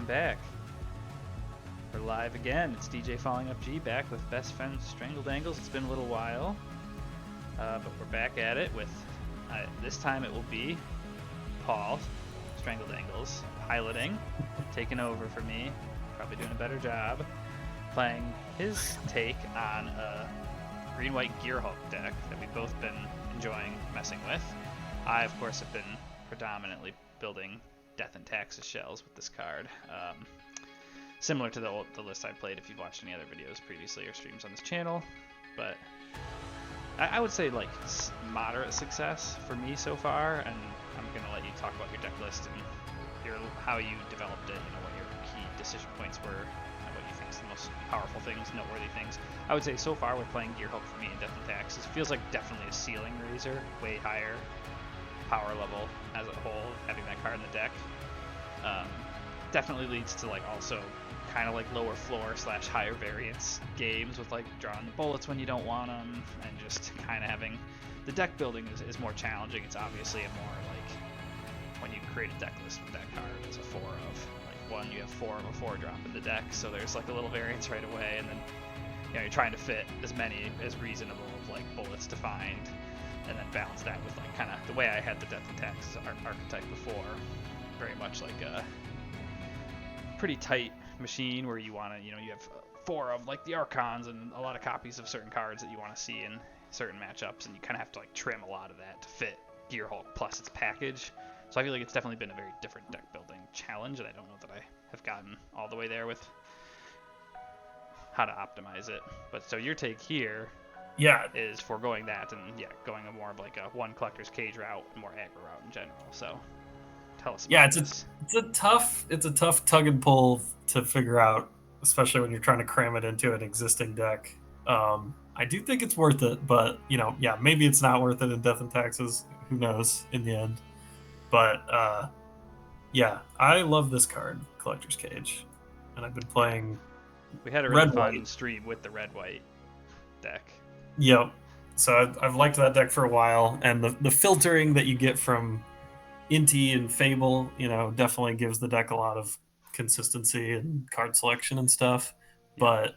back. We're live again. It's djfallingupg back with best friend Strangledangles. It's been a little while, but we're back at it with, this time it will be Paul, Strangledangles, piloting, taking over for me, probably doing a better job, playing his take on a green-white Gearhulk deck that we've both been enjoying messing with. I, of course, have been predominantly building Death and Taxes shells with this card. Similar to the list I played if you've watched any other videos previously or streams on this channel. But I would say like moderate success for me so far, and I'm going to let you talk about your deck list and how you developed it, what your key decision points were, and what you think is the most powerful things, noteworthy things. I would say so far with playing Gearhulk for me in Death and Taxes, it feels like definitely a ceiling raiser, way higher power level as a whole, having that card in the deck. Definitely leads to like also kind of like lower floor / higher variance games with like drawing the bullets when you don't want them, and just kind of having the deck building is more challenging. It's obviously a more like when you create a deck list with that card, it's a 4 of like one, you have 4 of a 4-drop in the deck, so there's like a little variance right away, and then you're trying to fit as many as reasonable of like bullets to find, and then balance that with like kind of the way I had the Death and Taxes archetype before, very much like a pretty tight machine where you want to, you have 4 of like the Archons and a lot of copies of certain cards that you want to see in certain matchups, and you kind of have to like trim a lot of that to fit Gearhulk plus its package. So I feel like it's definitely been a very different deck building challenge, and I don't know that I have gotten all the way there with how to optimize it. But so your take here is foregoing that and going a more of like a one collector's cage route, more aggro route in general. So tell us about this. It's a tough tug and pull to figure out, especially when you're trying to cram it into an existing deck. I do think it's worth it, but maybe it's not worth it in Death and Taxes. Who knows in the end? But I love this card, Collector's Cage, and I've been playing. We had a really fun stream with the red-white deck. Yep. So I've liked that deck for a while, and the filtering that you get from Inti and Fable, definitely gives the deck a lot of consistency and card selection and stuff. Yeah. But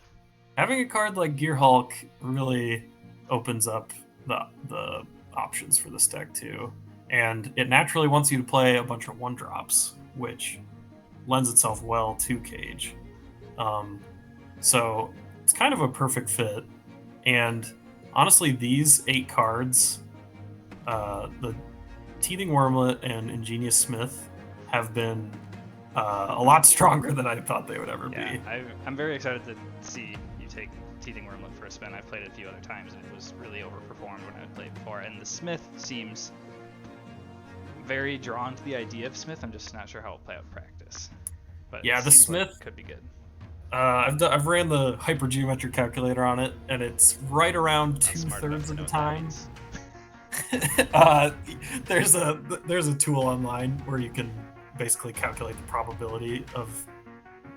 having a card like Gearhulk really opens up the options for this deck too. And it naturally wants you to play a bunch of 1-drops, which lends itself well to Cage. So it's kind of a perfect fit. And honestly, these 8 cards, the Teething Wormlet and Ingenious Smith, have been a lot stronger than I thought they would ever be. I'm very excited to see you take Teething Wormlet for a spin. I've played it a few other times, and it was really overperformed when I played before. And the Smith seems very drawn to the idea of Smith. I'm just not sure how it'll play out in practice. But the Smith could be good. I've ran the hypergeometric calculator on it, and it's right around 2/3 of the time. There's a tool online where you can basically calculate the probability of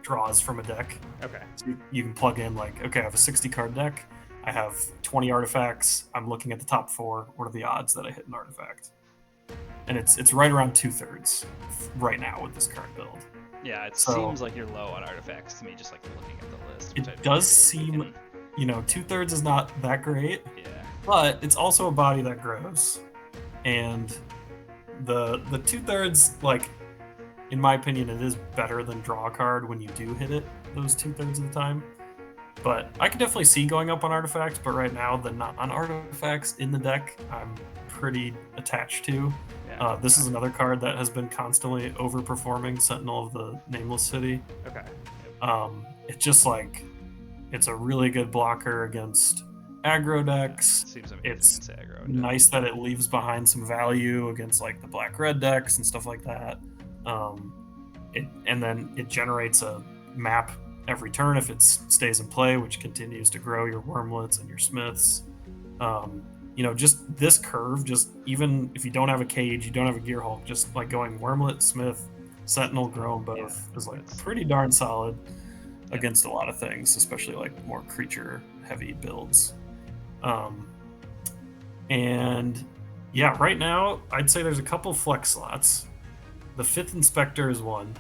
draws from a deck. Okay. So you can plug in like, okay, I have a 60 card deck. I have 20 artifacts. I'm looking at the top 4. What are the odds that I hit an artifact? And it's right around 2/3 right now with this card build. Yeah, it seems like you're low on artifacts to me, just like looking at the list. It does seem, 2/3 is not that great. Yeah. But it's also a body that grows. And the 2/3, like, in my opinion, it is better than draw a card when you do hit it those 2/3 of the time. But I could definitely see going up on artifacts, but right now the non-artifacts in the deck I'm pretty attached to. Yeah, this is another card that has been constantly overperforming Sentinel of the Nameless City. Okay. It's just like, it's a really good blocker against aggro decks. It's aggro nice that it leaves behind some value against like the black-red decks and stuff like that. And then it generates a map every turn if it stays in play, which continues to grow your Wormlets and your Smiths. Just this curve, just even if you don't have a Cage, you don't have a Gearhulk, just like going Wormlet, Smith, Sentinel, grow them both is like pretty darn solid against a lot of things, especially like more creature-heavy builds. And right now I'd say there's a couple flex slots. The 5th Inspector is one.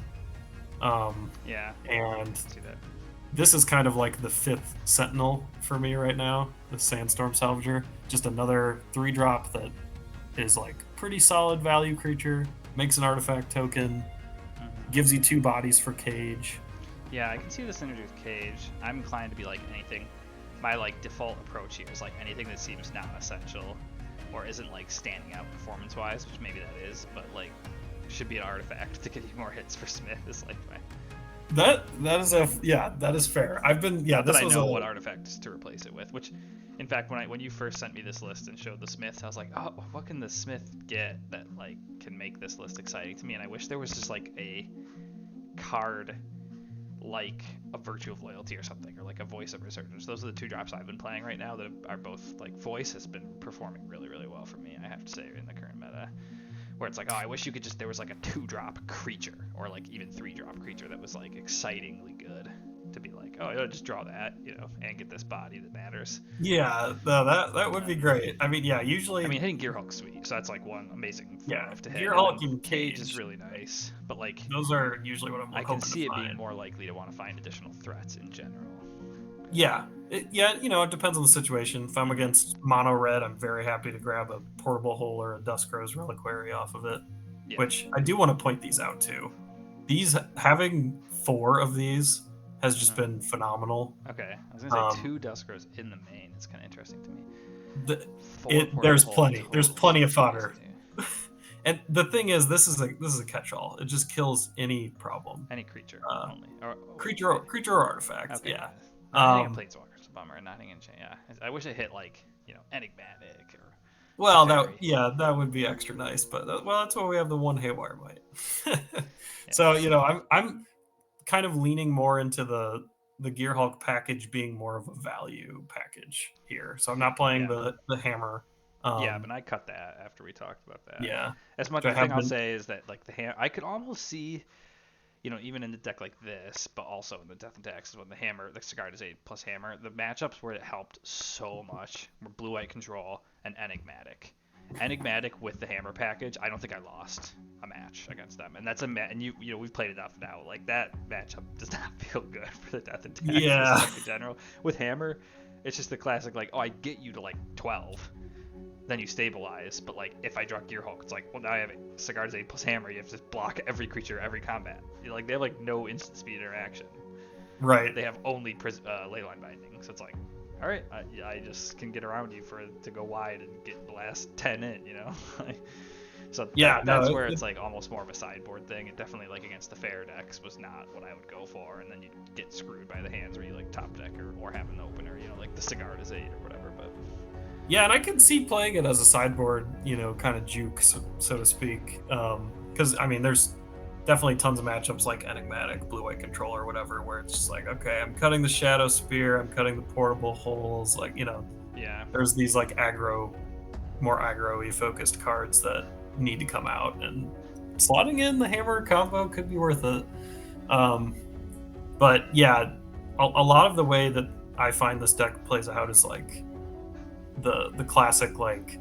Yeah. And See that. this is kind of like the 5th Sentinel for me right now, the Sandstorm Salvager. Just another 3-drop that is like pretty solid value creature, makes an artifact token, gives you 2 bodies for Cage. Yeah, I can see the synergy with Cage. I'm inclined to be like anything. My like default approach here is like anything that seems non-essential or isn't like standing out performance-wise, which maybe that is, but like should be an artifact to get you more hits for Smith is like my. That is fair. I've been Not that I know what artifacts to replace it with. Which, in fact, when you first sent me this list and showed the Smiths, I was like, oh, what can the Smith get that like can make this list exciting to me? And I wish there was just like a card like a Virtue of Loyalty or something, or like a Voice of Resurgence. Those are the 2 drops I've been playing right now that are both like Voice has been performing really, really well for me, I have to say, in the current meta. Where it's like, oh, I wish you could there was like a 2-drop creature, or like even 3-drop creature that was like excitingly good to be like, oh, yeah, just draw that, and get this body that matters. Yeah, no, that would be great. I mean, yeah, usually. I mean, hitting Gearhulk's sweet, so that's like one amazing 4/5 to hit. Gearhulk and Cage is really nice, but like those are usually what I'm I hoping can see to it find. being more likely to want to find additional threats in general. Yeah, it depends on the situation. If I'm against mono red, I'm very happy to grab a Portable Hole or a Duskrose Reliquary off of it. Yeah. Which I do want to point these out too. These having 4 of these has just been phenomenal. Okay, I was gonna say 2 Duskrose in the main. It's kind of interesting to me. There's plenty. There's plenty of fodder. And the thing is, this is a catch-all. It just kills any problem. Any creature only. Creature or artifact. Okay. Yeah. Not hitting a Planeswalker is a bummer. Not hitting yeah. I wish it hit like enigmatic or. Well, that would be extra nice, but that's why we have the 1 Haywire Bite. So I'm kind of leaning more into the Gearhulk package being more of a value package here. So I'm not playing the hammer. But I cut that after we talked about that. Yeah. As much as I'll say is that like the hammer, I could almost see, even in the deck like this, but also in the Death and Taxes when the Cigar does 8 plus hammer, the matchups where it helped so much were Blue-White Control and Enigmatic. Enigmatic with the hammer package, I don't think I lost a match against them, and that's and we've played enough now. Like that matchup does not feel good for the Death and Taxes in general. With hammer, it's just the classic like, oh, I get you to like 12. Then you stabilize, but like if I draw Gearhulk, it's like, well, now I have Cigar's 8 plus hammer. You have to block every creature, every combat. Like they have like no instant speed interaction. Right. They have only Leyline Binding, so it's like, all right, I just can get around you to go wide and get the last 10 in, So that's where it's like almost more of a sideboard thing. It definitely like against the fair decks was not what I would go for, and then you get screwed by the hands where you like top deck or have an opener, like the Cigar does 8 or whatever, but. Yeah, and I can see playing it as a sideboard, kind of juke, so to speak. Because, I mean, there's definitely tons of matchups like Enigmatic, Blue-White Control, or whatever, where it's just like, okay, I'm cutting the Shadow Spear, I'm cutting the Portable Holes, like, there's these, like, more aggro-y focused cards that need to come out, and slotting in the Hammer combo could be worth it. But, yeah, a lot of the way that I find this deck plays out is, like, the classic like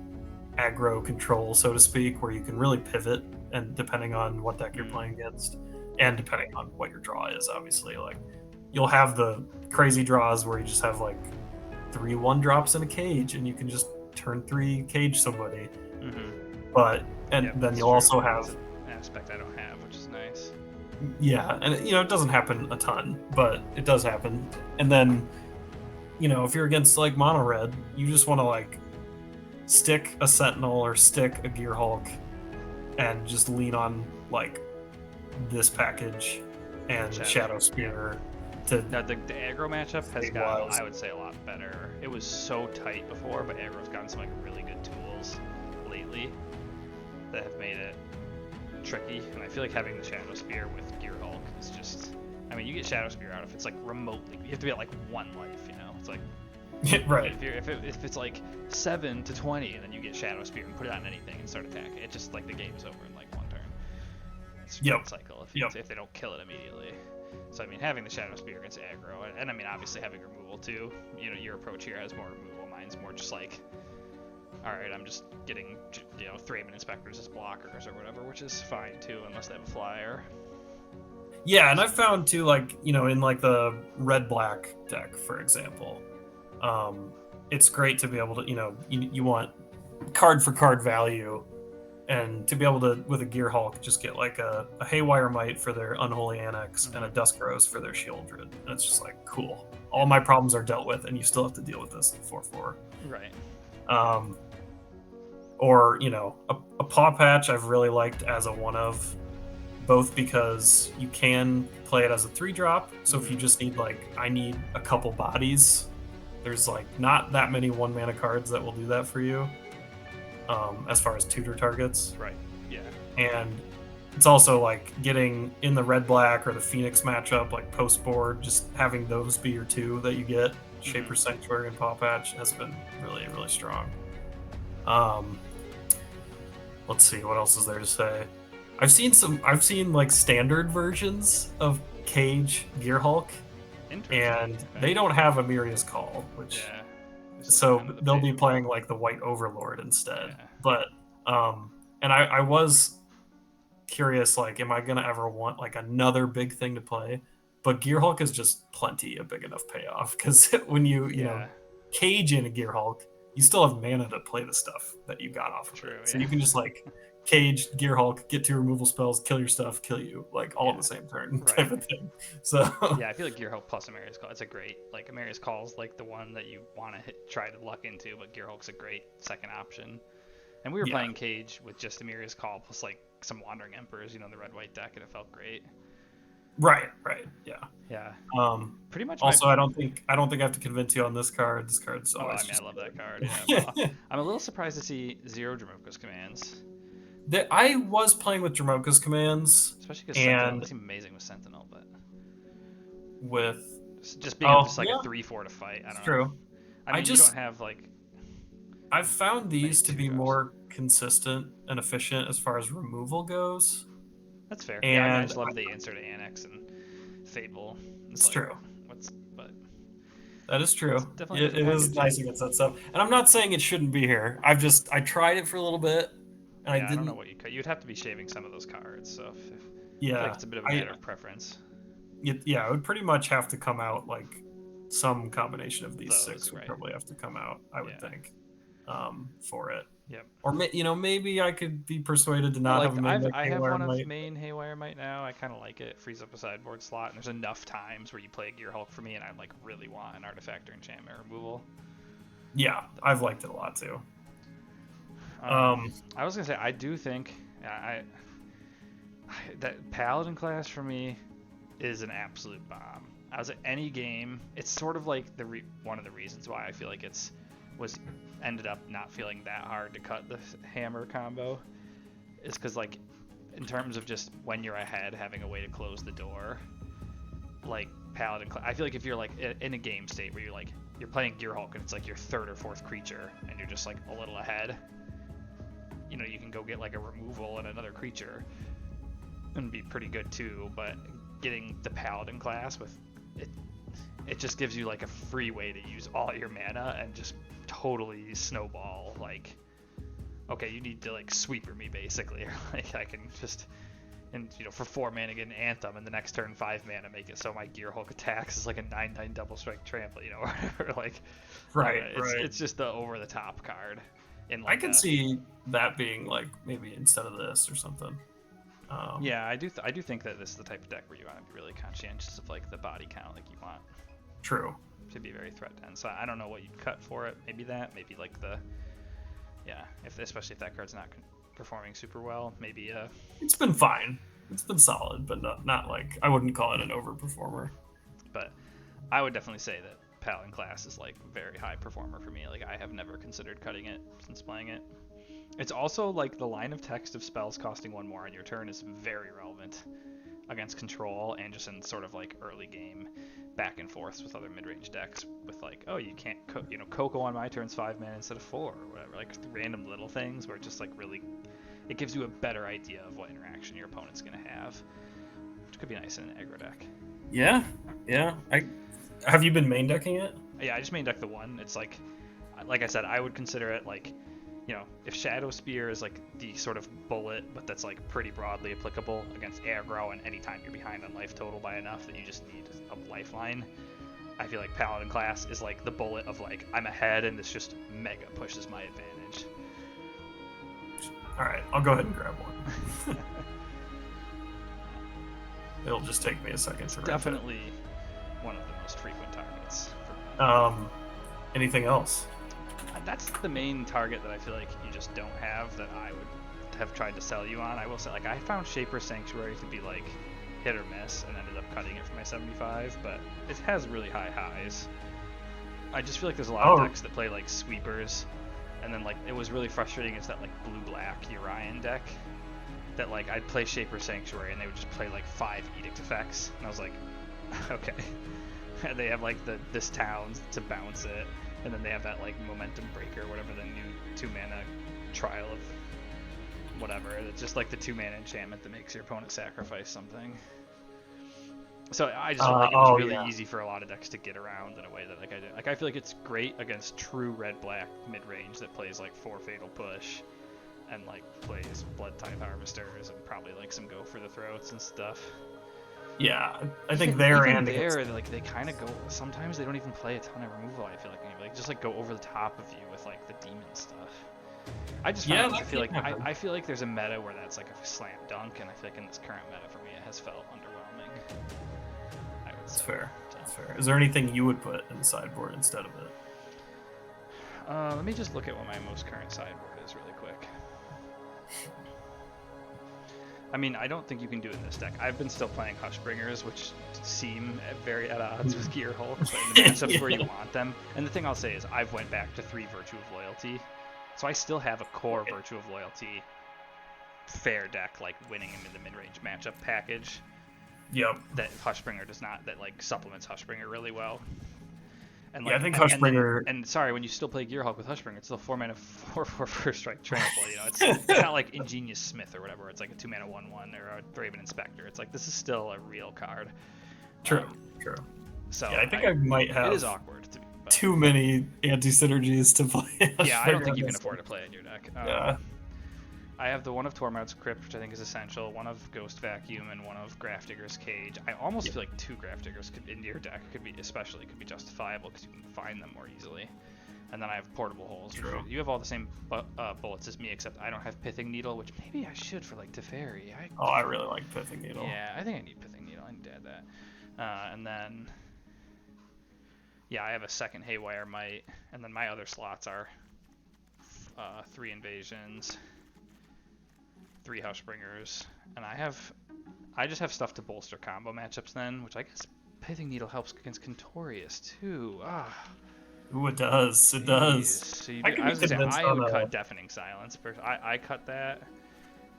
aggro control, so to speak, where you can really pivot, and depending on what deck you're playing against and depending on what your draw is, obviously, like you'll have the crazy draws where you just have like 3 1-drops in a Cage and you can just turn 3 Cage somebody. But then you'll also have an aspect I don't have, which is nice. Yeah, and it doesn't happen a ton, but it does happen. And then if you're against like mono red, you just want to like stick a Sentinel or stick a Gearhulk and just lean on like this package and Shadow Spear. Now the aggro matchup has gotten, I would say, a lot better. It was so tight before, but aggro's gotten some like really good tools lately that have made it tricky. And I feel like having the Shadow Spear with Gearhulk is just, I mean, you get Shadow Spear out if it's like remotely, you have to be at like 1 life, It's like, right. If it's like 7 to 20, and then you get Shadow Spear and put it on anything and start attacking, it just like the game's over in like 1 turn. It's a cycle if they don't kill it immediately. So I mean, having the Shadow Spear against aggro, and I mean obviously having removal too. Your approach here has more removal. Mine's more just like, all right, I'm just getting Thraben Inspectors as blockers or whatever, which is fine too, unless they have a flyer. Yeah, and I've found too, like, in like the red black deck, for example, it's great to be able to, you want card for card value, and to be able to, with a Gearhulk, just get like a Haywire Might for their Unholy Annex and a Dusk Rose for their Shieldred. And it's just like, cool. All my problems are dealt with, and you still have to deal with this at 4/4. Right. Or, a Paw Patch I've really liked as a one of, both because you can play it as a 3-drop. So if you just need, like, I need a couple bodies, there's like not that many 1-mana cards that will do that for you, as far as tutor targets. Right. Yeah. And it's also like getting in the red black or the Phoenix matchup, like post board, just having those be your 2 that you get. Shaper Sanctuary and Paw Patch has been really, really strong. Let's see, what else is there to say? I've seen like standard versions of Cage Gearhulk, and they don't have a Miria's Call, which so kind of they'll be playing like the White Overlord instead. Yeah. But and I was curious, like, am I gonna ever want like another big thing to play? But Gearhulk is just plenty a big enough payoff, because when you know Cage in a Gearhulk, you still have mana to play the stuff that you got off of it. So you can just like Cage, Gearhulk, get 2 removal spells, kill your stuff, kill you, like all in the same turn, type of thing. So yeah, I feel like Gearhulk plus Amaria's Call, it's a great, like, Amaria's Call is like the one that you want to try to luck into, but Gearhulk's a great second option. And we were playing Cage with just Amaria's Call plus like some Wandering Emperors, the red-white deck, and it felt great. Right, yeah. Pretty much. Also, I don't think I have to convince you on this card. This card's always. I love that card. Yeah. I'm a little surprised to see 0 Dromoka's commands. I was playing with Dromoka's commands, especially because Sentinel seems amazing with Sentinel, but with just being a 3/4 to fight. I don't know. True. I mean, you don't have like. I've found these to be more consistent and efficient as far as removal goes. That's fair. And I just love the answer to Annex and Fable. It's like, true. But that is true. It is nice against that stuff. And I'm not saying it shouldn't be here. I tried it for a little bit, and I didn't. I don't know what you cut. You'd have to be shaving some of those cards. So it's a bit of a matter of preference. It would pretty much have to come out like some combination of these 6 would probably have to come out. I would think, for it. Yep. Or maybe I could be persuaded to not have a main. I have one of main Haywire Might now. I kind of like it. It frees up a sideboard slot, and there's enough times where you play a Gearhulk for me, and I like really want an artifact or enchantment removal. Yeah, I've liked it a lot too. I was gonna say I do think that Paladin class for me is an absolute bomb. I was at any game. It's sort of like one of the reasons why I feel like ended up not feeling that hard to cut the hammer combo is because, like, in terms of just when you're ahead, having a way to close the door, like Paladin, I feel like if you're like in a game state where you're playing Gearhulk and it's like your 3rd or 4th creature and you're just like a little ahead, you can go get like a removal and another creature and be pretty good too. But getting the Paladin class with it just gives you like a free way to use all your mana and just totally snowball, like, okay, you need to like sweeper me basically, or like I can just, and for 4 mana get an Anthem, and the next turn 5 mana make it so my Gearhulk attacks is like a 9/9 double strike trample, or whatever. Like, right. It's just the over the top card. I could see that being like maybe instead of this or something. Yeah, I do think that this is the type of deck where you want to be really conscientious of like the body count, like you want. True. To be very threat dense. So I don't know what you'd cut for it. Maybe like especially if that card's not performing super well. Maybe it's been fine. It's been solid, but not like I wouldn't call it an overperformer. But I would definitely say that Paladin class is like very high performer for me. Like I have never considered cutting it since playing it. It's also like the line of text of spells costing 1 more on your turn is very relevant against control and just in sort of like early game back and forth with other mid-range decks with like, oh, you can't Coco on my turn's 5 mana instead of 4 or whatever, like random little things where it just like really it gives you a better idea of what interaction your opponent's gonna have, which could be nice in an aggro deck. Yeah. Have you been main decking it? Yeah, I just main deck the one. It's like I said, I would consider it like if Shadow Spear is like the sort of bullet, but that's like pretty broadly applicable against aggro and anytime you're behind on life total by enough that you just need a lifeline, I feel like Paladin class is like the bullet of like, I'm ahead and this just mega pushes my advantage. Alright, I'll go ahead and grab one. It'll just take me a second to definitely one of the most frequent targets for me. Anything else? That's the main target that I feel like you just don't have that I would have tried to sell you on. I will say, like, I found Shaper Sanctuary to be like hit or miss and ended up cutting it for my 75, but it has really high highs. I just feel like there's a lot of decks that play like sweepers, and then like it was really frustrating is that like blue-black Urian deck that like I'd play Shaper Sanctuary and they would just play like 5 Edict effects, and I was like, okay. And they have like this town to bounce it, and then they have that like Momentum Breaker, whatever the new 2-mana Trial of whatever. It's just like the 2-mana enchantment that makes your opponent sacrifice something. So I just feel like it was really easy for a lot of decks to get around in a way that like I did. Like I feel like it's great against true red-black mid-range that plays like 4 Fatal Push and like plays Blood Tithe Harvesters and probably like some Go for the Throats and stuff. Yeah, I think there and there, like they kind of go. Sometimes they don't even play a ton of removal. I feel like just like go over the top of you with like the demon stuff. I just I feel like there's a meta where that's like a slam dunk, and I feel like in this current meta for me it has felt underwhelming. That's fair. That's fair. Is there anything you would put in the sideboard instead of it? Let me just look at what my most current sideboard is really quick. I mean, I don't think you can do it in this deck. I've been still playing Hushbringers, which seem very at odds with Gearhulk, but in the matchups where you want them. And the thing I'll say is I've went back to 3 Virtue of Loyalty, so I still have a core Virtue of Loyalty fair deck, like winning him in the mid-range matchup package. Yep. That Hushbringer does not, that like supplements Hushbringer really well. And I think Hushbringer. And sorry, when you still play Gearhulk with Hushbringer, it's still 4-mana 4/4 first strike trample. It's not like Ingenious Smith or whatever. It's like a 2-mana 1/1 or a Raven Inspector. It's like this is still a real card. True. So I think I might have. It is awkward to be. Too many anti-synergies to play. Yeah, I don't think you can afford to play it in your deck. Yeah. I have the one of Tormod's Crypt, which I think is essential, one of Ghost Vacuum, and one of Grafdigger's Cage. I almost feel like 2 Grafdiggers in your deck could be justifiable because you can find them more easily. And then I have Portable Holes. True. You have all the same bullets as me, except I don't have Pithing Needle, which maybe I should for like Teferi. I really like Pithing Needle. Yeah, I think I need Pithing Needle. I need to add that. And then, yeah, I have a second Haywire Might, and then my other slots are 3 Invasions, 3 Hushbringers, and I just have stuff to bolster combo matchups then, which I guess Pithing Needle helps against Contorious too. Ooh, it does. It does. So I would cut Deafening Silence. I cut that.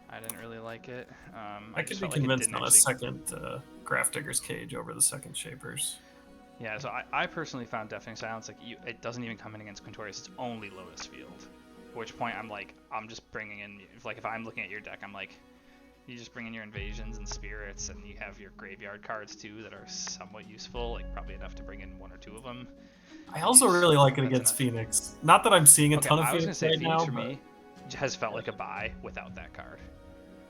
I didn't really like it. I could be convinced on a second Grafdigger's Cage over the second Shapers. Yeah, so I personally found Deafening Silence, like it doesn't even come in against Contorious. It's only Lotus Field. At which point I'm just bringing in, if I'm looking at your deck, I'm like, you just bring in your Invasions and Spirits, and you have your graveyard cards too that are somewhat useful, like probably enough to bring in 1 or 2 of them. I also really like it against Phoenix. Not that I'm seeing a ton of Phoenix right now. Phoenix for me has felt like a buy without that card.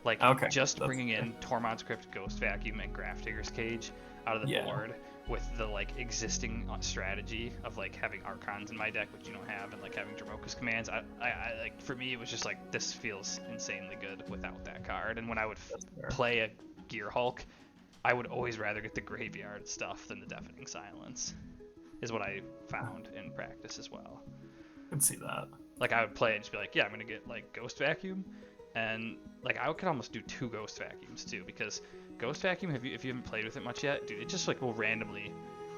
Like bringing in Tormod's Crypt, Ghost Vacuum, and Grafdigger's Cage out of the board with the like existing strategy of like having Archons in my deck, which you don't have, and like having Dromoka's commands. I like, for me it was just like, this feels insanely good without that card. And when I would play a Gearhulk, I would always rather get the graveyard stuff than the Deafening Silence, is what I found in practice as well. I can see that. Like I would play it and just be like, yeah, I'm gonna get like Ghost Vacuum, and like I could almost do 2 Ghost Vacuums too, because Ghost Vacuum, if you haven't played with it much yet, dude, it just like will randomly,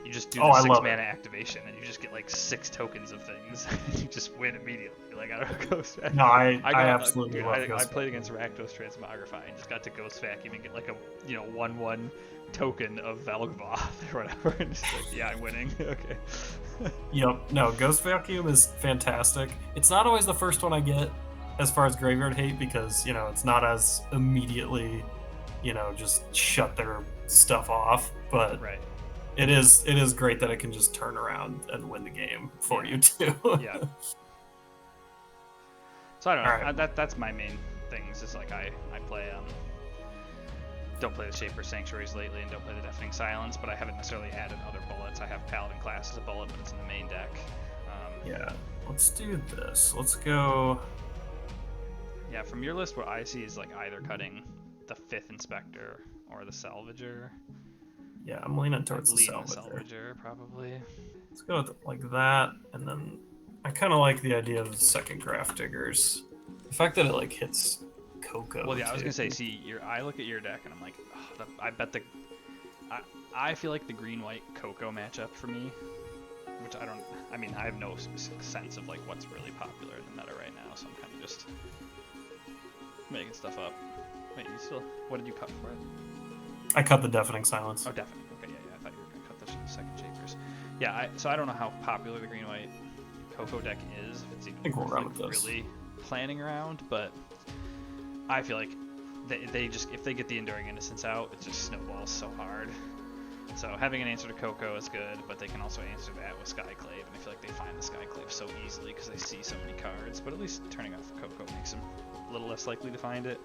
you just do the 6-mana activation and you just get like 6 tokens of things. You just win immediately. Like I don't know, Ghost Vacuum. No, I absolutely love Ghost Vacuum. I played against Rakdos Transmogrify and just got to Ghost Vacuum and get like a 1/1 token of Velgvoth or whatever, and just like, yeah, I'm winning. Okay. Yep. No, Ghost Vacuum is fantastic. It's not always the first one I get as far as graveyard hate, because it's not as immediately just shut their stuff off, but it is great that it can just turn around and win the game for you too. Yeah. So I don't know. Alright. That's my main things. Is like I play don't play the Shaper Sanctuaries lately, and don't play the Deafening Silence, but I haven't necessarily added other bullets. I have Paladin class as a bullet, but it's in the main deck. Yeah, let's do this. Let's go. Yeah, from your list, what I see is like either cutting the 5th Inspector or the Salvager. Yeah, I'm leaning towards the Salvager, probably. Let's go with like that, and then I kind of like the idea of the second Graph Diggers. The fact that it like hits Coco. Well, yeah, I was gonna say, see, I look at your deck and I'm like, oh, I bet I feel like the green-white Coco matchup for me, which I have no sense of like what's really popular in the meta right now, so I'm kind of just making stuff up. Wait, what did you cut for it? I cut the Deafening Silence. Oh, definitely. Okay, yeah, I thought you were gonna cut the second Shapers. Yeah, so I don't know how popular the green-white Coco deck is, if it's even worth really planning around, but I feel like they just, if they get the Enduring Innocence out, it just snowballs so hard. So having an answer to Coco is good, but they can also answer that with Skyclave, and I feel like they find the Skyclave so easily because they see so many cards, but at least turning off Coco makes them a little less likely to find it.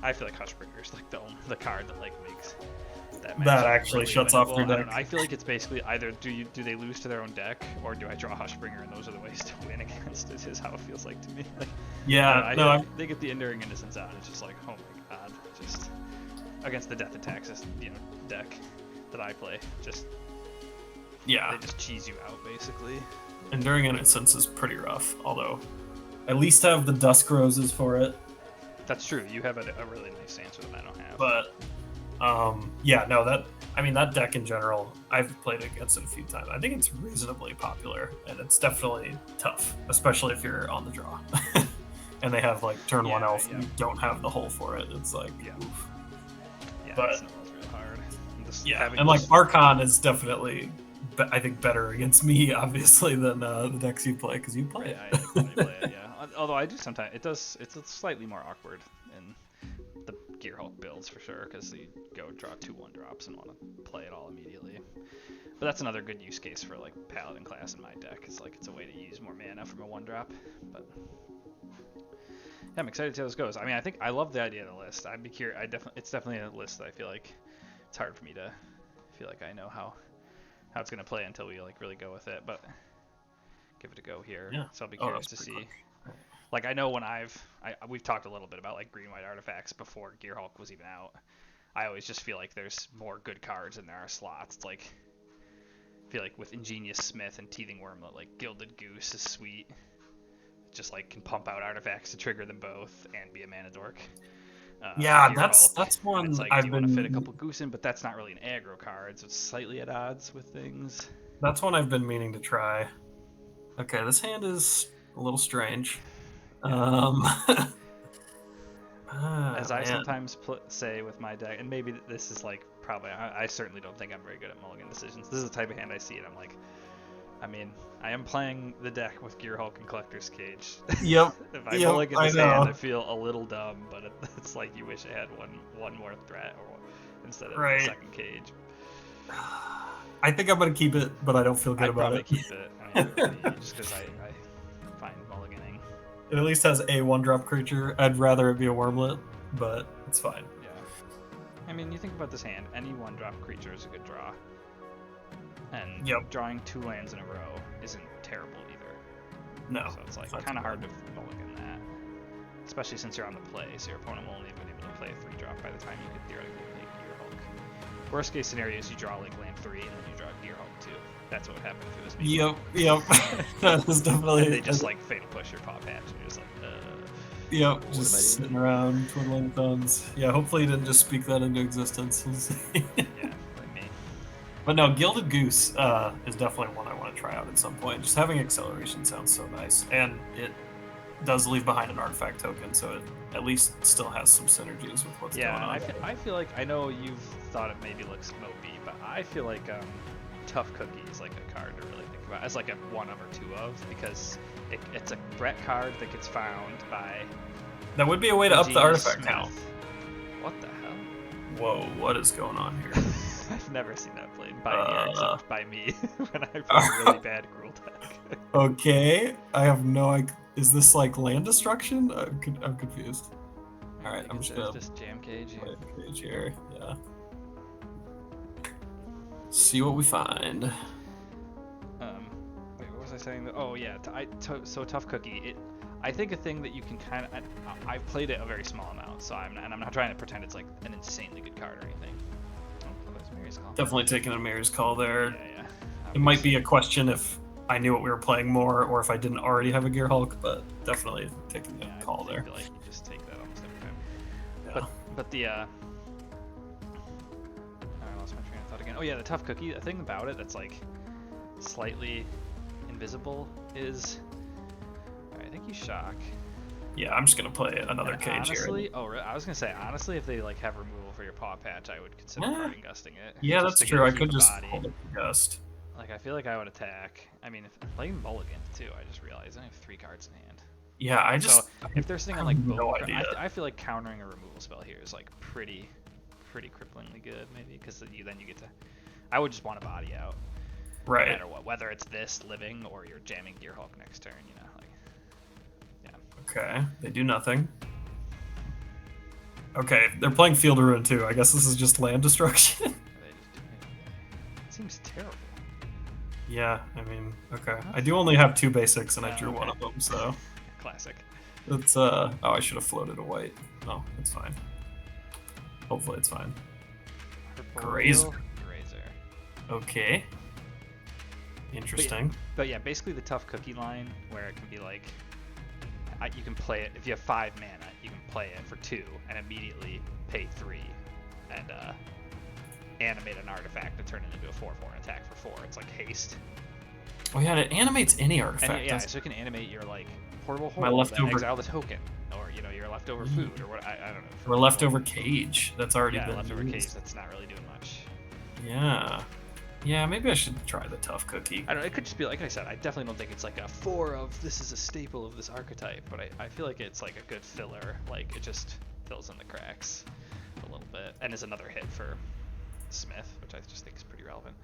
I feel like Hushbringer is like the card that like makes that actually really shuts winnable. off their deck. I feel like it's basically either do they lose to their own deck, or do I draw Hushbringer, and those are the ways to win against it, is how it feels like to me. Like, yeah, they get the Enduring Innocence out, it's just like, oh my god, just against the Death and Taxes, deck that I play, just they just cheese you out basically. Enduring Innocence is pretty rough, although at least have the Dusk Roses for it. That's true. You have a really nice answer that I don't have. But that deck in general, I've played against it a few times. I think it's reasonably popular, and it's definitely tough, especially if you're on the draw. And they have like turn 1 elf, and you don't have the hole for it. It's like, oof. Yeah, but it's real hard. And like Archon is definitely, I think, better against me, obviously, than the decks you play, because you play it. I play it, yeah. Although I do sometimes, it's slightly more awkward in the Gearhulk builds for sure, because you go draw 2 1-drops and want to play it all immediately. But that's another good use case for like Paladin class in my deck. It's like it's a way to use more mana from a 1-drop. But yeah, I'm excited to see how this goes. I mean, I love the idea of the list. I'd be curious. It's definitely a list that I feel like it's hard for me to feel like I know how it's gonna play until we like really go with it. But give it a go here. Yeah. So I'll be curious to see. Quick. Like I know when we've talked a little bit about like green-white artifacts before Gearhulk was even out. I always just feel like there's more good cards than there are slots. It's like I feel like with Ingenious Smith and Teething Wormlet, like Gilded Goose is sweet. Just like can pump out artifacts to trigger them both and be a mana dork. Gearhulk, that's one it's like, do you want to fit a couple goose in, but that's not really an aggro card, so it's slightly at odds with things. That's one I've been meaning to try. Okay, this hand is a little strange. As I sometimes say with my deck, and maybe this is like probably, I certainly don't think I'm very good at mulligan decisions. This is the type of hand I see, and I'm like, I mean, I am playing the deck with Gearhulk and Collector's Cage. Yep. If I mulligan this hand, I feel a little dumb, but it's like you wish I had one more threat instead of the second cage. I think I'm gonna keep it, but I don't feel good about it. I'd probably keep it. I mean, just because I find mulliganing. It at least has a 1-drop creature. I'd rather it be a Wormlet, but it's fine. Yeah. I mean, you think about this hand, any 1-drop creature is a good draw. And drawing 2 lands in a row isn't terrible either. No. So it's like kind of hard to mulligan that. Especially since you're on the play, so your opponent won't even be able to play a 3-drop by the time you could theoretically play Gearhulk. Worst case scenario is you draw like land 3 and then you draw Gearhulk 2. That's what would happen if it was me. Yep. That was definitely. They just like fatal push your paw patch and you're just like, Yep, just sitting around twiddling thumbs. Yeah, hopefully you didn't just speak that into existence. We'll see. Yeah, like me. But no, Gilded Goose is definitely one I want to try out at some point. Just having acceleration sounds so nice. And it does leave behind an artifact token, so it at least still has some synergies with what's going on. Yeah, I feel like, I know you've thought it maybe looks mopey, but I feel like Tough Cookie is like a card to really think about. It's like a 1 of or 2 of, because it's a Brett card that gets found by... That would be a way to up the artifact count. What the hell? Whoa, what is going on here? I've never seen that played by me, except by me when I play a really bad Gruul deck. Okay, I have no idea. Is this like land destruction? I'm confused. All right, I'm just gonna just jam cage. play a cage here. Yeah. See what we find. Wait, what was I saying? Oh yeah, so Tough Cookie. I think a thing that you can kind of. I've played it a very small amount, so I'm not trying to pretend it's like an insanely good card or anything. Oh, there's Mary's Call. Definitely taking a Mayor's Call there. Yeah. It might be a question if I knew what we were playing more, or if I didn't already have a Gearhulk, but definitely taking a call there. I feel like you just take that almost every time. Yeah. But the I lost my train of thought again. Oh yeah, the Tough Cookie. The thing about it that's like slightly invisible is, I think you shock. Yeah, I'm just gonna play another cage honestly, here. Oh, I was gonna say honestly, if they like have removal for your paw patch, I would consider parting gusting it. Yeah, that's true. I could just hold it for gust. Like I feel like I would attack. I mean, if I'm playing mulligan too, I just realized I have 3 cards in hand. Yeah, so if they're sitting on like no idea. I feel like countering a removal spell here is like pretty cripplingly good, maybe, because then you get to. I would just want to body out. Right. No matter what, whether it's this living or you're jamming Gearhulk next turn, you know, like. Okay, they do nothing. Okay, they're playing Field of Ruin too. I guess this is just land destruction. It seems terrible. Yeah, I mean, okay. I do only have 2 basics, and I drew one of them, so. Classic. It's oh, I should have floated a white. No, it's fine. Hopefully, it's fine. Grazer. Okay. Interesting. But yeah, basically the Tough Cookie line where it can be like, you can play it if you have 5 mana, you can play it for 2 and immediately pay 3, and animate an artifact and turn it into a 4/4 and attack for 4. It's like haste. Oh yeah, it animates any artifact. And, yeah, so it can animate your like portable hold, my leftover exile the token, or your leftover food, or what I don't know. Or leftover cage. That's already been leftover used. cage. That's not really doing much. Yeah. Yeah, maybe I should try the Tough Cookie. I don't know, it could just be, like I said, I definitely don't think it's like a 4 of this is a staple of this archetype, but I feel like it's like a good filler. Like, it just fills in the cracks a little bit, and is another hit for Smith, which I just think is pretty relevant.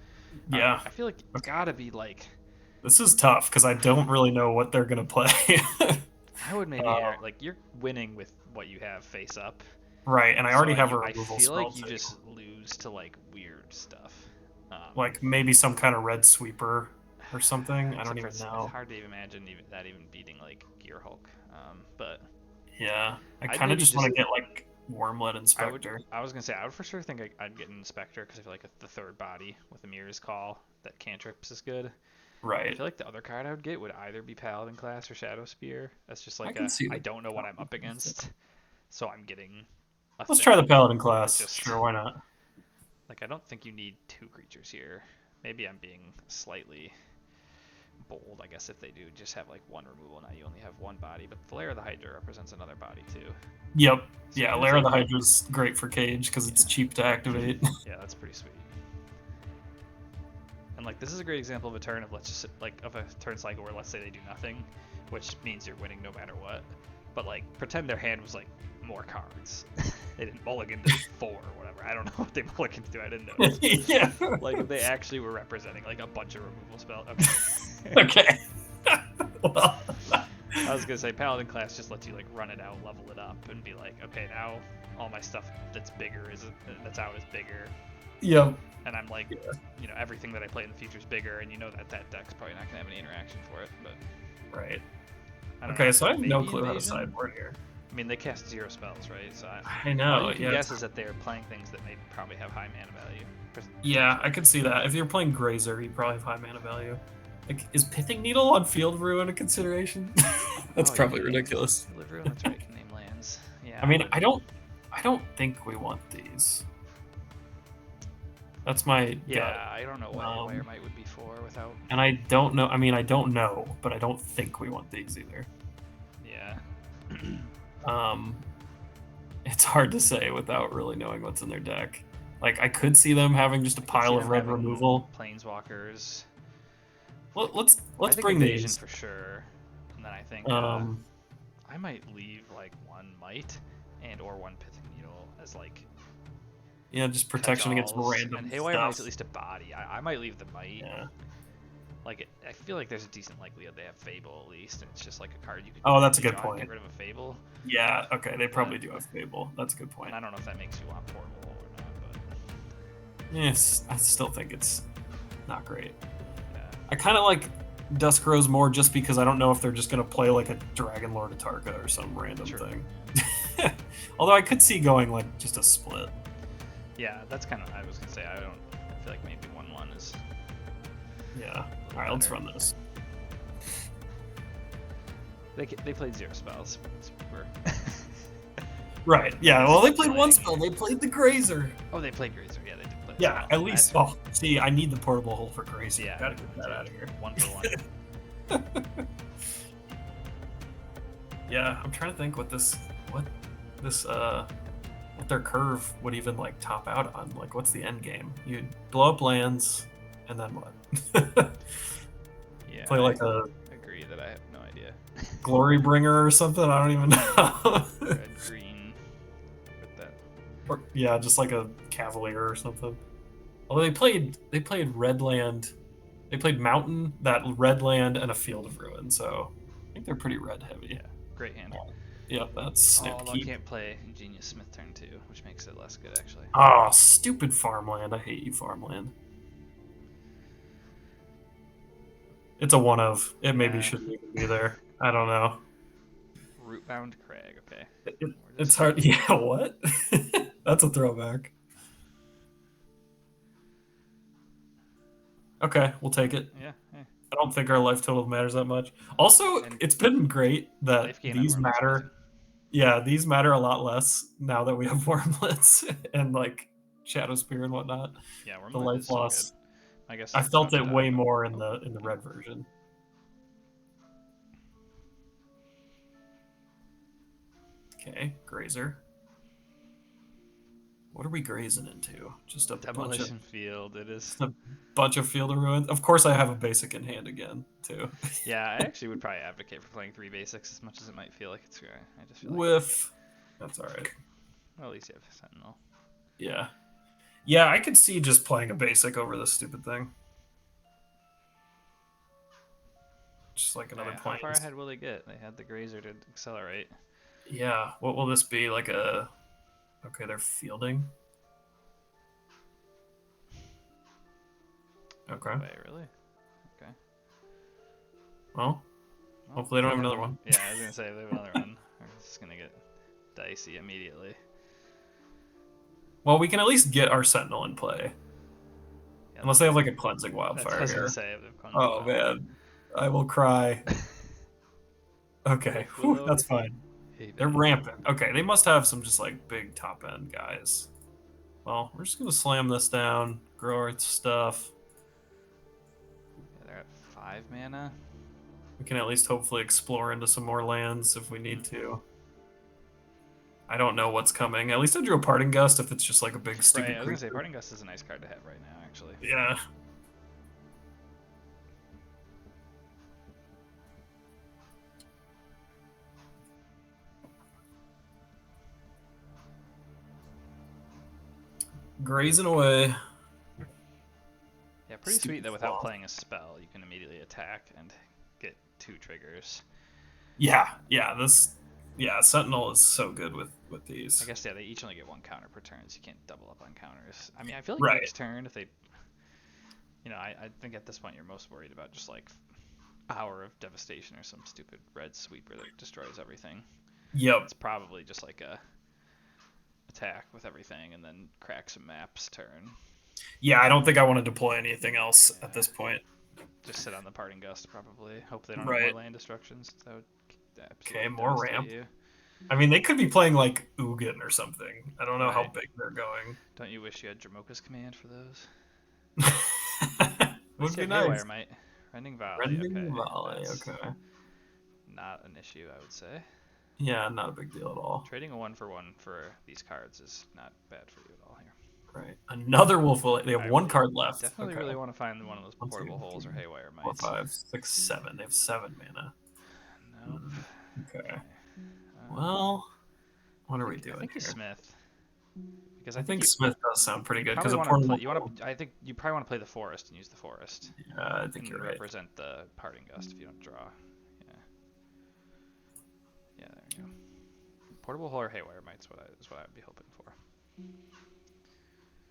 Yeah. I feel like it's gotta be like... This is tough, because I don't really know what they're going to play. I would maybe, like, you're winning with what you have face up. Right, and I already have a removal spell. I feel like you just lose to, like, weird stuff. Like maybe some kind of red sweeper or something. I don't even know. It's hard to even imagine that beating like Gearhulk. But yeah, I kind of just want to get like Wormlet Inspector. I was gonna say I would for sure think I'd get an Inspector because I feel like the 3rd body with a Mirror's Call that cantrips is good. Right. I feel like the other card I would get would either be Paladin Class or Shadow Spear. That's just like I don't know what I'm up against, so I'm getting. Let's try the Paladin Class. Sure, why not? Like, I don't think you need 2 creatures here. Maybe I'm being slightly bold, I guess, if they do just have, like, 1 removal. Now you only have 1 body, but the Lair of the Hydra represents another body, too. Yep. So yeah, Lair of the Hydra is great for Cage, because it's cheap to activate. Yeah, that's pretty sweet. And, like, this is a great example of a turn of, of a turn cycle where, let's say, they do nothing, which means you're winning no matter what. But, like, pretend their hand was, like, more cards. They didn't mulligan to 4 or whatever. I don't know what they mulliganed to. I didn't know. Yeah. Like, if they actually were representing, like, a bunch of removal spells. Okay. Okay. Well. I was going to say, Paladin Class just lets you, like, run it out, level it up, and be like, okay, now all my stuff that's out is bigger. Yep. And I'm like, you know, everything that I play in the future is bigger, and you know that deck's probably not going to have any interaction for it. But right. Okay, so I have no clue how to sideboard here. I mean, they cast 0 spells, right? So I know. All you can guess is that they're playing things that may probably have high mana value. Yeah, I could see that. If you're playing Grazer, you probably have high mana value. Like, is Pithing Needle on Field Ruin a consideration? That's probably ridiculous. Field Ruin, that's right. Can name lands. Yeah. I mean, I don't think we want these. That's my gut. I don't know what Wiremight would be for without. And I don't know. I mean, I don't know, but I don't think we want these either. Yeah. It's hard to say without really knowing what's in their deck. Like, I could see them having just a pile of red removal. Planeswalkers. Well, let's bring these for sure. And then I think I might leave like 1 Might and or 1 Pithing Needle as like. Yeah, just protection against catch-alls. random And Haywire stuff. Might's at least a body. I might leave the Might. Yeah. Like, I feel like there's a decent likelihood they have Fable at least, and it's just like a card you could. Oh, that's a good draw point. And get rid of a Fable. Yeah. Okay, they probably do have Fable. That's a good point. And I don't know if that makes you want Portable or not, but. Yes, I still think it's not great. Yeah. I kind of like Dusk Rose more just because I don't know if they're just gonna play like a Dragon Lord Atarka or some random thing. Although I could see going like just a split. Yeah, that's kind of. I was gonna say I feel like maybe 1/1 is. Yeah. All right, let's run this. They played 0 spells. We're Right. Yeah. Well, they played one spell. They played the Grazer. Oh, they played Grazer. Yeah, they did play. Yeah, at least. Oh, see, I need the portable hole for Grazer. Yeah, Gotta get that out of here. 1 for 1. Yeah, I'm trying to think what their curve would even like top out on. Like, what's the end game? You'd blow up lands, and then what? Yeah. Play like I agree that I have no idea. Glory Bringer or something. I don't even know. Red green with that. Or, yeah, just like a Cavalier or something. Although they played red land. They played mountain, that red land, and a Field of Ruin. So I think they're pretty red heavy. Yeah, great hand. Yep, that's snip Although I keep. can't play Ingenious Smith turn 2, which makes it less good actually. Oh, stupid farmland. I hate you, farmland. It's a one of. It maybe shouldn't even be there. I don't know. Rootbound Crag, okay. It's hard. Yeah, what? That's a throwback. Okay, we'll take it. Yeah. I don't think our life total matters that much. Also, it's been great that these matter. Yeah, these matter a lot less now that we have Wormlets and like Shadow Spear and whatnot. Yeah, the life loss. So I guess I felt it way more in the red version. Okay, Grazer. What are we grazing into? Just a Demolition Field. It is a bunch of Field of Ruins. Of course, I have a basic in hand again too. Yeah, I actually would probably advocate for playing 3 basics as much as it might feel like it's. I just feel like Whiff. That's all right. Well, at least you have Sentinel. Yeah. Yeah, I could see just playing a basic over this stupid thing. Just like another How far ahead will they get? They had the Grazer to accelerate. Yeah. What will this be? Like a... Okay, they're fielding. Okay. Wait, really? Okay. Well, hopefully they don't have another one. Yeah, I was going to say, if they have another one, it's just going to get dicey immediately. Well, we can at least get our Sentinel in play. Yeah, unless they have like a Cleansing Wildfire. I was going to say, oh, man. I will cry. Okay, whew, that's fine. They're rampant. Okay, they must have some just like big top end guys. Well, we're just gonna slam this down, grow our stuff. Yeah, they're at 5 mana. We can at least hopefully explore into some more lands if we need to. I don't know what's coming. At least I drew a Parting Gust if it's just like a big stupid. Right, I was gonna say Parting Gust is a nice card to have right now, actually. Yeah. Grazing away. Yeah, pretty sweet that without playing a spell, you can immediately attack and get 2 triggers. Yeah, Sentinel is so good with these. I guess they each only get 1 counter per turn, so you can't double up on counters. I mean, I feel like next turn, if they, I think at this point you're most worried about just like Hour of Devastation or some stupid red sweeper that destroys everything. Yep. It's probably just like a attack with everything and then crack some maps turn. Yeah, I don't think I want to deploy anything else at this point. Just sit on the Parting Gust probably. Hope they don't have more land destructions. That would okay, more ramp. You. I mean, they could be playing like Ugin or something. I don't know how big they're going. Don't you wish you had Dramoka's Command for those? Would be nice. Haywire Might. Rending Valley. Rending Valley, okay. Not an issue, I would say. Yeah, not a big deal at all. Trading a 1-for-1 for these cards is not bad for you at all here. Right. Another Wolf. They have 1 card left. Definitely really want to find one of those portable holes or Haywire Mites. 4, 5, 6, 7. They have 7 mana. Nope. Okay. Well, what are we doing I think here? Smith. Because I I think think Smith does sound pretty you good probably because a want to play. portable. I think you probably want to play the forest and use the forest Yeah, I think and you're right. represent the parting gust if you don't draw. Yeah. Yeah. There we go. Portable Holler Haywire Mites is what I would be hoping for.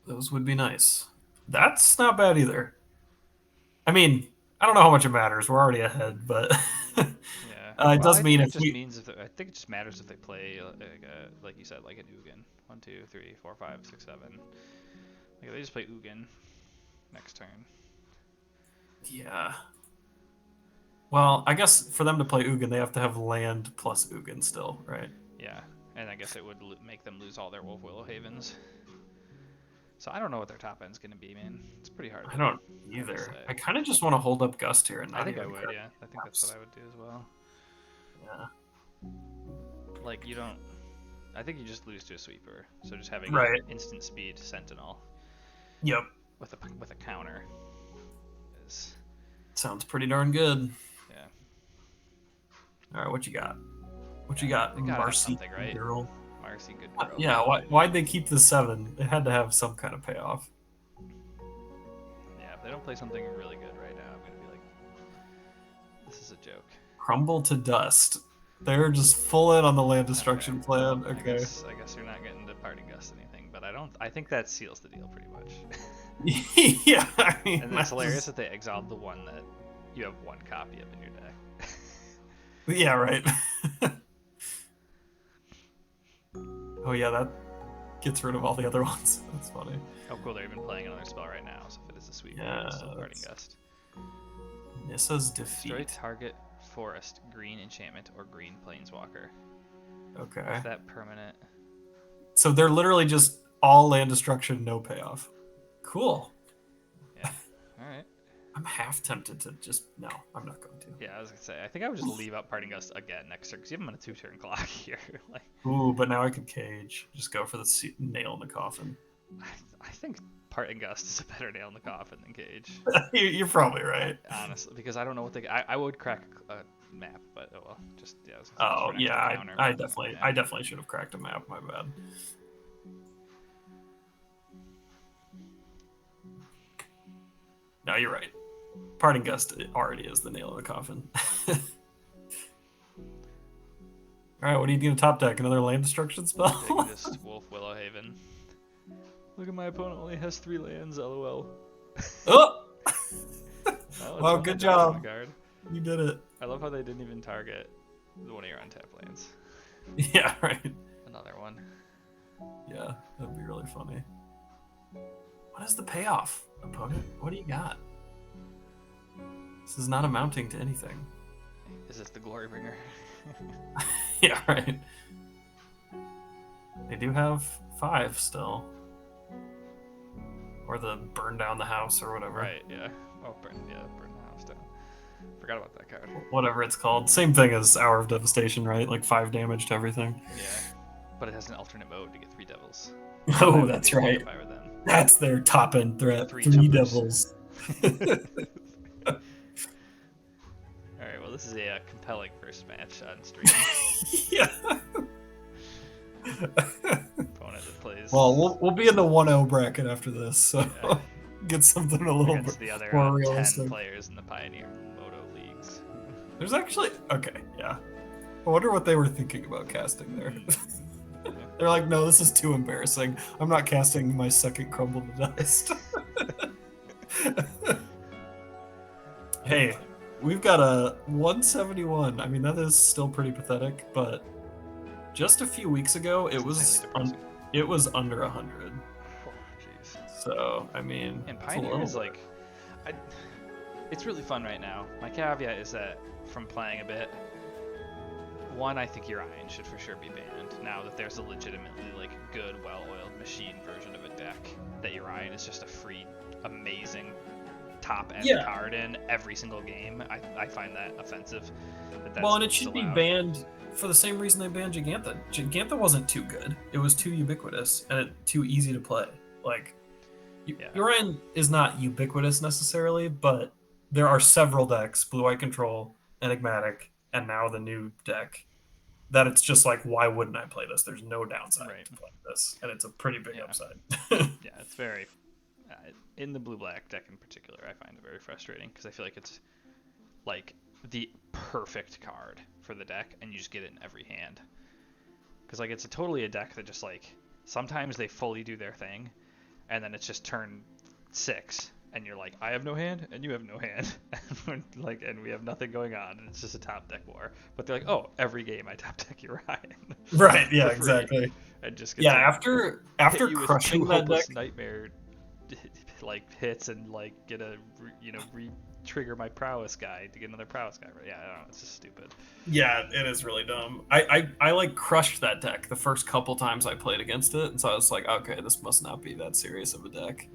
Those would be nice. That's not bad either. I mean, I don't know how much it matters. We're already ahead, but Yeah. it Well, does I mean think if it just we. means I think it just matters if they play like you said, like an Ugin. 1, 2, 3, 4, 5, 6, 7. Like they just play Ugin next turn. Yeah. Well, I guess for them to play Ugin, they have to have land plus Ugin still, right? Yeah. And I guess it would make them lose all their Wolf Willow Havens. So I don't know what their top end's gonna be, man. It's pretty hard I don't hard to either. say. I kind of just want to hold up Gust here and I not think I even would, crack yeah. I think that's what maps. I would do as well. Yeah. Like you don't. I think you just lose to a sweeper. So just having Right. instant speed Sentinel Yep. with a counter is Sounds pretty darn good. yeah. All right, what you got? What you got? They gotta have Marcy something, right? girl. Marcy, good girl. Yeah. Why'd they keep the 7? It had to have some kind of payoff. Yeah, if they don't play something really good right now, I'm gonna be like, this is a joke. Crumble to dust. They're just full in on the land destruction plan. Well, Okay. I guess you're not getting to parting gust anything, but I think that seals the deal pretty much. Yeah. I mean, And it's hilarious that they exiled the one that you have one copy of in your deck. Yeah. Right. Oh yeah, that gets rid of all the other ones. That's funny. Oh cool, they're even playing another spell right now, so if it is a sweep, Yeah, it's still parting gust. Nissa's Destroy defeat. target forest, green enchantment, or green planeswalker. Okay. Is that permanent? So they're literally just all land destruction, no payoff. Cool. Yeah. Alright. I'm half tempted to just no. I'm not going to. Yeah, I was gonna say, I think I would just leave out parting gust again next turn, because you have them on a 2-turn clock here. Like, Ooh, but now I could cage. Just go for the nail in the coffin. I think parting gust is a better nail in the coffin than cage. You're probably right. Honestly, because I don't know what I would crack a map, but oh well, just yeah. Oh for an yeah, extra counter, I but, definitely, yeah. I definitely should have cracked a map. My bad. No, you're right. Parting gust already is the nail in the coffin. All right, what are you doing? Top deck another land destruction spell? Big just Wolf Willow Haven. Look at my opponent only has 3 lands. LOL. Oh! Oh, Well, good job. Card. You did it. I love how they didn't even target one of your untapped lands. Yeah, right. Another one. Yeah, that'd be really funny. What is the payoff, opponent? What do you got? This is not amounting to anything. Is this the Glory Bringer? Yeah, right. They do have 5 still. Or the burn down the house or whatever. Right, yeah. Oh, burn the house down. Forgot about that card. Whatever it's called. Same thing as Hour of Devastation, right? Like 5 damage to everything. Yeah. But it has an alternate mode to get 3 devils. Oh, that's right. That's their top end threat. 3 3 jumpers. devils. Alright, well, this is a compelling first match on stream. Yeah. Opponent that plays. Well, we'll be in the 1-0 bracket after this, so Yeah. get something a little Against bit the other more 10 realistic. players in the Pioneer Moto leagues. There's actually okay, yeah. I wonder what they were thinking about casting there. They're like, no, this is too embarrassing. I'm not casting my second Crumble to Dust. Hey, we've got a 171. I mean, that is still pretty pathetic, but just a few weeks ago, it was under 100. Oh, jeez. So, I mean, And it's a Pioneer little is like, it's really fun right now. My caveat is that from playing a bit, one, I think Urian should for sure be banned. Now that there's a legitimately like good, well-oiled machine version of a deck, that Urian is just a free, amazing top-end card in every single game. I find that offensive. Well, and it should be banned for the same reason they banned Gigantha. Gigantha wasn't too good. It was too ubiquitous and too easy to play. Like, Urian is not ubiquitous necessarily, but there are several decks, Blue-Eye Control, Enigmatic, and now the new deck, that it's just like, why wouldn't I play this? There's no downside Right. to playing this, and it's a pretty big upside. Yeah, it's very in the blue-black deck in particular. I find it very frustrating because I feel like it's like the perfect card for the deck, and you just get it in every hand. Because like it's totally a deck that just like sometimes they fully do their thing, and then it's just turn 6, and you're like, I have no hand, and you have no hand, and we have nothing going on, and it's just a top deck war. But they're like, oh, every game I top deck Urian. Right? Yeah, exactly. And just yeah, after hit you crushing with 2 that hopeless deck, nightmare like hits and like get a trigger my prowess guy to get another prowess guy. Yeah, I don't know, it's just stupid. yeah, it is really dumb. I like crushed that deck the first couple times I played against it, and so I was like, okay, this must not be that serious of a deck,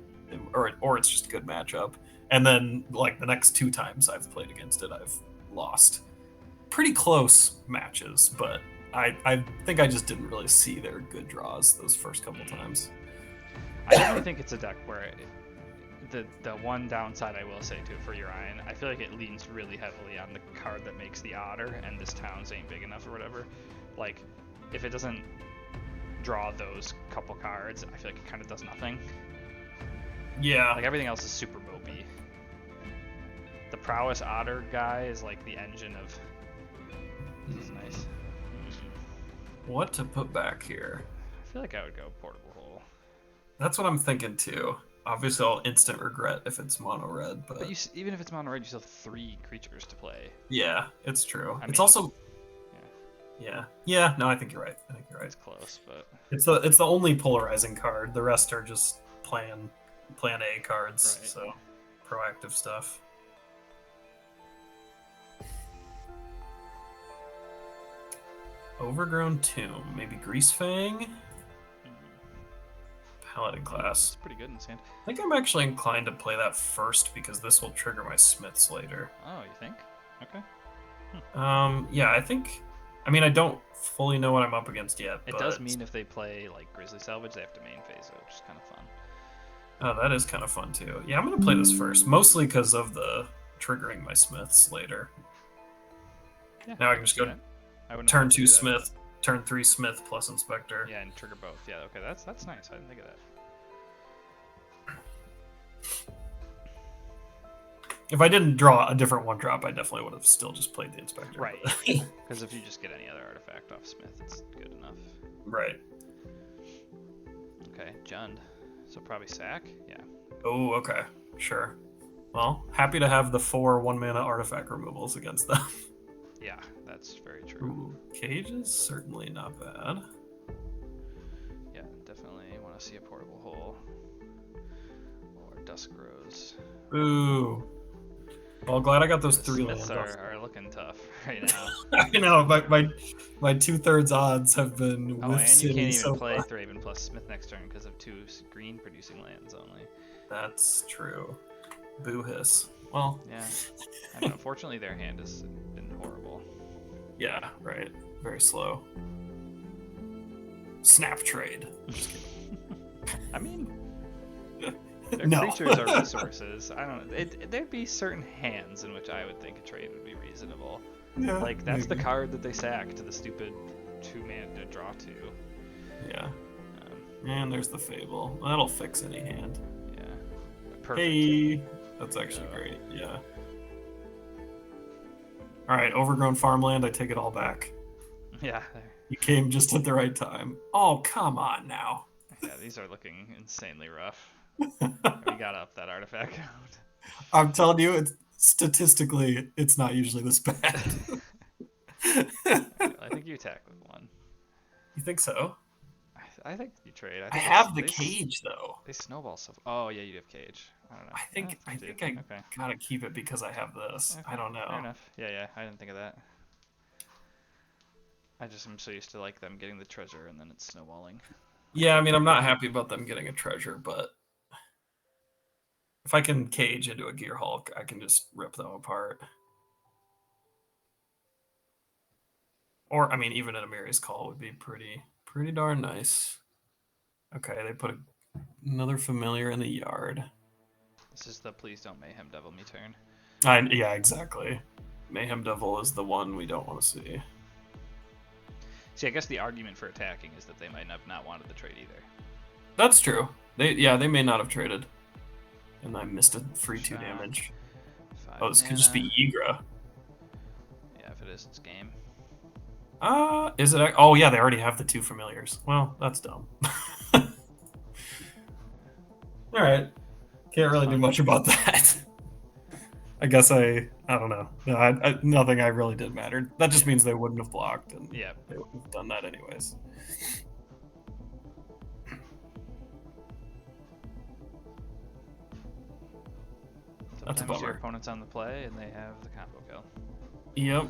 or it's just a good matchup. And then like the next 2 times I've played against it, I've lost pretty close matches, but I think I just didn't really see their good draws those first couple times. I definitely think it's a deck where the one downside I will say to it for Urian, I feel like it leans really heavily on the card that makes the otter, and this towns ain't big enough or whatever. Like, if it doesn't draw those couple cards, I feel like it kind of does nothing. Yeah. Like, everything else is super mopey. The prowess otter guy is like the engine of... This is nice. What to put back here? I feel like I would go portable hole. That's what I'm thinking too. Obviously, I'll instant regret if it's mono red, but even if it's mono red, you still have 3 creatures to play. Yeah, it's true. It's mean, also yeah. No, I think you're right. It's close, but it's the only polarizing card. The rest are just plan A cards. Right. So proactive stuff. Overgrown Tomb, maybe Greasefang. Paladin class. It's pretty good in sand. I think I'm actually inclined to play that first because this will trigger my Smiths later. Oh, you think? Okay. Yeah, I think. I mean, I don't fully know what I'm up against yet. It does mean if they play like Grizzly Salvage, they have to main phase it, which is kind of fun. Oh, that is kind of fun too. Yeah, I'm gonna play this first, mostly because of the triggering my Smiths later. Yeah, now I can just go turn 2 Smith, turn 3 Smith plus Inspector. Yeah, and trigger both. Yeah, okay, that's nice. I didn't think of that. If I didn't draw a different 1-drop, I definitely would have still just played the Inspector. Right. Because if you just get any other artifact off Smith, it's good enough. Right. Okay, Jund. So probably sack? Yeah. Oh, okay. Sure. Well, happy to have the 4 1-mana artifact removals against them. Yeah, that's very true. Ooh, Cage is certainly not bad. Yeah, definitely want to see a portable hole. Or Dusk Rose. Ooh. Well, glad I got those 3 Smiths lands. are looking tough right now. I know, my 2/3 odds have been with and you City can't even so play far. Thraben plus Smith next turn because of 2 green producing lands only. That's true. Boo hiss. Well, yeah. I don't know. Fortunately, their hand has been horrible. Yeah, right. Very slow. Snap trade. Just kidding. I mean, their creatures are resources. I don't know. There'd be certain hands in which I would think a trade would be reasonable. Yeah, like, that's the card that they sack to the stupid 2-mana to draw 2. Yeah. And there's the Fable. That'll fix any hand. Yeah. Perfect. Hey! That's actually great, yeah. Alright, overgrown farmland, I take it all back. Yeah. You came just at the right time. Oh, come on now. Yeah, these are looking insanely rough. We gotta up that artifact count. I'm telling you, statistically, it's not usually this bad. I think you attack with 1. You think so? I think you trade. I have the Cage, though. They snowball so... Oh, yeah, you have Cage. I don't know. I think I gotta keep it because I have this. Okay. I don't know. Fair enough. Yeah, I didn't think of that. I just am so used to like them getting the treasure and then it's snowballing. Yeah, I mean, I'm not happy about them getting a treasure, but if I can Cage into a Gearhulk, I can just rip them apart. Or, I mean, even an Amiri's Call would be pretty darn nice. Okay, they put another familiar in the yard. This is the please don't Mayhem Devil me turn. Yeah, exactly. Mayhem Devil is the one we don't want to see. See, I guess the argument for attacking is that they might have not wanted the trade either. That's true. They may not have traded. And I missed a free 2 damage. Oh, this could just be Ygra. Yeah, if it is, it's game. Is it? Oh, yeah, they already have the 2 familiars. Well, that's dumb. All right. Can't really do much about that. I guess I don't know. No, nothing I really did mattered. That just means they wouldn't have blocked, and Yeah, they wouldn't have done that anyways. That's a sometimes your bummer. opponent's on the play and they have the combo kill. Yep.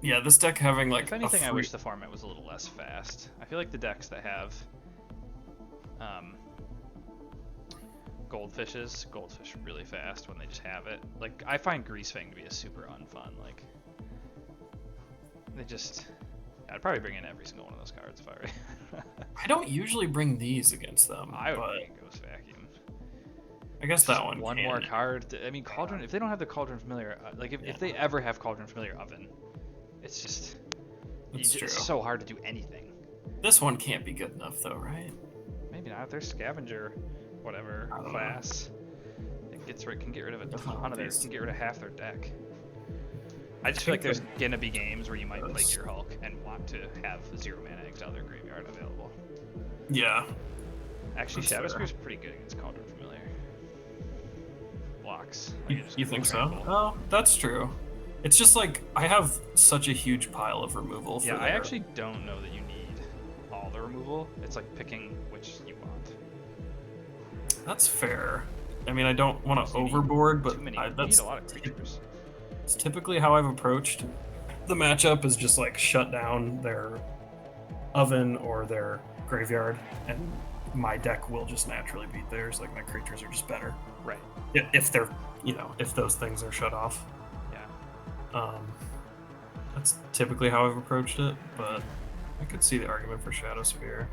Yeah, this deck having like If anything, I wish the format was a little less fast. I feel like the decks that have goldfish really fast when they just have it. Like, I find Greasefang to be a super unfun. Like, they just... I'd probably bring in every single one of those cards if I were... I don't usually bring these against them. I would but bring Ghost Vacuum. I guess that one. One more card. I mean, Cauldron. If they don't have the Cauldron Familiar, like if they ever have Cauldron Familiar Oven, it's just it's so hard to do anything. This one can't be good enough though, right? Maybe not. Their Scavenger, whatever class, can get rid of a ton of theirs. Can get rid of half their deck. I just feel like there's gonna be games where you might play Gearhulk and want to have 0 mana Exile Graveyard available. Yeah. Actually, Shadow Spear's pretty good against Cauldron Familiar. Blocks. You think so? Oh, that's true. It's just like I have such a huge pile of removal for I actually don't know that you need all the removal. It's like picking which you want. That's fair. I mean, I don't want to overboard, but you need a lot of creatures. It's typically how I've approached the matchup is just like shut down their oven or their graveyard, and my deck will just naturally beat theirs. Like my creatures are just better. Right. If they're, if those things are shut off. Yeah. That's typically how I've approached it, but I could see the argument for Shadow Spear.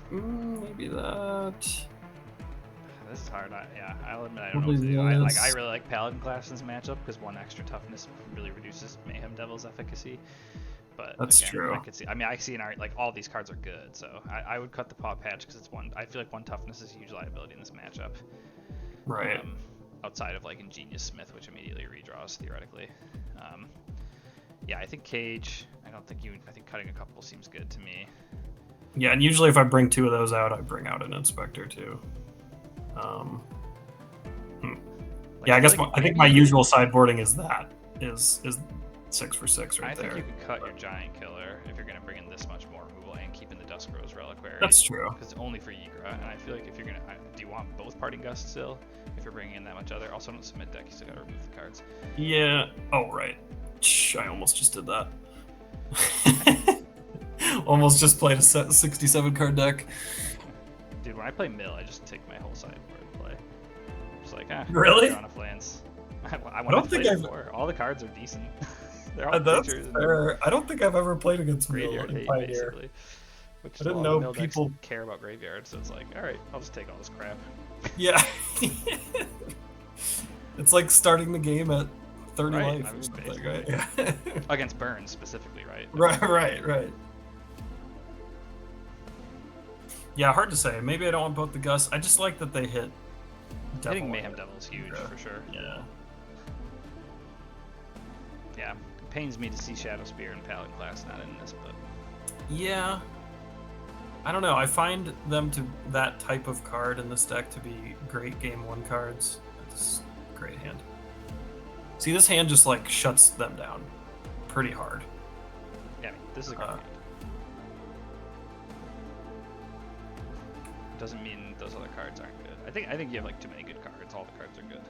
Maybe that. This is hard. I'll admit I don't know what to do. I really like Paladin class in this matchup because 1 extra toughness really reduces Mayhem Devil's efficacy. But that's true. I see an art like all these cards are good, so I would cut the paw patch because it's 1. I feel like 1 toughness is a huge liability in this matchup. Right. Outside of like Ingenious Smith, which immediately redraws theoretically. I think Cage. I think cutting a couple seems good to me. Yeah, and usually if I bring 2 of those out, I bring out an Inspector too. I think my usual sideboarding is 6 for 6 right there. I think you could cut your Giant Killer if you're going to bring in this much more removal and keep in the Dusk Rose Reliquary. That's true. Because only for Ygra, and I feel like if you're going to... Do you want both Parting Gusts still? If you're bringing in that much other... Also, don't submit deck, you still got to remove the cards. Yeah. Oh, right. I almost just did that. Almost just played a 67 card deck. Dude, when I play Mill, I just take my whole sideboard and play. Just like, really? On a Flans. I don't think all the cards are decent. They're all that's fair. I don't think I've ever played against Mill in Pioneer. Basically. Which I didn't know people care about Graveyard, so it's like, all right, I'll just take all this crap. Yeah. It's like starting the game at 30 life or something, right? Yeah. Against Burns specifically, right? Right. Yeah, hard to say. Maybe I don't want both the Gusts. I just like that they hit. Hitting Mayhem Devil is huge for sure. Yeah. Yeah, it pains me to see Shadow Spear and Paladin class not in this, but yeah. I don't know. I find that type of card in this deck to be great game 1 cards. It's a great hand. See, this hand just like shuts them down pretty hard. Yeah, this is a great hand. Doesn't mean those other cards aren't good. I think you have like too many good cards. All the cards are good.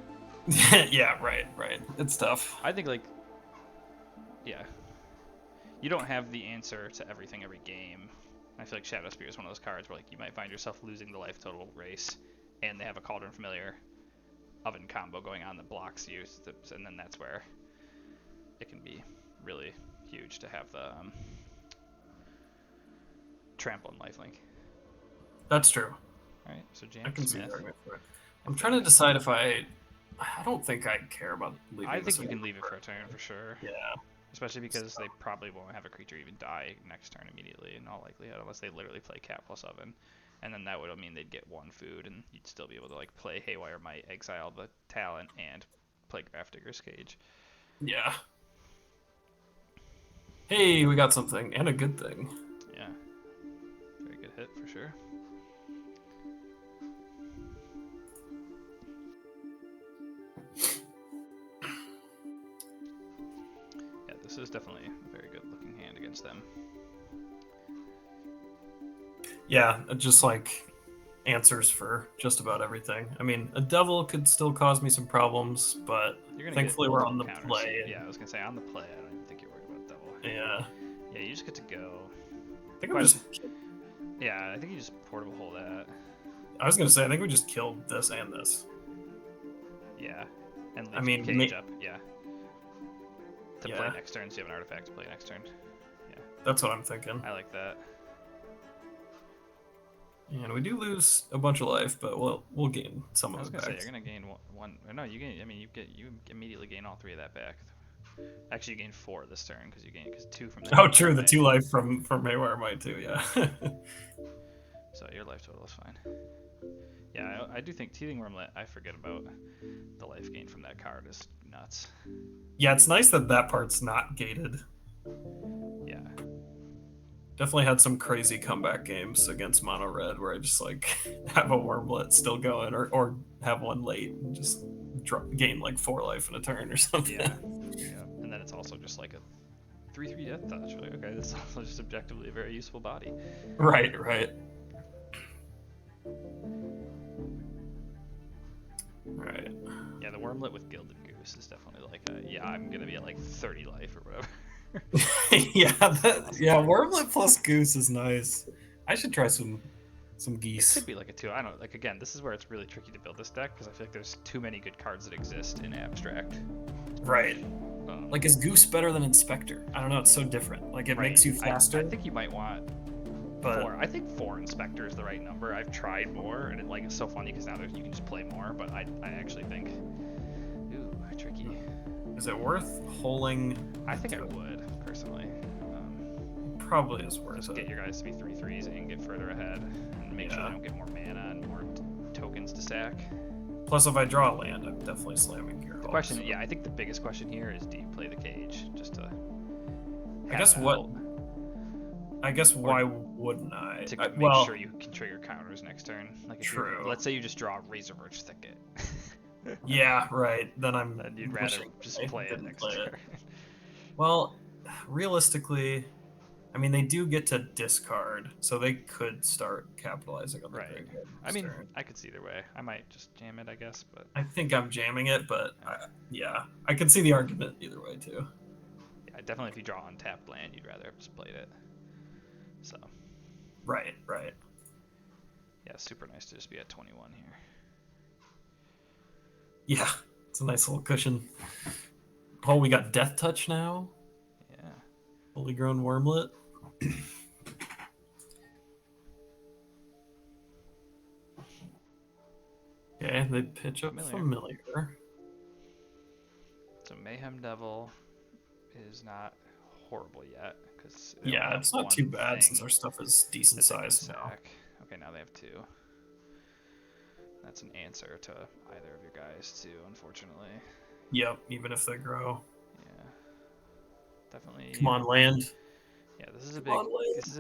Yeah, right. It's tough. I think you don't have the answer to everything every game. I feel like Shadow Spear is one of those cards where like you might find yourself losing the life total race, and they have a Cauldron Familiar Oven combo going on that blocks you, and then that's where it can be really huge to have the Trample and Lifelink. That's true. All right, so James I can see Smith. the argument for it. I'm trying to decide if I don't think I care about leaving. I think you can leave it for a turn for sure. Yeah. Especially because they probably won't have a creature even die next turn immediately, in all likelihood, unless they literally play Cat plus Oven. And then that would mean they'd get 1 food, and you'd still be able to like play Haywire Might, exile the talent, and play Grafdigger's Cage. Yeah. Hey, we got something, and a good thing. Yeah. Very good hit, for sure. Yeah, this is definitely a very good looking hand against them. Yeah, just like answers for just about everything. I mean, a devil could still cause me some problems, but thankfully we're on the play. Yeah, I was gonna say on the play. I don't even think you're worried about devil. Yeah. Yeah, you just get to go. I think we just. Yeah, I think you just portable hold that. I was gonna say I think we just killed this and this. Yeah, and leave the cage up. Yeah. To play next turn, so you have an artifact to play next turn. Yeah. That's what I'm thinking. I like that. And we do lose a bunch of life, but we'll gain some of it back. I was gonna say you're gonna gain one. No, you gain. I mean, you immediately gain all 3 of that back. Actually, you gain 4 this turn because you gain 2 from. Oh, true. The 2 life from Haywire Might too. Yeah. So your life total is fine. Yeah, I do think Teething Wormlet. I forget about the life gain from that card is nuts. Yeah, it's nice that part's not gated. Yeah. Definitely had some crazy comeback games against Mono Red where I just like have a Wormlet still going or have one late and just gain like 4 life in a turn or something. Yeah. And then it's also just like a 3/3 Death Touch. Like, okay, that's also just objectively a very useful body. Right. Right. Yeah, the Wormlet with Gilded Goose is definitely like I'm gonna be at like 30 life or whatever. Wormlet plus Goose is nice. I should try some geese. It could be like a 2. I don't know. Like again, this is where it's really tricky to build this deck because I feel like there's too many good cards that exist in Abstract. Right. Like is Goose better than Inspector? I don't know. It's so different. Like it makes you faster. I think you might want. But 4. I think 4 Inspector is the right number. I've tried more, and it's so funny because now you can just play more. But I actually think, tricky. Is it worth holding? I think I would personally. Probably is worth it. Get your guys to be 3/3s and get further ahead, and make sure they don't get more mana and more tokens to sack. Plus, if I draw a land, I'm definitely slamming Gearhulk. The question, I think the biggest question here is, do you play the cage just to? I guess why wouldn't I? To make sure you can trigger counters next turn. Like let's say you just draw Razor Verge Thicket. Yeah, right. Then you'd rather just play it next turn. Well, realistically, I mean they do get to discard, so they could start capitalizing on the graveyard. I mean, I could see either way. I might just jam it, I guess, but I think I'm jamming it, but I can see the argument either way too. Yeah, definitely. If you draw untapped land, you'd rather have just played it. So. Right. Yeah, super nice to just be at 21 here. Yeah, it's a nice little cushion. Oh, we got Death Touch now? Yeah. Fully grown Wormlet. Okay, they pitch up Familiar. So Mayhem Devil is not horrible yet. It's not too bad since our stuff is decent size now. Okay, now they have 2. That's an answer to either of your guys too, unfortunately. Yep, even if they grow. Yeah. Definitely. Come on, land. Yeah, this is a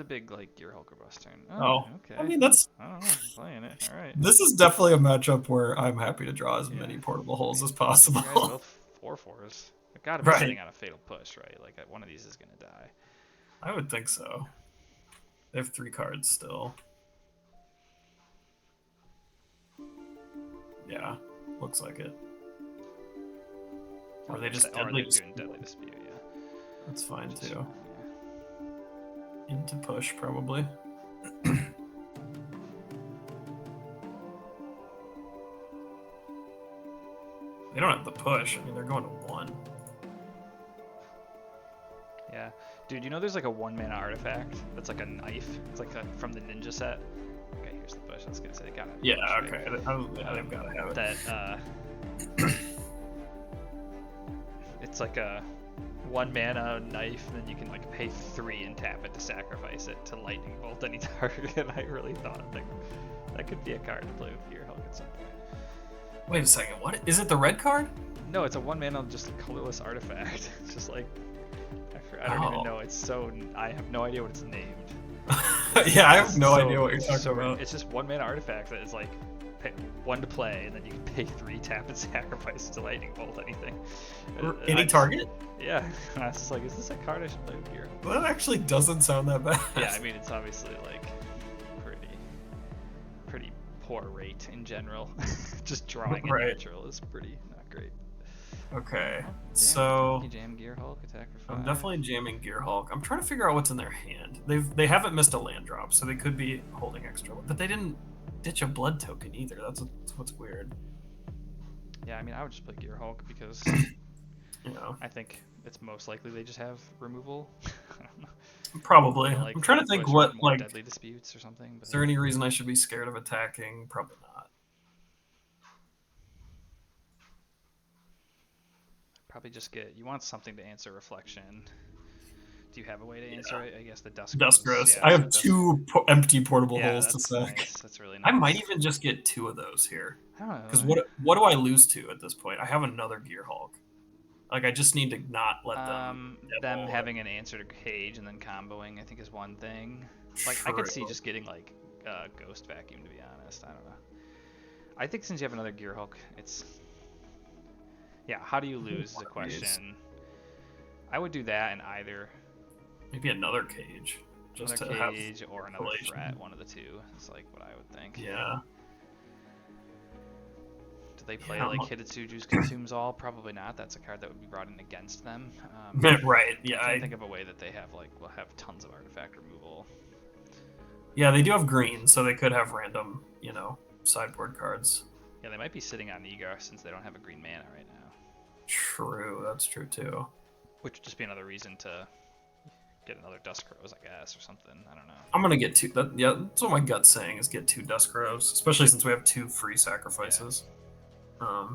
big like Gearhulk or bust turn. Okay. I mean I don't know, I'm playing it. All right. This is definitely a matchup where I'm happy to draw as many portable holes as possible. You guys both 4/4s. They've got to be sitting on a fatal push, right? Like one of these is gonna die. I would think so. They have 3 cards still. Yeah, looks like it. Or they just Deadly Dispute. Deadly Dispute, yeah. That's fine too. Into push, probably. They don't have the push. I mean, they're going to 1. Yeah. Dude, you know there's like a 1-mana artifact that's like a knife? It's like from the ninja set. Okay, here's the push. I was going to say they got it. Yeah, okay. They've got to have it. That, it's like a 1 mana knife, and then you can like pay 3 and tap it to sacrifice it to lightning bolt any target. And I really thought that could be a card to play with Gearhulk at some point. Wait a second, what? Is it the red card? No, it's a 1 mana just a colorless artifact. It's just like I don't even know. It's so I have no idea what it's named. Yeah, I have no idea what you're talking about. It's just 1 mana artifact that is like 1 to play, and then you can pay 3, tap, and sacrifice to lightning bolt anything. Any target? Yeah, I was just like, is this a card I should play with here? Well, that actually doesn't sound that bad. Yeah, I mean, it's obviously like pretty poor rate in general. Just drawing a natural is pretty not great. Okay, so you jam Gearhulk, attack for 5. I'm definitely jamming Gearhulk. I'm trying to figure out what's in their hand. They haven't missed a land drop, so they could be holding extra. But they didn't ditch a blood token either. That's what's weird. Yeah, I mean, I would just play Gearhulk because You know, I think it's most likely they just have removal. I don't know. Probably. Like, I'm trying to think what more like deadly disputes or something. But is there any reason I should be scared of attacking? Probably not. Probably just you want something to answer reflection. Do you have a way to answer it? I guess the Dusk Gross. Yeah, I have 2 empty portable holes to sack. Nice. That's really nice. I might even just get 2 of those here. I don't know. Because what do I lose to at this point? I have another Gearhulk. Like, I just need to not let them... Them having an answer to Cage and then comboing, I think, is one thing. Like, I could see just getting, like, Ghost Vacuum, to be honest. I don't know. I think since you have another Gearhulk, it's... Yeah, how do you lose is a question. I would do that in either... Maybe another Cage. Just another to Cage have or another threat, one of the two. It's like what I would think. Yeah. Do they play like Hitotsuju's Consumes All? Probably not. That's a card that would be brought in against them. Right. Yeah. I can't think of a way that they have will have tons of artifact removal. Yeah, they do have green, so they could have random, sideboard cards. Yeah, they might be sitting on Eager since they don't have a green mana right now. True, that's true too. Which would just be another reason to get another Dusk Rose, I guess, or something. I don't know. I'm gonna get 2. That's what my gut's saying is get 2 Dusk Rose, especially since we have 2 free sacrifices. Yeah.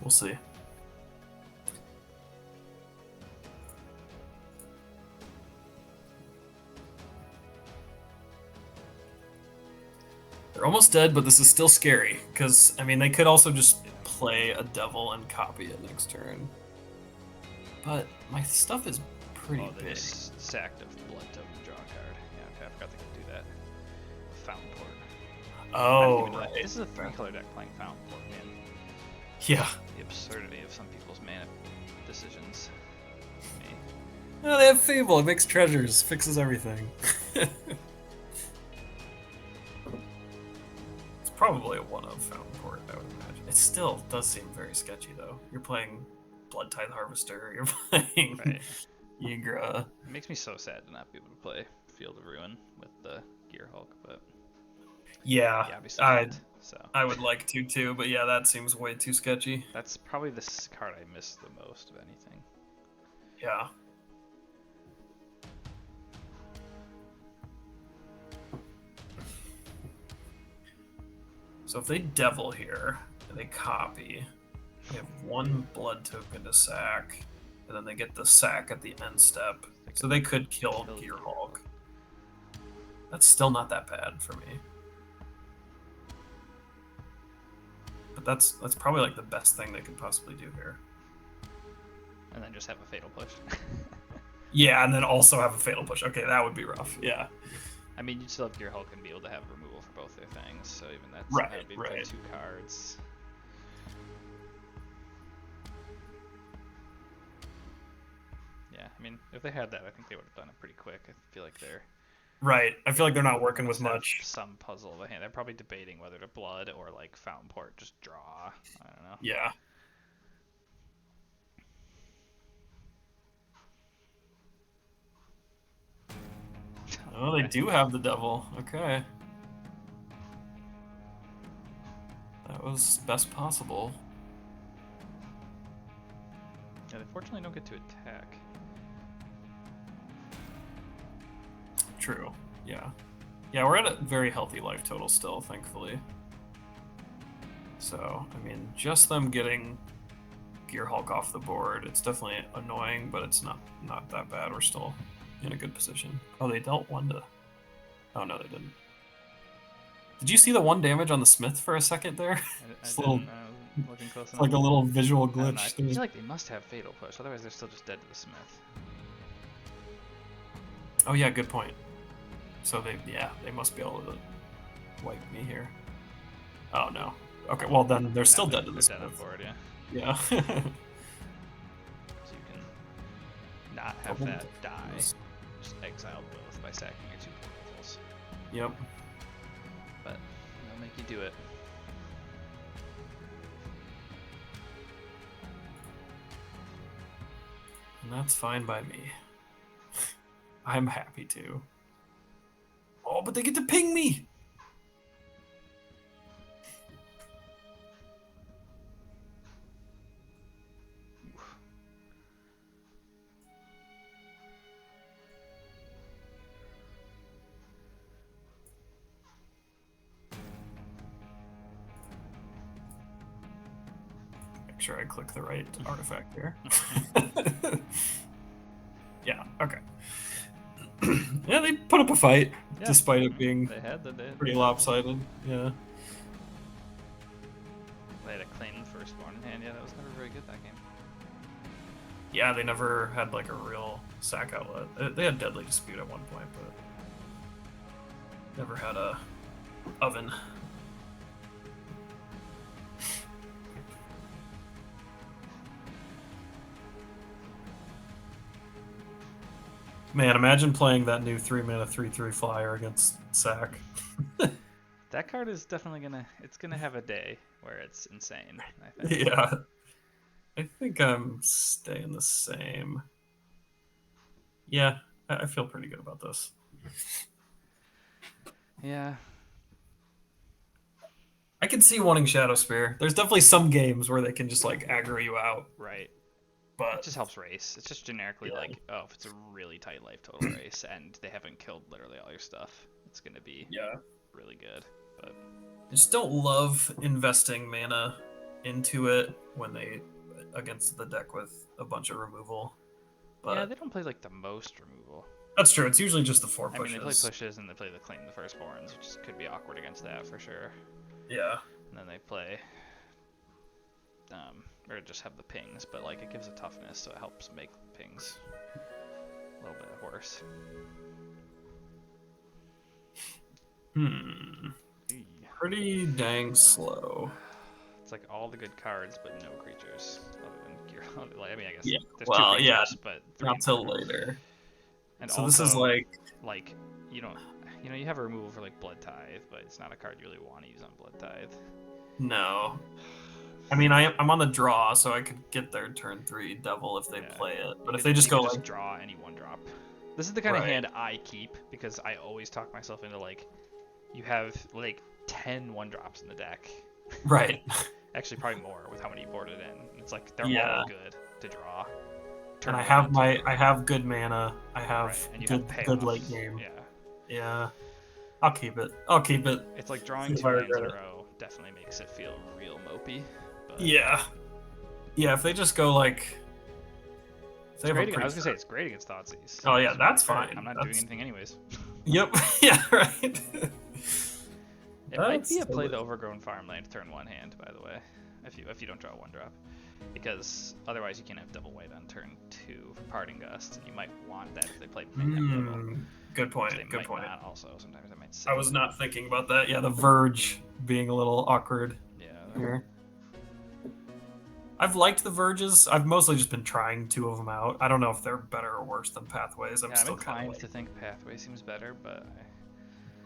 We'll see. They're almost dead, but this is still scary because I mean they could also just play a devil and copy it next turn. But my stuff is pretty big. Sacked of blood token draw card. Yeah, okay, I forgot they could do that. Fountain Port. Oh, right. This is a 3-color deck playing Fountain Port, man. Yeah. The absurdity of some people's mana decisions. Oh, they have Fable. It makes treasures, fixes everything. It's probably a one-of Fountain Port, I would imagine. It still does seem very sketchy, though. You're playing Blood Tithe Harvester. You're playing Ygra. It makes me so sad to not be able to play Field of Ruin with the Gearhulk, but yeah, obviously I would like to too, but yeah, that seems way too sketchy. That's probably the card I miss the most of anything. Yeah. So if they Devil here and they copy, they have 1 blood token to sack, and then they get the sack at the end step. So they could kill Gearhulk. That's still not that bad for me. But that's probably like the best thing they could possibly do here. And then just have a Fatal Push. Yeah, and then also have a Fatal Push. Okay, that would be rough. Yeah. I mean, you'd still have Gearhulk and be able to have removal for both their things, so even that would be 2 cards. Yeah, I mean, if they had that, I think they would have done it pretty quick. I feel like they're... Right. I feel like they're not working with much. Some puzzle of a hand. They're probably debating whether to blood or like Fountain Port, just draw. I don't know. Yeah. Oh, they do have the devil. Okay. That was best possible. Yeah, they fortunately don't get to attack. True. Yeah. Yeah, we're at a very healthy life total still, thankfully. So, I mean, just them getting Gearhulk off the board. It's definitely annoying, but it's not that bad. We're still in a good position. Oh, they dealt 1 to... Oh, no, they didn't. Did you see the 1 damage on the Smith for a second there? I It's didn't, looking close enough. like a little visual I don't know, glitch. I feel like they must have Fatal Push, otherwise they're still just dead to the Smith. Oh yeah, good point. So they must be able to wipe me here. Oh no. Okay, well then they're still dead to the Smith. Dead on Smith. board, yeah. Yeah. So you can not have that die. Just exile both by sacking your 2 portals. Yep. But they'll make you do it. And that's fine by me. I'm happy to. Oh, but they get to ping me! Make sure I click the right artifact here. Yeah, okay. Yeah, they put up a fight, despite it being pretty lopsided. Yeah. They had a claim the firstborn in hand. Yeah, that was never very good that game. Yeah, they never had like a real sack outlet. They had Deadly Dispute at one point, but never had a oven. Man, imagine playing that new 3-mana 3/3 flyer against Sack. That card is definitely gonna have a day where it's insane, I think. Yeah. I think I'm staying the same. Yeah, I feel pretty good about this. Yeah. I can see wanting Shadow Spear. There's definitely some games where they can just like aggro you out. Right. But it just helps race. It's just generically like, oh, if it's a really tight life total race and they haven't killed literally all your stuff, it's gonna be really good. But I just don't love investing mana into it when they against the deck with a bunch of removal. But yeah, they don't play like the most removal. That's true. It's usually just the 4 pushes. I mean, they play pushes and they play the claim the firstborns, which could be awkward against that for sure. Yeah. And then they play, or just have the pings, but like it gives a toughness, so it helps make pings a little bit worse. Pretty dang slow. It's like all the good cards, but no creatures other than Gearhulk. I mean, I guess there's well, 2 creatures, but 3 not till later. And so also, this is like you don't, you have a removal for like Blood Tithe, but it's not a card you really want to use on Blood Tithe. No. I mean, I'm on the draw, so I could get their turn 3 Devil if they play it. But if they just go like draw any 1-drop. This is the kind of hand I keep because I always talk myself into like, you have like 10 1-drops in the deck. Right. Actually, probably more with how many you boarded in. It's like they're all good to draw. And I have good mana. I have good late game. Yeah. Yeah. I'll keep it. It's like drawing 2 hands in a row definitely makes it feel real mopey. But yeah. Yeah, if they just go like... I was gonna say it's great against Thoughtseize. Oh yeah, that's fine. I'm not doing anything anyways. Yep. Yeah, right. It might be a play the Overgrown Farmland turn 1 hand, by the way, if you don't draw a 1-drop, because otherwise you can't have double white on turn 2 for Parting Gust, and you might want that if they play Mayhem Devil. Good point. They good point. Not also, sometimes they might. I was not thinking about that. Yeah, the Verge being a little awkward. Yeah. Here. I've liked the Verges. I've mostly just been trying 2 of them out. I don't know if they're better or worse than Pathways. I'm still inclined to think Pathway seems better, but.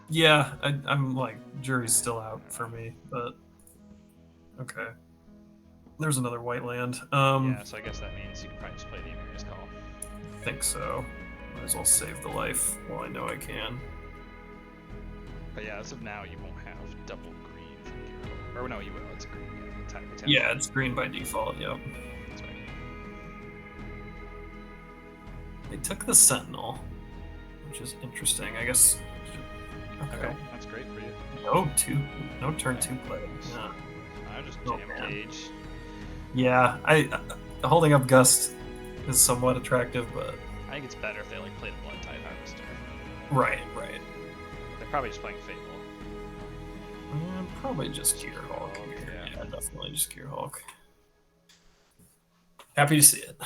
Yeah, I'm like, jury's still out for me, but okay. There's another white land. Yeah, so I guess that means you can probably just play the Emeria's Call. I think so. Might as well save the life while I know I can. But yeah, as of now, you won't have double green from Gearhulk. Or no, you will. It's a green. Yeah, it's green by default, yep. That's right. They took the Sentinel, which is interesting. I guess... Okay, that's great for you. No turn 2 play. Yeah. I just jam Cage. Yeah, holding up Gust is somewhat attractive, but I think it's better if they like play the Blood Tide Harvester. right. They're probably just playing Fable. Probably just Gearhulk. Yeah, Definitely just Gearhulk. Happy to see it.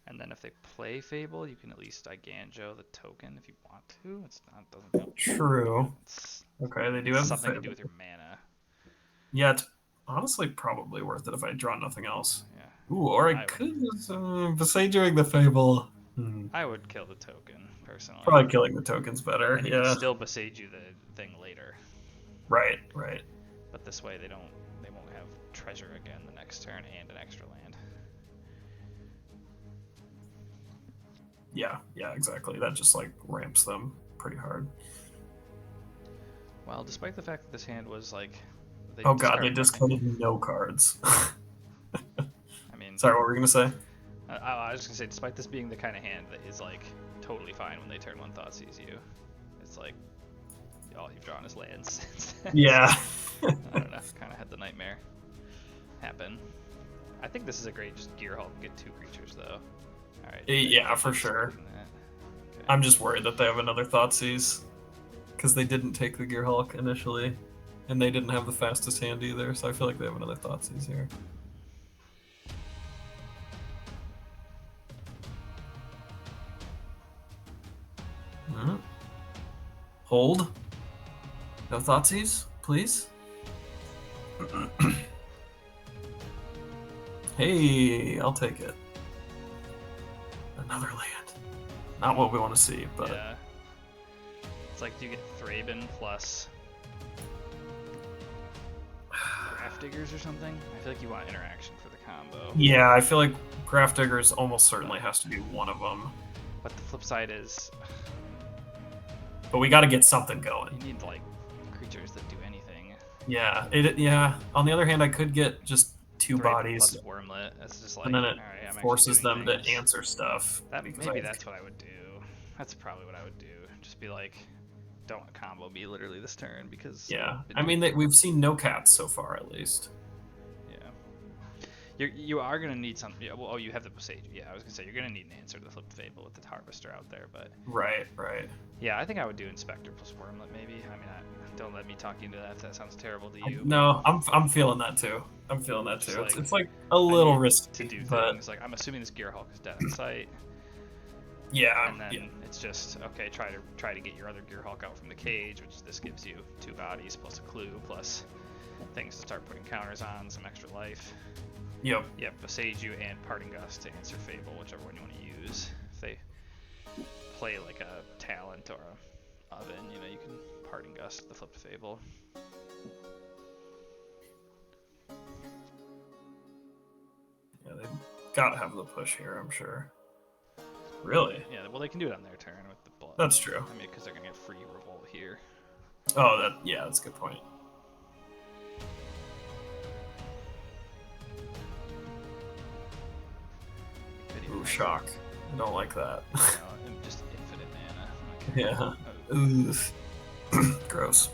And then if they play Fable, you can at least Iganjo the token if you want to. It's not doesn't. True. It's, Okay, they do it's have something the to do with your mana. Yeah, it's honestly probably worth it if I draw nothing else. Yeah. Ooh, or I could Besieging the Fable. I would kill the token personally. Probably killing the token's better. And you can still Besiege you the thing later. Right. But this way they won't have treasure again the next turn and an extra land. Yeah, exactly. That just like ramps them pretty hard. Well, despite the fact that this hand was like, they discarded no cards. I mean, sorry, what were we gonna say? I was just gonna say, despite this being the kind of hand that is like totally fine when they turn one Thoughtseize you, it's like all you've drawn is lands. Yeah. I don't know. Kind of had the nightmare happen. I think this is a great just Gearhulk get 2 creatures though. All right. Yeah, for sure. Okay. I'm just worried that they have another Thoughtseize because they didn't take the Gearhulk initially, and they didn't have the fastest hand either. So I feel like they have another Thoughtseize here. Hold. No Thoughtseize, please. Hey, I'll take it. Another land. Not what we want to see, but yeah. It's like, do you get Thraben plus Grafdiggers or something? I feel like you want interaction for the combo. Yeah, I feel like Grafdiggers almost certainly has to be one of them. But the flip side is, but we got to get something going. You need like creatures that do anything. Yeah, yeah. On the other hand, I could get just 2 bodies. Plus Wormlet. That's just like, and then it right, forces them to answer stuff. Maybe that's what I would do. That's probably what I would do. Just be like, don't combo me literally this turn because. Yeah, I mean we've seen no cats so far at least. You are gonna need some. Yeah, well, you have the Besiege. Yeah, I was gonna say you're gonna need an answer to the Flip Fable with the Harvester out there, but. Right. Yeah, I think I would do Inspector plus Wormlet maybe. I mean, don't let me talk you into that if that sounds terrible to you. No, I'm feeling that too. Like, it's like a little risky to do but... things. Like I'm assuming this Gearhulk is dead in sight. Yeah. And then it's just okay. Try to get your other Gearhulk out from the cage, which this gives you 2 bodies plus a clue plus things to start putting counters on, some extra life. Yep. Besiege you and Parting Gust to answer Fable, whichever one you want to use. If they play like a Talent or a Oven, you can Parting Gust the flipped Fable. Yeah, they gotta have the push here, I'm sure. Really? Yeah, well they can do it on their turn with the blood. That's true. I mean, because they're gonna get free Revolt here. Oh, that's a good point. Ooh, shock. I don't like that. Just infinite mana. Yeah. Ooh. Gross.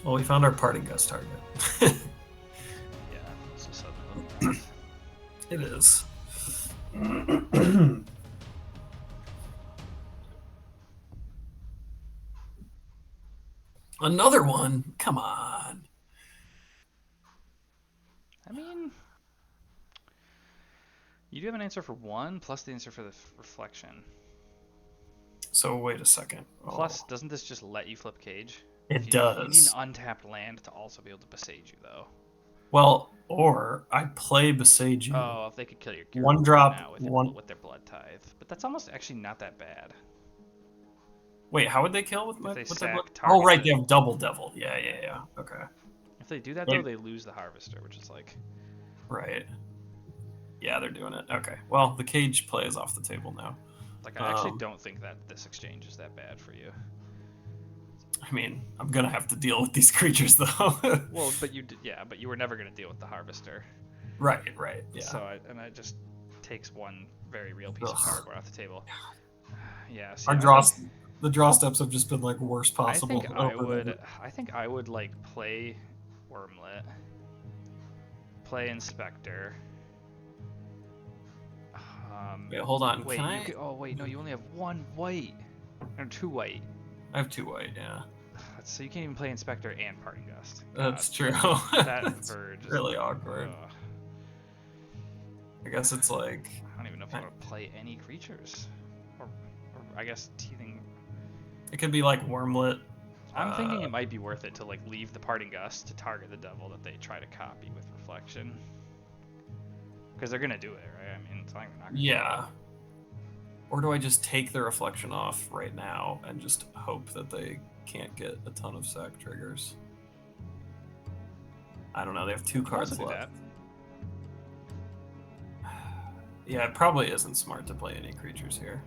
Well, we found our Parting Gust target. Yeah, it's just suddenly it is. Another one? Come on. I mean, you do have an answer for 1 plus the answer for the reflection. So wait a second. Plus, doesn't this just let you flip cage? It does. You need an untapped land to also be able to Besiege you, though. Well, or I play Besiege you. Oh, if they could kill your Gearhulk one drop, now with their Blood Tithe. But that's almost actually not that bad. Wait, how would they kill with their Blood? Oh, right, they have Double Devil. Yeah. Okay. If they do that, though, they lose the Harvester, which is like... Right. Yeah, they're doing it. Okay. Well, the cage play is off the table now. Like, I actually don't think that this exchange is that bad for you. I mean, I'm gonna have to deal with these creatures, though. Well, but you were never gonna deal with the Harvester. Right. Yeah. So, it just takes one very real piece of cardboard off the table. Yeah. See, the draw steps have just been like worst possible. I think I would like play Wormlet. Play Inspector. Wait, hold on. Wait, Can I? oh wait, no, you only have 1 white. Or 2 white. I have 2 white. Yeah. So you can't even play Inspector and Parting Gust. That's true. That That's Verge is really like, awkward. ugh. I guess it's like. I don't even know if I want to play any creatures. Or I guess Teething. It could be like Wormlet. I'm thinking it might be worth it to like leave the Parting Gust to target the devil that they try to copy with Reflection. Because they're gonna do it, right? I mean, it's not gonna. Yeah. Or do I just take the Reflection off right now and just hope that they can't get a ton of sack triggers? I don't know. They have 2 cards left. Yeah, it probably isn't smart to play any creatures here.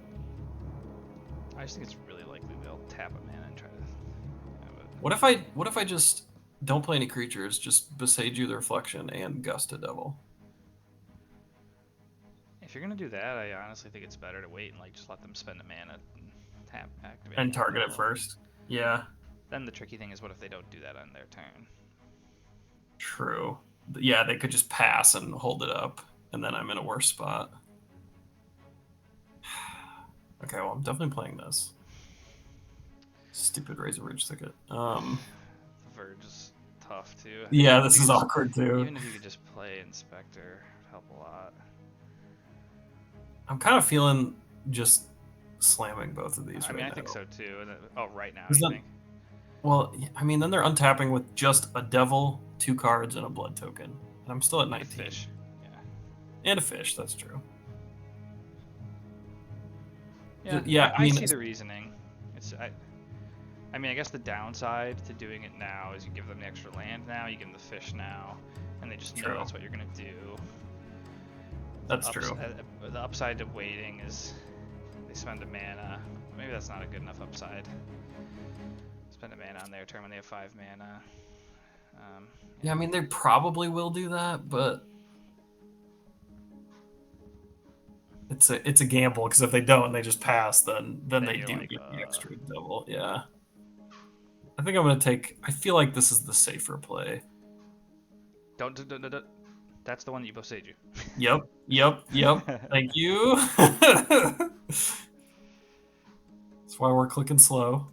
I just think it's really likely they'll tap a mana and try to have it. What if I just don't play any creatures, just Besage you the Reflection and Gust a Devil? If you're gonna do that, I honestly think it's better to wait and like just let them spend a mana and tap activate. And target it first. Yeah. Then the tricky thing is, what if they don't do that on their turn? True. Yeah, they could just pass and hold it up, and then I'm in a worse spot. Okay, well, I'm definitely playing this. Stupid Razor Ridge Thicket. The Verge is tough too. Yeah, this is awkward too. Even if you could just play Inspector, it'd help a lot. I'm kind of feeling just slamming both of these. I mean, right I think now. so too. And right now, Is you that- think? Well, I mean, then they're untapping with just a Devil, 2 cards, and a Blood token. And I'm still at 19. Fish. Yeah. And a fish, that's true. Yeah, I mean, see the reasoning. I mean, I guess the downside to doing it now is you give them the extra land now, you give them the fish now, and they just know True. that's what you're gonna do. That's true. The upside to waiting is they spend a mana. Maybe that's not a good enough upside. Spend a mana on their turn when they have 5 mana. Yeah, I mean, they probably will do that, but it's a gamble, because if they don't and they just pass, then they you're do like, get the extra Devil. Yeah. I think I'm going to take... I feel like this is the safer play. Don't. That's the one that you both saved you. Yep. Thank you. That's why we're clicking slow.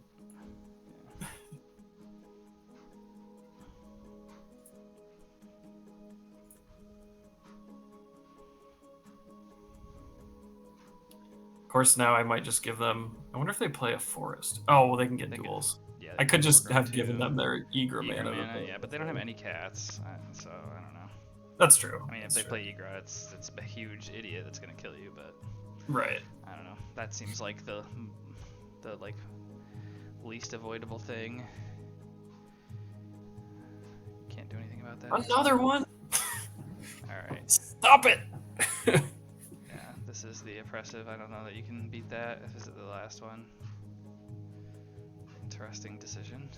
Of course, now I might just give them... I wonder if they play a forest. Oh, well, they can get duels. Yeah, I could just have two. given them their Eager Eager mana. mana, yeah, but they don't have any cats, so I don't know. That's true. I mean, if they play Egra, it's a huge idiot that's gonna kill you, but right. I don't know. That seems like the like least avoidable thing. Can't do anything about that. Another one. All right. Stop it. Yeah, this is the oppressive. I don't know that you can beat that. Is it the last one? Interesting decision.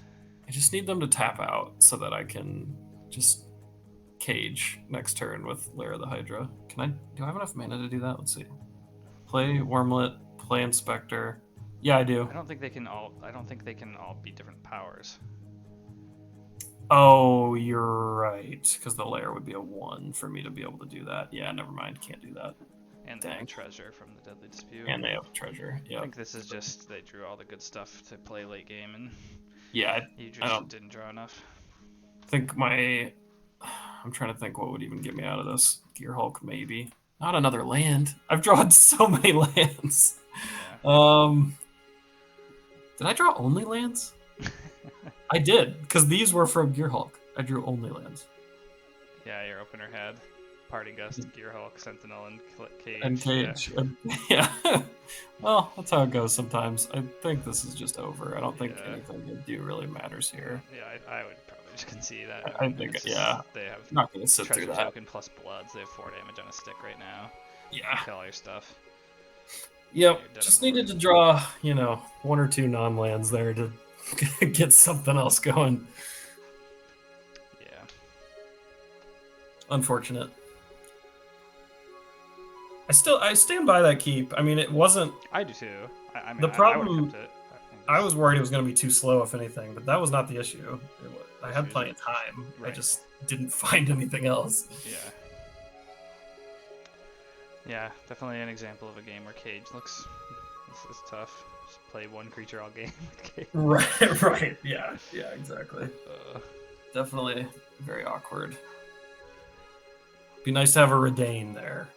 I just need them to tap out so that I can just cage next turn with Lair of the Hydra. Do I have enough mana to do that? Let's see. Play Wormlet, play Inspector. Yeah, I do. I don't think they can all be different powers. Oh, you're right. Because the Lair would be a 1 for me to be able to do that. Yeah, never mind. Can't do that. And they have a treasure from the Deadly Dispute. And they have a treasure. Yeah. I think this is just they drew all the good stuff to play late game, and yeah, you just didn't draw enough. I think I'm trying to think what would even get me out of this. Gearhulk, maybe. Not another land. I've drawn so many lands. Yeah. Did I draw only lands? I did, because these were from Gearhulk. I drew only lands. Yeah, your opener had Parting Gust, Gearhulk, Sentinel, and Cage. And Cage. Yeah. Well, that's how it goes sometimes. I think this is just over. I don't think anything you do really matters here. Yeah, I would probably just concede that. I think, they have not going to sit through that. Token plus Bloods. They have 4 damage on a stick right now. Yeah. Kill all your stuff. Yep. Just needed to draw, 1 or 2 non-lands there to get something else going. Yeah. Unfortunate. I stand by that keep. I mean, it wasn't. I do too. I mean, the problem. I would attempt it. I was worried it was going to be too slow, if anything, but that was not the issue. I had plenty of time. Right. I just didn't find anything else. Yeah. Yeah, definitely an example of a game where Cage looks. This is tough. Just play one creature all game with Cage. Right. Yeah, exactly. Definitely very awkward. Be nice to have a Redain there.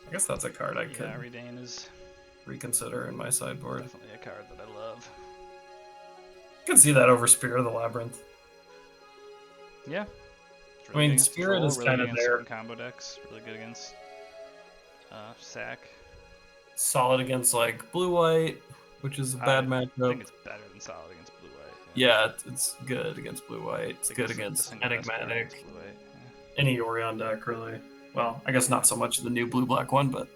I guess that's a card I could Redain is reconsider in my sideboard. Definitely a card that I love. I can see that over Spirit of the Labyrinth. Yeah. Really, I mean, Spirit is really kind of there. Combo decks, really good against Sack. Solid against like blue-white, which is a bad matchup. I think it's better than solid against blue-white. Yeah, it's good against blue-white. It's good against Enigmatic. Any Yorion deck, really. Well, I guess not so much the new blue-black one, but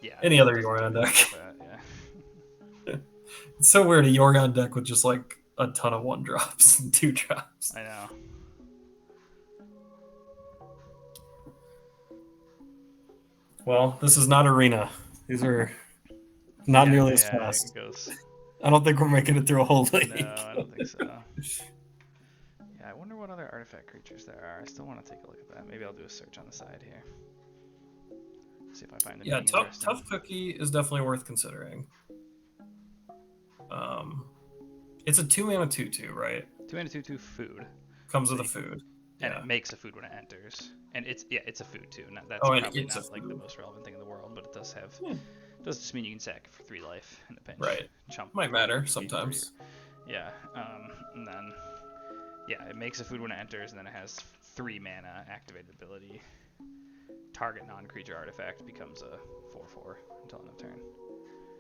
yeah, any other Yorion deck. Yeah. It's so weird, a Yorion deck with just like a ton of 1-drops and 2-drops. I know. Well, this is not Arena. These are not nearly as fast. I don't think we're making it through a whole league. No, I don't think so. Yeah, I wonder what other artifact creatures there are. I still want to take a look at that. Maybe I'll do a search on the side here. See if I find them. Yeah, Tough Cookie is definitely worth considering. It's a 2-mana 2/2, right? 2-mana 2/2 food. Comes with a food. And it makes a food when it enters. And it's a food too. That's probably not like the most relevant thing in the world, but it does have. It does just mean you can sack it for 3 life in a pinch. Right. Chump. Might matter sometimes. Yeah. And then it makes a food when it enters, and then it has 3 mana activated ability. Target non-creature artifact becomes a 4/4 until end of turn.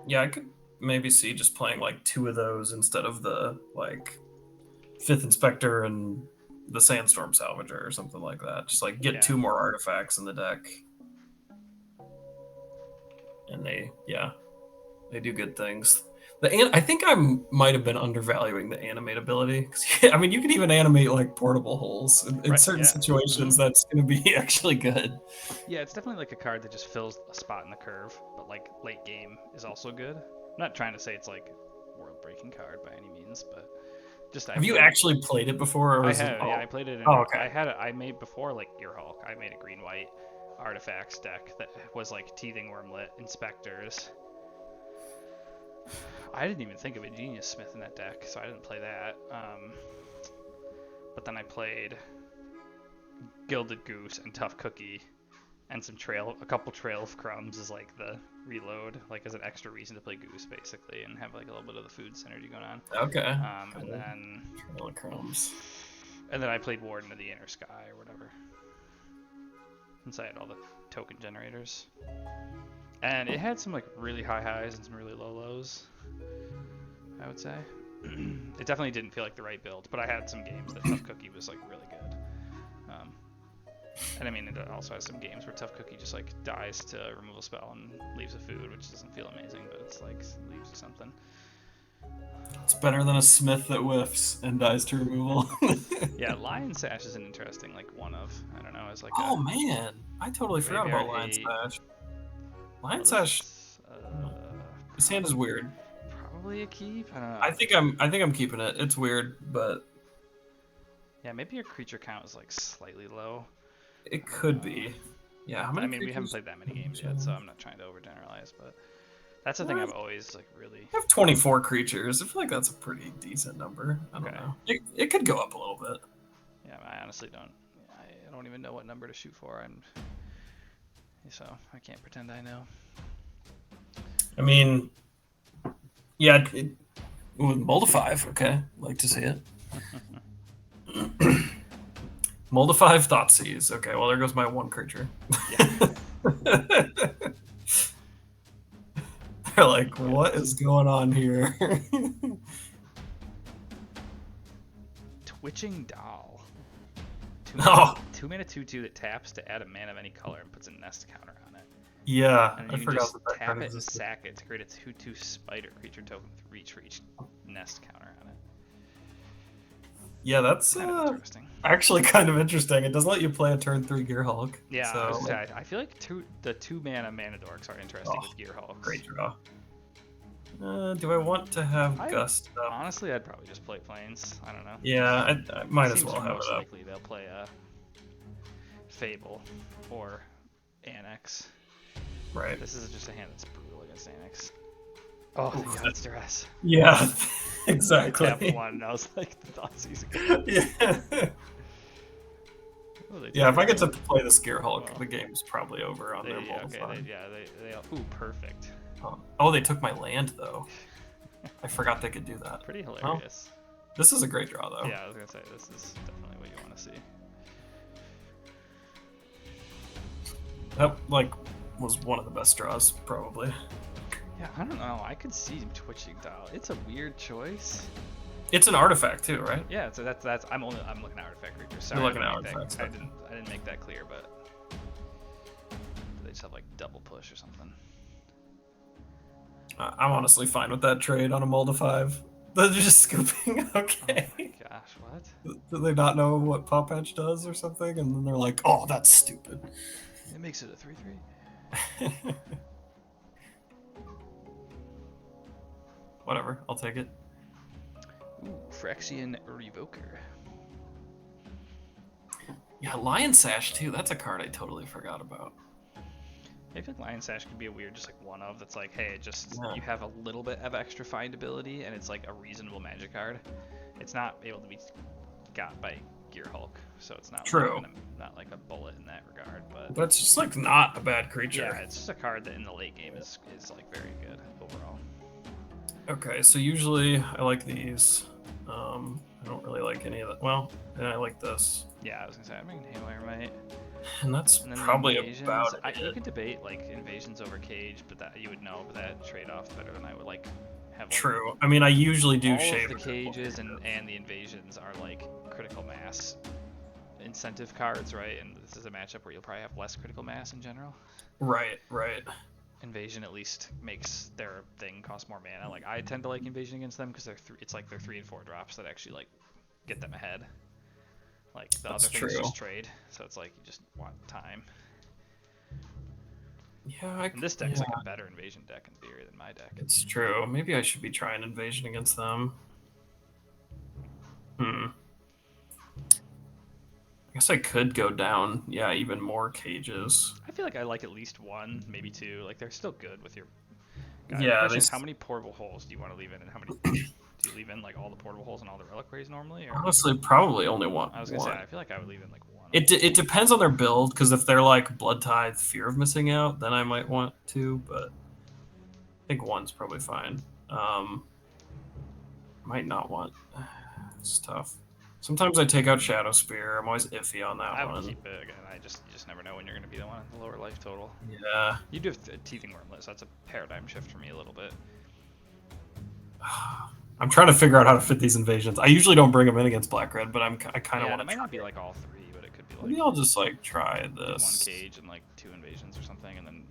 Yeah, I could maybe see just playing like 2 of those instead of the like 5th Inspector and the Sandstorm Salvager or something like that. Just like get 2 more artifacts in the deck. And they do good things. I think I might have been undervaluing the animate ability. I mean, you can even animate like portable holes in certain situations. That's going to be actually good. Yeah, it's definitely like a card that just fills a spot in the curve, but like late game is also good. I'm not trying to say it's like world-breaking card by any means, but just have you actually played it before? Or I have. Yeah, I played it. Okay. I made before like Gearhulk. I made a green-white artifacts deck that was like Teething Wormlet, Inspectors. I didn't even think of a Genius Smith in that deck, so I didn't play that. But then I played Gilded Goose and Tough Cookie, and a couple Trail of Crumbs as like the reload, like as an extra reason to play Goose basically, and have like a little bit of the food synergy going on. Okay. And then Trail of Crumbs. And then I played Warden of the Inner Sky or whatever. Since I had all the token generators. And it had some like really high highs and some really low lows, I would say. It definitely didn't feel like the right build, but I had some games that Tough Cookie was like really good. And I mean, it also has some games where Tough Cookie just like dies to a removal spell and leaves a food, which doesn't feel amazing, but it's like leaves something. It's better than a Smith that whiffs and dies to removal. Yeah, Lion Sash is an interesting like one of. I don't know, as like. Man, I totally forgot about Lion Sash. Lion Sash. His hand is weird. Probably a keep. I don't know. I think I'm keeping it. It's weird, but. Yeah, maybe your creature count is like slightly low. It could be. Yeah, how many I mean, we haven't played that many games yet, so I'm not trying to overgeneralize, but that's the thing I've always like really. I have 24 creatures. I feel like that's a pretty decent number. I don't know. It could go up a little bit. Yeah, I honestly don't. I don't even know what number to shoot for. So I can't pretend I know. I mean, yeah, with Moldify, okay, like to see it. Moldify Thoughtseize. Okay, well there goes my 1 creature. Yeah. They're like, what is going on here? Twitching Doll. 2 mana 2/2 that taps to add a mana of any color and puts a nest counter on it. Yeah, and I forgot that tap it and sack it to create a 2/2 spider creature token with reach for each nest counter on it. Yeah, that's actually kind of interesting. It doesn't let you play a turn 3 Gearhulk. Yeah, so, I feel like the 2 mana dorks are interesting with Gearhulk. Great draw. Do I want to have I Gust up? honestly, I'd probably just play planes. I don't know. Yeah, I might as Seems well have most it up. likely they'll play a Fable or Annex. Right. This is just a hand that's brutal against Annex. Oh, Oof, yeah, it's duress. Yeah, I exactly. tapped one and I was like, the Thoughtseize again. Yeah. Oh, they Yeah, if I get to Gearhulk. play this Gearhulk, Well, the game's probably over on their mobile phone. they ooh, perfect. Oh, they took my land though. I forgot they could do that. Pretty Well, hilarious. this is a great draw though. Yeah, I was gonna say this is definitely what you want to see. That like was one of the best draws probably. Yeah, I don't know. I could see him twitching Dial. It's a weird choice. It's an artifact too, right? Yeah, so that's I'm looking at artifact creatures. Sorry, You're looking I at didn't make artifacts. that, I didn't make that clear, but they just have like double push or something. I'm honestly fine with that trade on a mold of 5. They're just scooping. Okay. Oh my gosh, what? Do they not know what Paw Patch does or something? And then they're like, "Oh, that's stupid." It makes it a 3/3. Whatever, I'll take it. Ooh, Phyrexian Revoker. Yeah, Lion Sash too. That's a card I totally forgot about. I feel like Lion Sash could be a weird, just like one of that's like, hey, just Yeah. you have a little bit of extra findability, and it's like a reasonable magic card. It's not able to be got by Gearhulk, so it's not True. Like not like a bullet in that regard. But That's just like not a bad creature. yeah, it's just a card that in the late game is like very good overall. Okay, so usually I like these. I don't really like any of that. Well, and I like this. Yeah, I was gonna say I'm making Hail Airmite. And that's And then probably the invasions, about you it. could debate like invasions over cage, but that you would know that trade-off better than I would like have. Like, True. I mean, I usually do all shave of the cages and the invasions are like critical mass incentive cards, right? And this is a matchup where you'll probably have less critical mass in general. Right, right. Invasion at least makes their thing cost more mana. Like I tend to like invasion against them because it's like they're 3 and 4 drops that actually like get them ahead. Like the That's other things true. just trade, so it's like you just want time. Yeah, And this deck's like a better invasion deck in theory than my deck. It's true. Maybe I should be trying invasion against them. I guess I could go down, yeah, even more cages. I feel like I like at least 1, maybe 2. Like they're still good with your guy. Yeah, The question is how many portable holes do you want to leave in, and how many do you leave in like all the portable holes and all the reliquaries normally? Or? Honestly, probably only one. I was gonna say I feel like I would leave in like 1. It depends on their build, because if they're like Blood Tithe, Fear of Missing Out, then I might want 2, but I think 1's probably fine. Might not want. It's tough. Sometimes I take out Shadow Spear. I'm always iffy on that I would one. keep it again. You just never know when you're gonna be the one with the lower life total. Yeah. You do have Teething Wormlet, so that's a paradigm shift for me a little bit. I'm trying to figure out how to fit these invasions. I usually don't bring them in against Black Red, but I kind of want to. It might not be like all 3, but it could be like. Maybe I'll just like try One this. cage and like 2 invasions or something, and then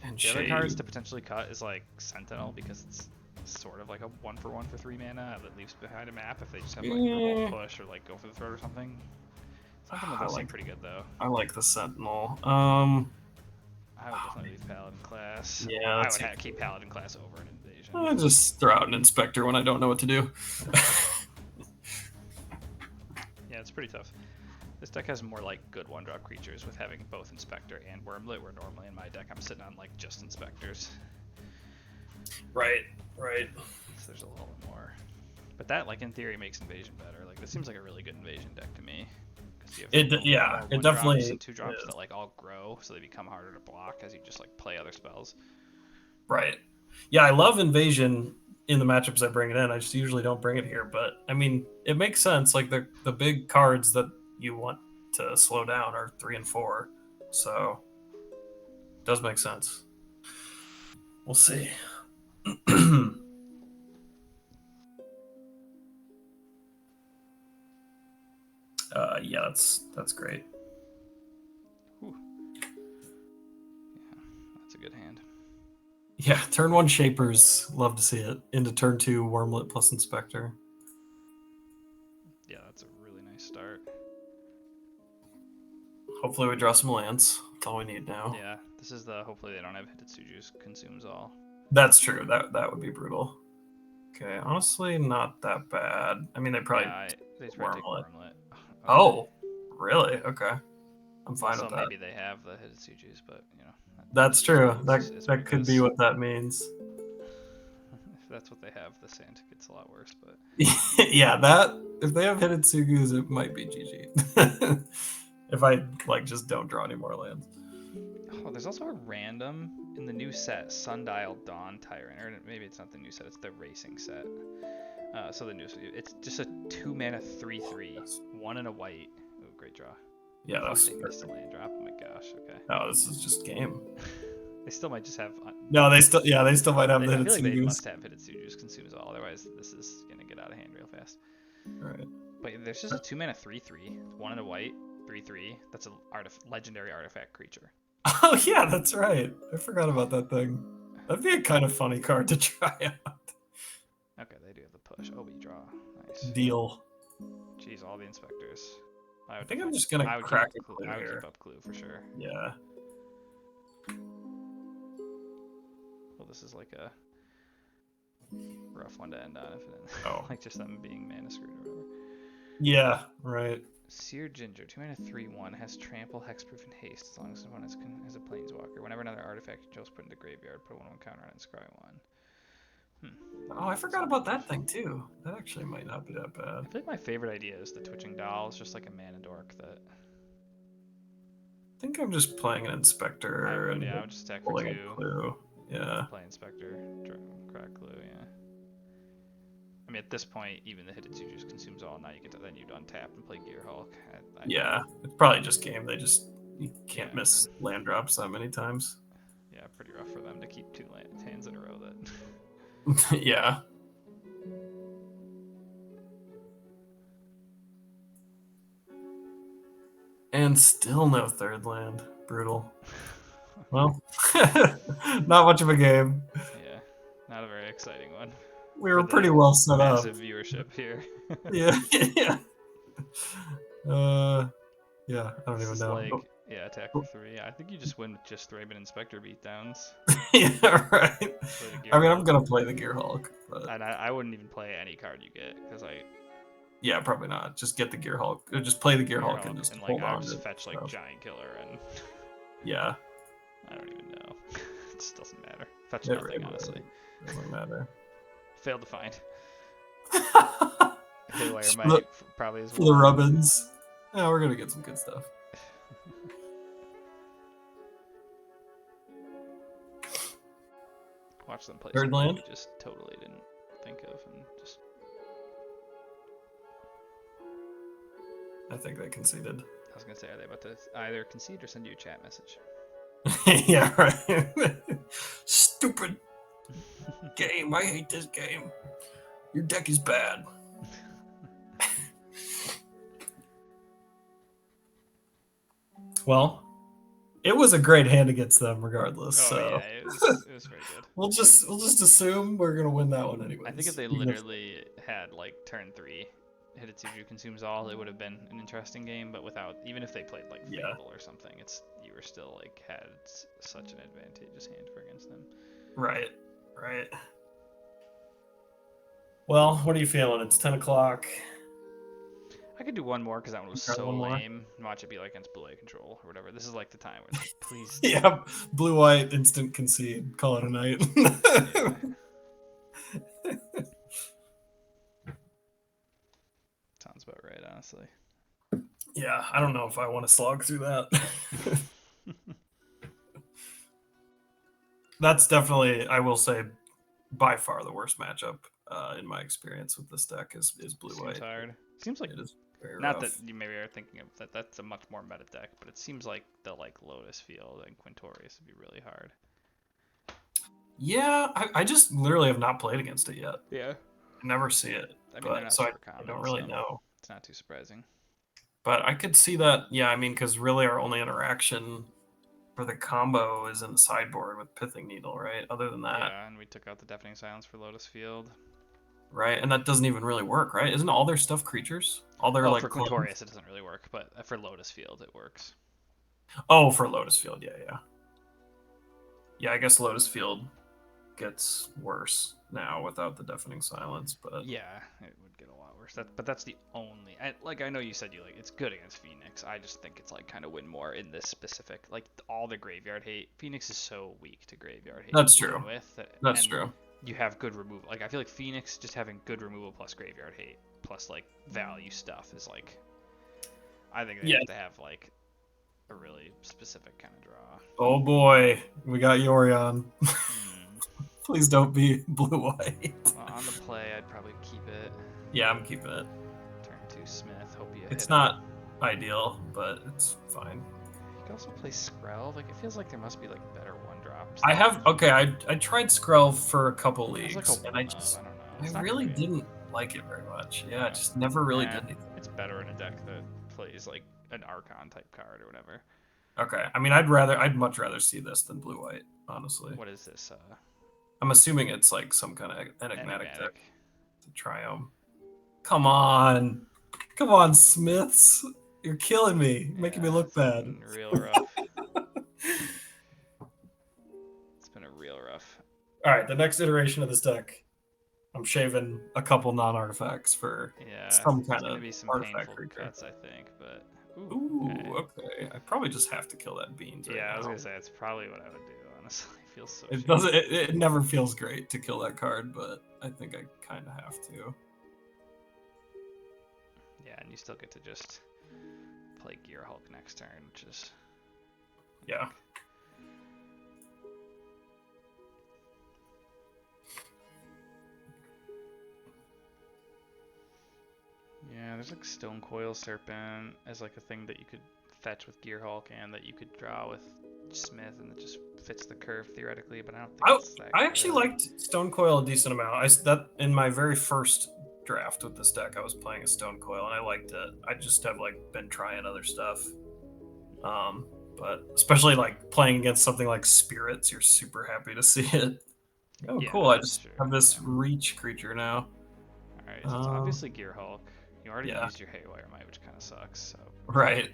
And the other cards to potentially cut is like Sentinel because it's sort of like a 1/1 for 3 mana that leaves behind a map if they just have like remote push or like go for the throat or something. Sentinel does seem pretty good though. I like the Sentinel. I would definitely leave Paladin class. Yeah, I would keep Paladin class over an invasion. I just throw out an Inspector when I don't know what to do. Yeah, it's pretty tough. This deck has more like good 1-drop creatures with having both Inspector and Wormlet, where normally in my deck I'm sitting on like just Inspectors. Right, right. So there's a little bit more. But that, like in theory, makes invasion better. Like this seems like a really good invasion deck to me. It definitely and 2-drops that like all grow, so they become harder to block as you just like play other spells. Right. Yeah, I love invasion in the matchups I bring it in. I just usually don't bring it here, but I mean, it makes sense. Like the big cards that you want to slow down are 3 and 4, so it does make sense. We'll see. Yeah, that's great. Whew. Yeah, that's a good hand. Yeah, turn 1 Shapers, love to see it. Into turn 2 Wormlet plus Inspector. Yeah, that's a really nice start. Hopefully we draw some lands. That's all we need now. Yeah, this is hopefully they don't have Hitotsuju's consumes all. That's true. That would be brutal. Okay, honestly, not that bad. I mean, they probably they probably take Wormlet. Wormlet. Okay. Oh, really? Okay, I'm fine Also, with that. maybe they have the Hitsujis, but That's true. It's That what it could be is. what that means. If that's what they have, the sand gets a lot worse. But Yeah, that if they have Hitotsugus, it might be GG. If I just don't draw any more lands. oh, there's also a random in the new set, Sundial Dawn Tyrant, or maybe it's not the new set; it's the racing set. So the new, it's just a 2-mana 3/3, 1 and a white. Oh, great draw. Yeah, that's they missed a land drop. Oh my gosh. Okay. Oh, this is just game. They still might just have. No, they still might have the I feel like they Hitotsugus. must have Hitsujus consume as well. Otherwise, this is gonna get out of hand real fast. Right. But there's just a 2-mana 3/3, 1 and a white 3/3. That's a legendary artifact creature. Oh yeah, that's right. I forgot about that thing. That'd be a kind of funny card to try out. Okay, they do have the push. Oh, we draw. Nice. Deal. Jeez, all the inspectors. I think I'm just gonna crack a clue I would here. keep up clue for sure. Yeah. Well, this is like a rough one to end on, if it like just them being mana screwed or whatever. Yeah, right. Seared Ginger, 2-mana 3/1, has trample, hexproof, and haste as long as one has a planeswalker. Whenever another artifact you chose put into graveyard, put a 1/1 counter on it and scry 1. Oh, I forgot about that thing too. That actually might not be that bad. I feel like my favorite idea is the Twitching Doll. It's just like a mana dork that. I think I'm just playing an inspector. I would just attack for 2. Clue. Yeah. Play inspector, crack clue. Yeah. I mean, at this point, even the Hitotsuji consumes all. Now you get to then you'd untap and play Gearhulk. Yeah, it's probably just game. You can't miss land drops that many times. Yeah, pretty rough for them to keep 2 hands in a row. That. Yeah. And still no third land. Brutal. Well, not much of a game. Yeah, not a very exciting one. We were pretty well set up. Massive viewership here. Yeah. Yeah, I don't even know. Attack for 3. I think you just win with just Thraben Inspector beatdowns. Yeah, right. I mean, I'm gonna play the Gearhulk, but and I wouldn't even play any card you get because Yeah, probably not. Just get the Gearhulk. Or just play the Gearhulk and just hold on. Just fetch Giant Killer and. Yeah. I don't even know. It just doesn't matter. Fetch nothing, honestly. Doesn't matter. Failed to find. Haywire might probably as well. For the rubbins. Yeah, we're gonna get some good stuff. Watch them play. Third land? Just totally didn't think of and just. I think they conceded. I was gonna say, are they about to either concede or send you a chat message? Yeah, right. Stupid game. I hate this game. Your deck is bad. Well, it was a great hand against them, regardless. Yeah, it was very good. We'll just assume we're gonna win that one anyway. I think if they literally had turn 3, Hitotsuji consumes all, it would have been an interesting game. But without, even if they played Fable or something, you were still had such an advantageous hand for against them. Right. Well, what are you feeling? It's 10 o'clock. I could do one more because that one was so lame. Watch it be against blue-white control or whatever. This is the time where please. Yeah, blue-white instant concede. Call it a night. Sounds about right, honestly. Yeah, I don't know if I want to slog through that. That's definitely, I will say, by far the worst matchup in my experience with this deck is blue-white. Seems hard. Seems like it is very not rough. that you maybe are thinking of that. That's a much more meta deck, but it seems like the Lotus Field and Quintorius would be really hard. Yeah, I just literally have not played against it yet. Yeah, I never see it. I mean, they're not super common, I don't really know. It's not too surprising. But I could see that. Yeah, I mean, because really our only interaction for the combo is in the sideboard with Pithing Needle, right? Other than that. Yeah, and we took out the Deafening Silence for Lotus Field. Right, and that doesn't even really work, right? Isn't all their stuff creatures? All their for Quintorius it doesn't really work, but for Lotus Field it works. Oh, for Lotus Field, yeah. Yeah, I guess Lotus Field gets worse now without the deafening silence, but Yeah, it would get a lot worse. But that's the only. I know you said you like it's good against Phoenix. I just think it's like kind of win more in this specific. Like all the graveyard hate. Phoenix is so weak to graveyard hate that's to begin true. with. That's And true. you have good removal. Like I feel like Phoenix just having good removal plus graveyard hate plus like value stuff is like. I think they Yeah. have to have like a really specific kind of draw. Oh boy, we got Yorion. Hmm. Please don't be blue-white. Well, on the play, I'd probably keep it. Yeah, I'm keeping it. Turn 2 Smith. Hope you hit It's him. not ideal, but it's fine. You could also play Skrell. Like it feels like there must be like better one drops. I have okay. I tried Skrell for a couple It's leagues, like a and one of. I don't know. I It's not really great. didn't like it very much. Yeah, Yeah. it just never really Eh, did anything. It's better in a deck that plays like an Archon type card or whatever. Okay, I mean, I'd much rather see this than blue-white, honestly. What is this? I'm assuming it's like some kind of enigmatic deck Enigmatic. to Triome. Come on, come on, Smiths, you're killing me, making me look It's bad. been real rough. It's been a real rough. All right, the next iteration of this deck, I'm shaving a couple non-artifacts for Yeah. some It's kind gonna of be some artifact painful creature. cuts, I think. But Ooh, okay. I probably just have to kill that beans right Yeah, now. I was gonna say it's probably what I would do. Honestly, it feels so. It shitty. doesn't. It never feels great to kill that card, but I think I kind of have to. Yeah, and you still get to just play Gearhulk next turn, which is Yeah. yeah. There's like Stone Coil Serpent as like a thing that you could fetch with Gearhulk and that you could draw with Smith, and it just fits the curve theoretically. But I don't think it's that I actually good. liked Stone Coil a decent amount. That in my very first draft with this deck, I was playing a Stone Coil and I liked it. I just have like been trying other stuff. But especially like playing against something like Spirits, you're super happy to see it. Oh, Yeah, cool! I that's just true. have this Yeah. reach creature now. All right, so it's obviously Gearhulk. You already yeah. used your Haywire Might, which kind of sucks. So Right.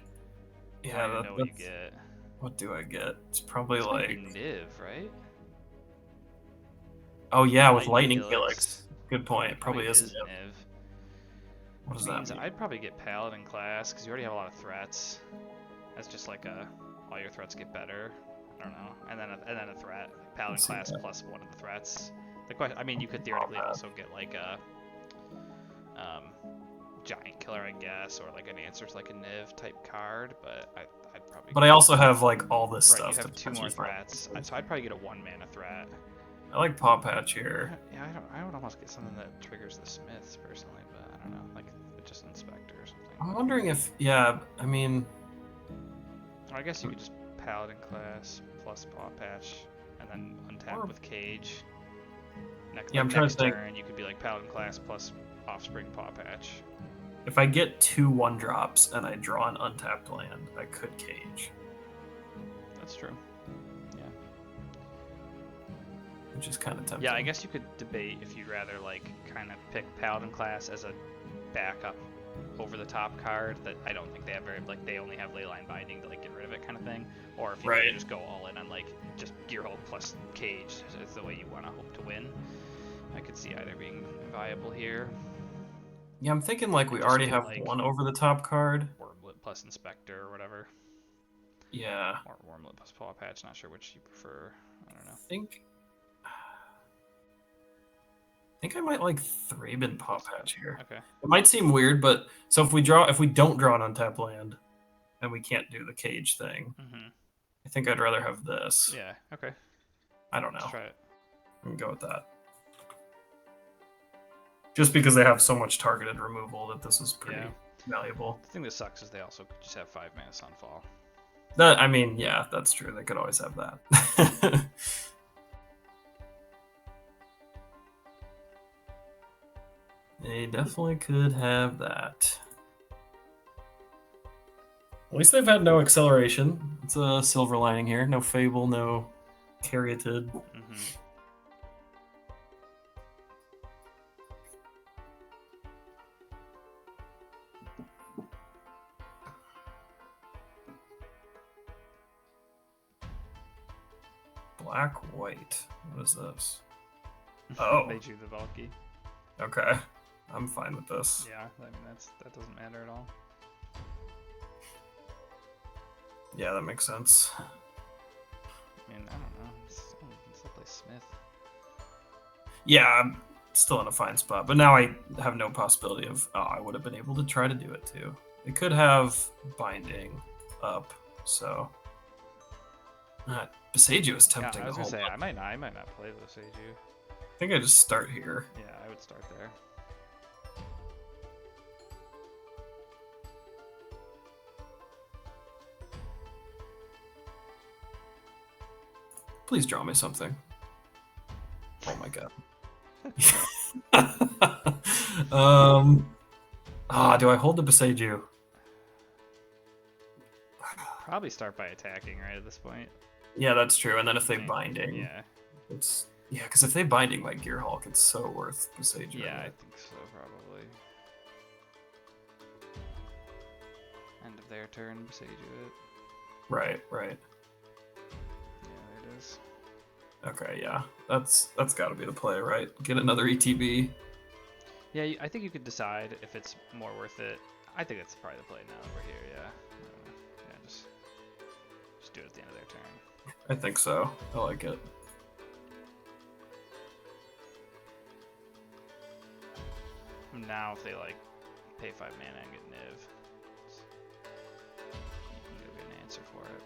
I Yeah. don't even know what you get. What do I get? It's probably It's like. gonna be Niv, right? Oh yeah, with Lightning Lightning Helix. Helix. Good point. It probably is. Niv. What does that Means mean? I'd probably get Paladin class because you already have a lot of threats. That's just like all your threats get better. I don't know, and then a threat Paladin Let's see class that. plus one of the threats. The question, I mean, you could theoretically also get like a giant killer, I guess, or like an answers like a Niv type card. But I'd probably. But I also have like all this right. stuff. You have to 2 more potentially threats, so I'd probably get a 1-mana threat. I like Paw Patch here. Yeah, I would almost get something that triggers the Smiths personally, but I don't know, like just Inspector or something. I'm wondering if, yeah, I mean, Or I guess you could just Paladin class plus Paw Patch, and then untap Or- with Cage. Next, Yeah, I'm trying to next think. turn, you could be like Paladin class plus Offspring Paw Patch. if I get 2 1-drops and I draw an untapped land, I could Cage, That's true. Yeah. which is kind of tempting. Yeah, I guess you could debate if you'd rather like kind of pick Paladin class as a backup over the top card that I don't think they have very like they only have Leyline Binding to like get rid of it kind of thing, or if you Right. wanna just go all in on like just Gearhulk plus Cage is the way you want to hope to win. I could see either being viable here. Yeah, I'm thinking like we Just already get, have like- one over the top card. Wormlet plus Inspector or whatever, Yeah, or Wormlet plus Paw Patch. Not sure which you prefer. I don't know. I think I might like Thraben Paw Patch here. Okay. It might seem weird, but so if we don't draw an untapped land, and we can't do the Cage thing, Mm-hmm. I think I'd rather have this. Yeah. Okay. I don't know. Let's try it. I'm gonna go with that. Just because they have so much targeted removal that this is pretty Yeah. valuable. The thing that sucks is they also could just have 5-mana Sunfall. That I mean, yeah, that's true. They could always have that. They definitely could have that. At least they've had no acceleration. It's a silver lining here. No Fable, no Caryatid. Mm-hmm. Black, white. What is this? Oh. They drew the bulky. Okay. I'm fine with this. Yeah, I mean that doesn't matter at all. Yeah, that makes sense. I mean, I don't know. Still play Smith. Yeah, I'm still in a fine spot, but now I have no possibility of. Oh, I would have been able to try to do it too. It could have binding up, so. Besaju is tempting. Yeah, I was a gonna whole say lot. I might not play the Seiju. I think I just start here. Yeah, I would start there. Please draw me something. Oh my god. Do I hold the Besaju? Probably start by attacking right at this point. Yeah, that's true. And then if they I mean, binding, yeah, because if they binding my Gearhulk, it's so worth Besaju. yeah, I think so probably. End of their turn, Besaju it. Right. Yeah, there it is. Okay, yeah, that's got to be the play, right? Get another ETB. Yeah, I think you could decide if it's more worth it. I think that's probably the play now over here. Yeah, yeah, just do it at the end of their turn. I think so. I like it. Now if they like pay 5 mana and get Niv, you can go get an answer for it.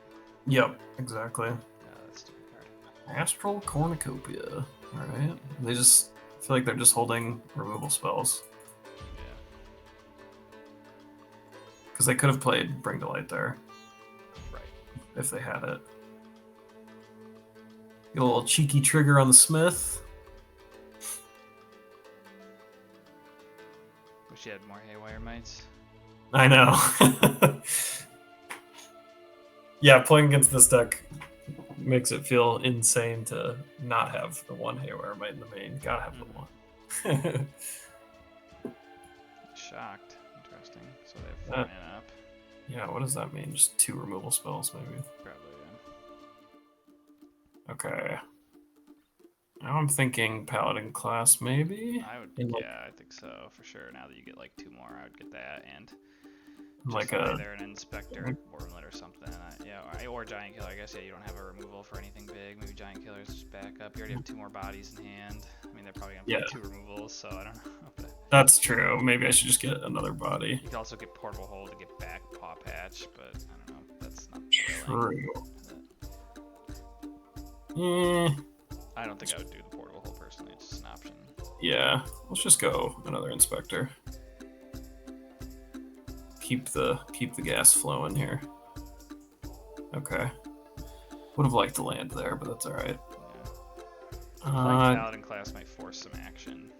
Yep, exactly. That's a stupid card. Astral Cornucopia. All right. They just feel like they're just holding removal spells Yeah. because they could have played Bring to Light there Right. if they had it. Get a little cheeky trigger on the Smith. Wish you had more Haywire Mites. I know. Yeah, playing against this deck makes it feel insane to not have the one Haywire Mite in the main. Gotta have the one. Shocked. Interesting. So they have 4 mana up. Yeah, what does that mean? Just 2 removal spells, maybe. Probably, yeah. Okay. Now I'm thinking Paladin class, maybe? I would, In, like, yeah, I think so, for sure. Now that you get like 2 more, I would get that, and like just a... either an Inspector, Wormlet, or something. Yeah, or Giant Killer. I guess, yeah, you don't have a removal for anything big. Maybe Giant Killer's just back up. You already have 2 more bodies in hand. I mean, they're probably going to play 2 removals, so I don't know. But That's true. Maybe I should just get another body. you can also get Portable Hold to get back Paw Patch, but I don't know. That's not True. I don't think I would do the Portable Hold personally. It's just an option. Yeah, let's just go another Inspector. Keep the gas flowing here. Okay. Would have liked to land there, but that's all right. Yeah. Like Paladin class might force some action.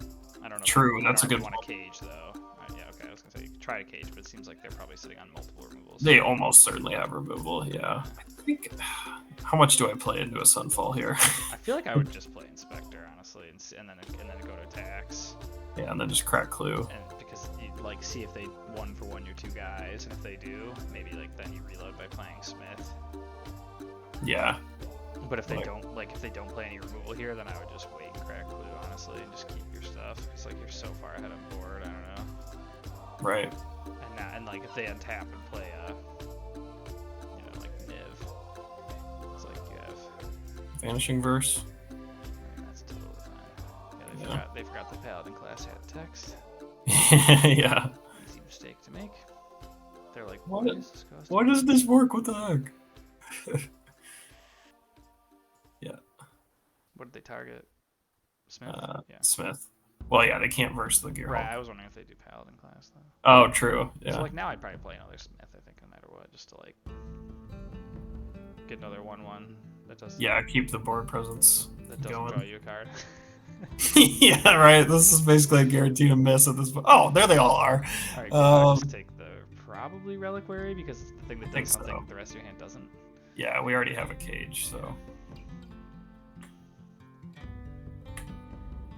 I don't know. True, that's a good good one. point. Want a cage though? Yeah, okay. I was gonna say you could try a cage, but it seems like they're probably sitting on multiple removals. They almost certainly have removal. Yeah. I think. How much do I play into a Sunfall here? I feel like I would just play Inspector honestly, and then go to attacks. Yeah, and then just crack Clue. And because you like see if they 1-for-1 your 2 guys, and if they do, maybe like then you reload by playing Smith. Yeah. But if they don't, like if they don't play any removal here, then I would just wait and crack Clue honestly, and just keep your stuff. It's like you're so far ahead of board. I don't know. Right. And like if they untap and play like Niv, it's like you have. Vanishing Verse. I mean, that's totally fine. Yeah, they forgot the Paladin class had text. Yeah. Easy mistake to make. They're like, What? disgusting. Why does this work? What the heck? Yeah. What did they target? Smith? Yeah. Smith. Well, yeah, they can't verse the Gearhulk. Right, I was wondering if they do Paladin class though. Oh, true. Yeah. So like now I'd probably play another Smith, I think, no matter what, just to like get another 1/1 that does. Yeah, keep the board presence that doesn't going. draw you a card. Yeah, right. This is basically a guarantee to miss at this point. Oh, there they all are. All right, I'll just take the probably Reliquary because it's the thing that does something so. the rest of your hand doesn't. Yeah, we already have a cage, so.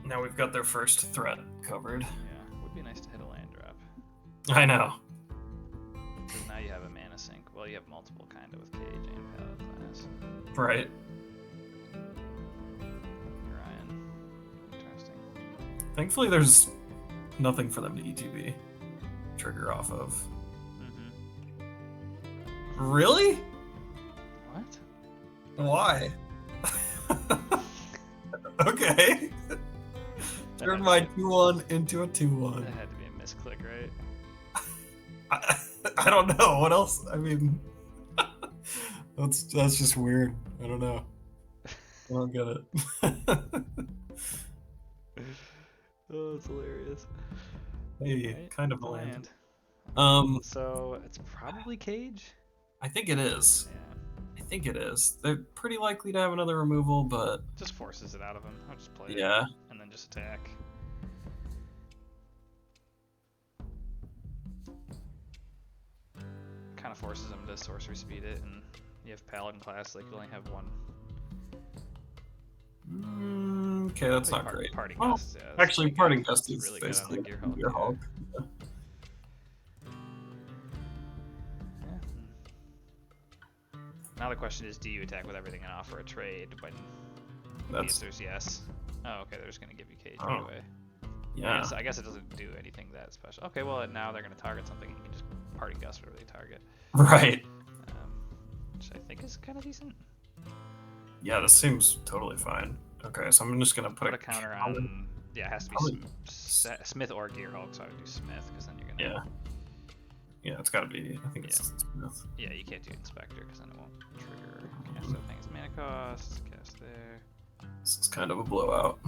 Now we've got their first threat covered. Yeah, would be nice to hit a land drop. I know. Because now you have a mana sink. Well, you have multiple kind of with cage and Paladin class. Right. Ryan. Interesting. Thankfully, there's nothing for them to ETB trigger off of. Really? What? Why? Okay. Turn my 2-1 into a 2-1. That had to be a misclick, right? I don't know. What else? I mean, that's just weird. I don't know. I don't get it. Oh, it's hilarious. Hey, Right, kind of the land. So it's probably cage. I think it is. Yeah. I think it is. They're pretty likely to have another removal, but Just forces it out of him. I'll just play it. yeah. And then just attack. Kind of forces him to sorcery speed it, and you have paladin class, like you only have one. Okay, that's not great. Parting Well, Gust, yeah, actually, Parting Gust is really good on basically the Gearhulk. Gearhulk. Yeah. Now the question is, do you attack with everything and offer a trade when the answer's yes? Oh, okay, they're just going to give you cage right away. Yeah. I guess it doesn't do anything that special. Okay, well, now they're going to target something, and you can just Parting Gust whatever they target. Right. Which I think is kind of decent. Yeah, this seems totally fine. Okay, so I'm just going to put a counter on... Yeah, it has to be Smith or Gearhulk, so I would do Smith, because then you're going to... Yeah. Yeah, it's got to be... I think it's Smith. Yeah, you can't do Inspector, because then it won't trigger. Cast that thing's mana cost, cast there. This is kind of a blowout.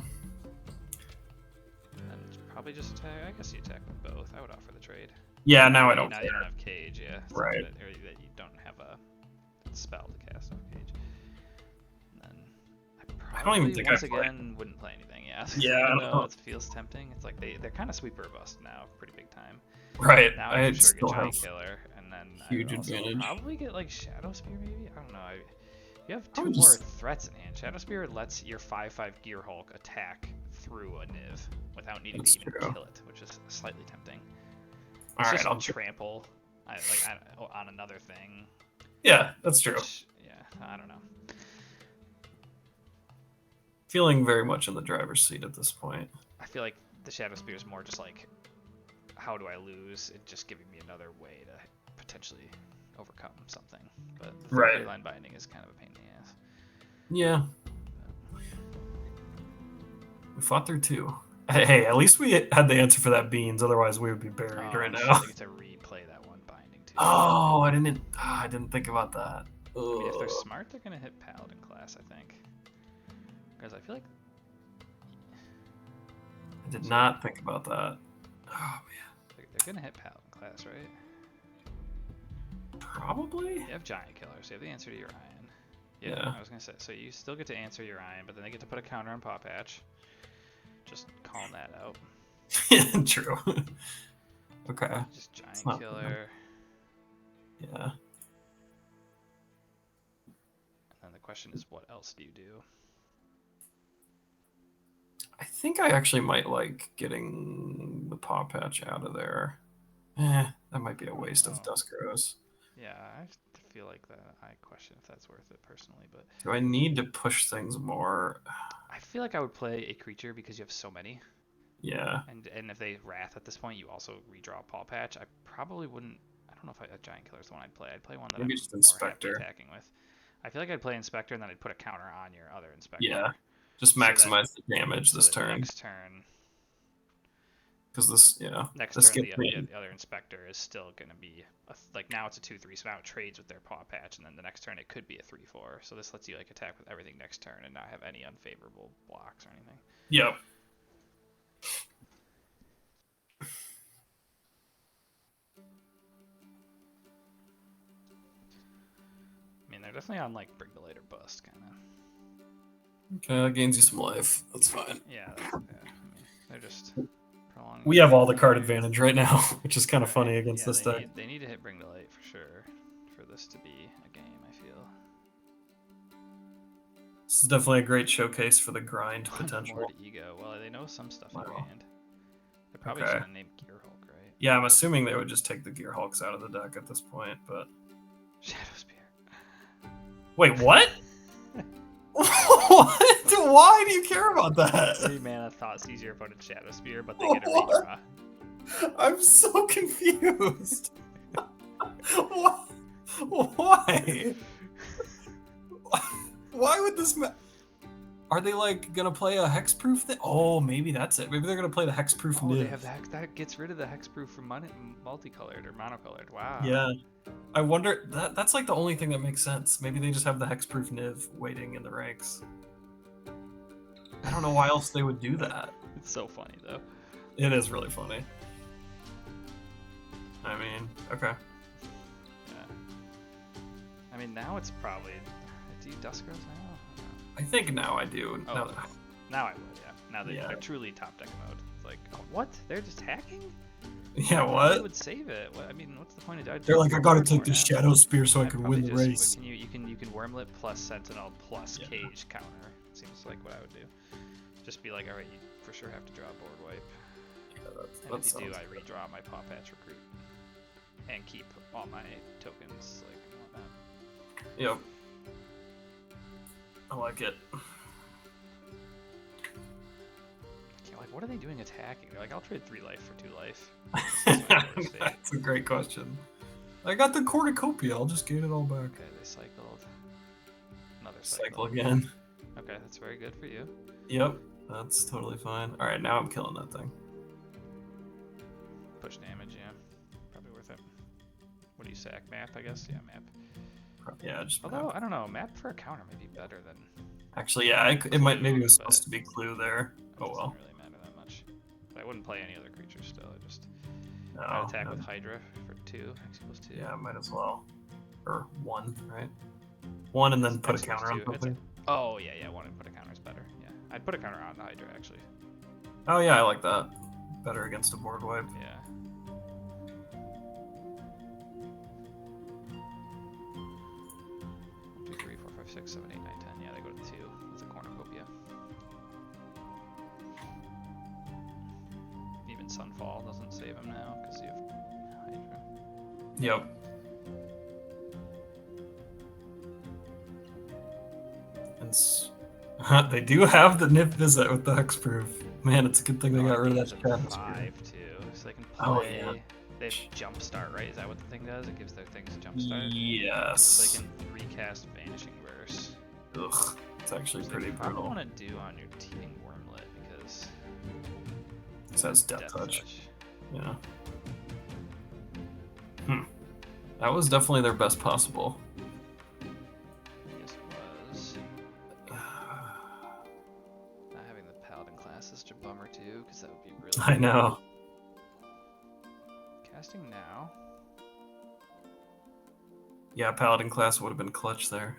And probably just attack... I guess you attack with both. I would offer the trade. Yeah, now I don't Now care. you don't have cage, yeah. Right. Or that you don't have a spell to cast off cage. And then I don't even think once I again wouldn't play anything, yeah. Yeah, I know. It feels tempting. It's like they're kind of sweeper bust now, pretty big time. Right. Now I I for sure still get Giant have Killer, and then huge I would also advantage. probably get like Shadow Spear maybe? I don't know. You have I two would more just- threats in hand. Shadow Spear lets your 5/5 Gearhulk attack through a Niv without needing That's to even true. kill it, which is slightly tempting. All It's right, just I'll trample on another thing. Yeah, that's true. Which, yeah, I don't know. Feeling very much in the driver's seat at this point. I feel like the Shadow Spear is more just like, how do I lose? It's just giving me another way to potentially overcome something. But the Right. line binding is kind of a pain in the ass. Yeah. We fought through 2. Hey, at least we had the answer for that beans. Otherwise, we would be buried right shit, now. I get to replay that one binding too. Oh, I didn't think about that. I mean, if they're smart, they're gonna hit Paladin class, I think. Because I feel like I did not think about that. Oh man. they're gonna hit Paladin class, right? Probably. You have Giant Killer, so you have the answer to Urian. Yeah. I was gonna say, so you still get to answer Urian, but then they get to put a counter on Paw Patch. Just calling that out. True. Okay. Just Giant Killer. Yeah. And then the question is, what else do you do? I think I actually might like getting the Paw Patch out of there. That might be a waste of Dusk Rose. Yeah, I feel like that. I question if that's worth it personally, but Do I need to push things more? I feel like I would play a creature because you have so many. Yeah. And if they Wrath at this point, you also redraw Paw Patch. I probably wouldn't. I don't know if a Giant Killer is the one I'd play. I'd play one that Maybe I'm just more Inspector. happy attacking with. I feel like I'd play Inspector and then I'd put a counter on your other Inspector. Yeah. Just So that- maximize the damage this turn. Next turn. Because this, yeah. Next this turn, gets me. the other Inspector is still going to be like now it's a 2/3, so now it trades with their Paw Patch, and then the next turn it could be a 3/4. So this lets you like attack with everything next turn and not have any unfavorable blocks or anything. Yep. I mean, they're definitely on like Bring the Light or Bust kind of. Okay, that gains you some life. That's fine. Yeah, I mean, they're just prolonging. We have all the card advantage right now, which is kind of funny against this deck. They need to hit Bring the Light for sure for this to be a game, I feel. This is definitely a great showcase for the grind More potential. to Ego. Well, they know some stuff in Wow. hand. They probably Okay. should have named Gearhulk, right? Yeah, I'm assuming they would just take the Gearhulks out of the deck at this point, but... Shadow Spear. Wait, what? What? Why do you care about 3 that? mana Thought sees your opponent's Shadow Spear, but they get a What? redraw. I'm so confused. Why? Why would this Are they like gonna play a hexproof thing? Oh, maybe that's it. Maybe they're gonna play the hexproof Oh, they Niv. have that gets rid of the hexproof from multicolored or monocolored. Wow. Yeah. I wonder that's like the only thing that makes sense. Maybe they just have the hexproof Niv waiting in the ranks. I don't know why else they would do that. It's so funny though. It is really funny. I mean, okay. Yeah. I mean, now it's probably. Do you Dusk Girls now? I think now I do. Oh, now I would, yeah. Now that Yeah. they're truly top deck mode. It's like, oh, what? They're just hacking? Yeah, They what? would save it. I mean, what's the point of They're like, I gotta take the the Shadow Spear so I can win the race. Can you can Wormlet plus Sentinel plus Yeah. Cage counter? Seems like what I would do. Just be like, all right, you for sure have to draw a board wipe. Yeah, And if you do, I redraw my Paw Patch Recruit and keep all my tokens like whatnot. Yep. I like it. Like, what are they doing attacking? They're like, I'll trade 3 life for 2 life. That's a great question. I got the cornucopia. I'll just get it all back. Okay, they cycled. Another Cycle again. Okay, that's very good for you. Yep, that's totally fine. All right, now I'm killing that thing. Push damage, yeah. Probably worth it. What do you sack? Map, I guess? Yeah, map. Yeah, just Although, map. I don't know, map for a counter may be better than... Actually, yeah, it might maybe it was supposed to be clue there. It Oh doesn't well. really matter that much. But I wouldn't play any other creatures still. I just No, might attack no. with Hydra for 2. X equals 2. Yeah, might as well. Or 1, right? 1 and then put a X equals counter on 2. something. Oh, yeah, 1 and put a counter is better. Yeah, I'd put a counter on the Hydra, actually. Oh yeah, I like that. Better against a board wipe. Yeah. One, 2, 3, 4, 5, 6, 7, 8, 9, 10. Yeah, they go to 2. It's a cornucopia. Even Sunfall doesn't save him now because you have Hydra. Yep. And they do have the Nip Visit with the hexproof. Man, it's a good thing they got rid of that Shadow Spear. 5 too, so they can play. Oh, yeah. They have jump start, right? Is that what the thing does? It gives their things a jump start. Yes. So they can recast Vanishing Verse. Ugh, it's actually Which pretty they probably brutal. want to do on your Teeming Wormlet because It says Death Touch. Touch. Yeah. That was definitely their best possible. Yes, it was. Not having the Paladin class is such a bummer too, because that would be really. I know. Casting now. Yeah, Paladin class would have been clutch there.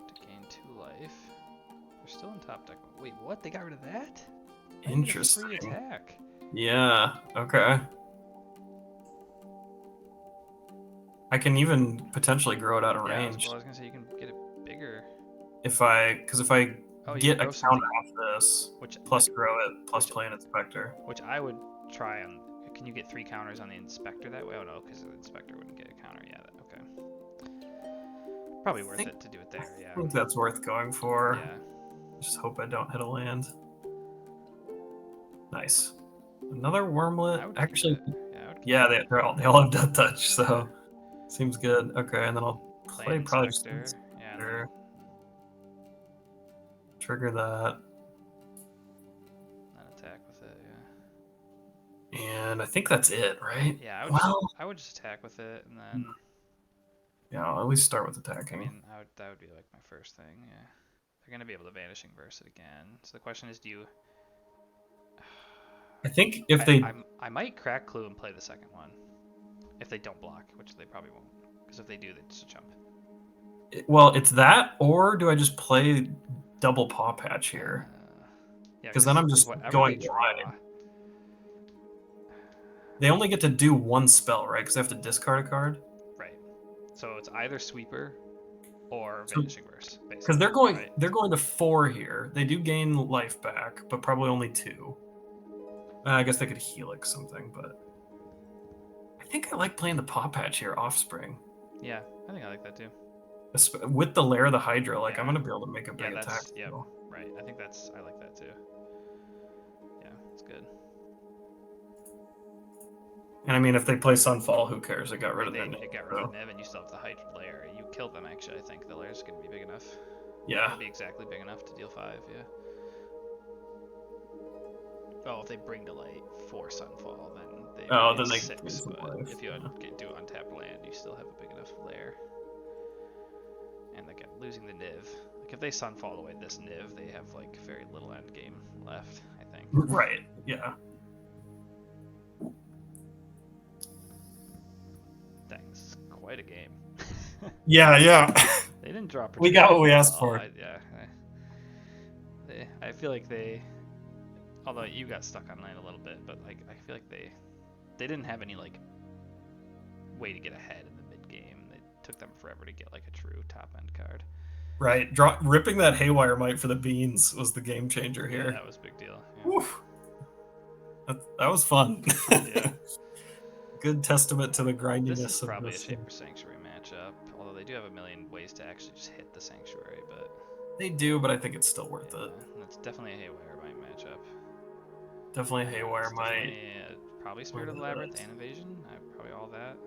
To gain 2 life. They're still in top deck. Wait, what? They got rid of that? Interesting. Free attack. Yeah, okay. I can even potentially grow it out of Yeah, range well, I was gonna say you can get it bigger. if I Oh, you get can a grow counter something, off this, which plus grow it, plus play an Inspector. which I would try on. Can you get 3 counters on the Inspector that way? Oh no, because the Inspector wouldn't get a counter. Yeah, okay. Probably worth it to do it there. Yeah. I think that's worth going for. Yeah. Just hope I don't hit a land. Nice. Another I Wormlet. would keep Actually, it. Yeah, I would keep yeah, it. they all have Death Touch, so seems good. Okay, and then I'll Play play an probably just Inspector. Yeah. and Inspector. Trigger that. then attack with it. Yeah. And I think that's it, right? Yeah, Well, I would just attack with it, and then yeah, I'll at least start with I attacking. mean that would be like my first thing. Yeah. They're gonna be able to Vanishing Verse it again. So the question is, do you? I think if they... I might crack Clue and play the second one, if they don't block, which they probably won't. Because if they do, they just jump. Well, it's that, or do I just play double Paw Patch here? Yeah, Because then I'm just whatever going they wide. They only get to do 1 spell, right? Because they have to discard a card. Right. So it's either Sweeper or So- Vanishing Verse. Because they're going, right? they're going to 4 here. They do gain life back, but probably only 2. I guess they could Helix something, but I think I like playing the Paw Patch here, Offspring. Yeah, I think I like that too. With the Lair of the Hydra, like Yeah. I'm gonna be able to make a big Yeah, attack. yeah, right. I think I like that too. Yeah, it's good. And I mean, if they play Sunfall, who cares? It got rid of their It got rid of the Niv, and you still have the Hydra layer. You killed them, actually. I think the layer's gonna be big enough. Yeah. It'll be exactly big enough to deal 5. Yeah. Oh, if they bring to light for Sunfall, then they then they 6. But life. if you do untapped land, you still have a big enough layer. And again, losing the Niv. Like if they Sunfall away this Niv, they have like very little end game left, I think. Right. Yeah. Dang, this is quite a game. Yeah. They didn't drop. We got what we asked for. I feel like they. Although you got stuck on lane a little bit, but like I feel like they didn't have any like way to get ahead in the mid game. It took them forever to get like a true top end card. Right. Ripping that Haywire Might for the beans was the game changer here. Yeah, that was a big deal. Yeah. That was fun. Yeah. Good testament to the grindiness this is of probably this. A Shaper Sanctuary matchup, although they do have a million ways to actually just hit the Sanctuary, but they do, but I think it's still worth it. It's definitely a Haywire Might matchup. Definitely a Haywire Might. Probably Spirit of the Labyrinth and Invasion. Probably all that.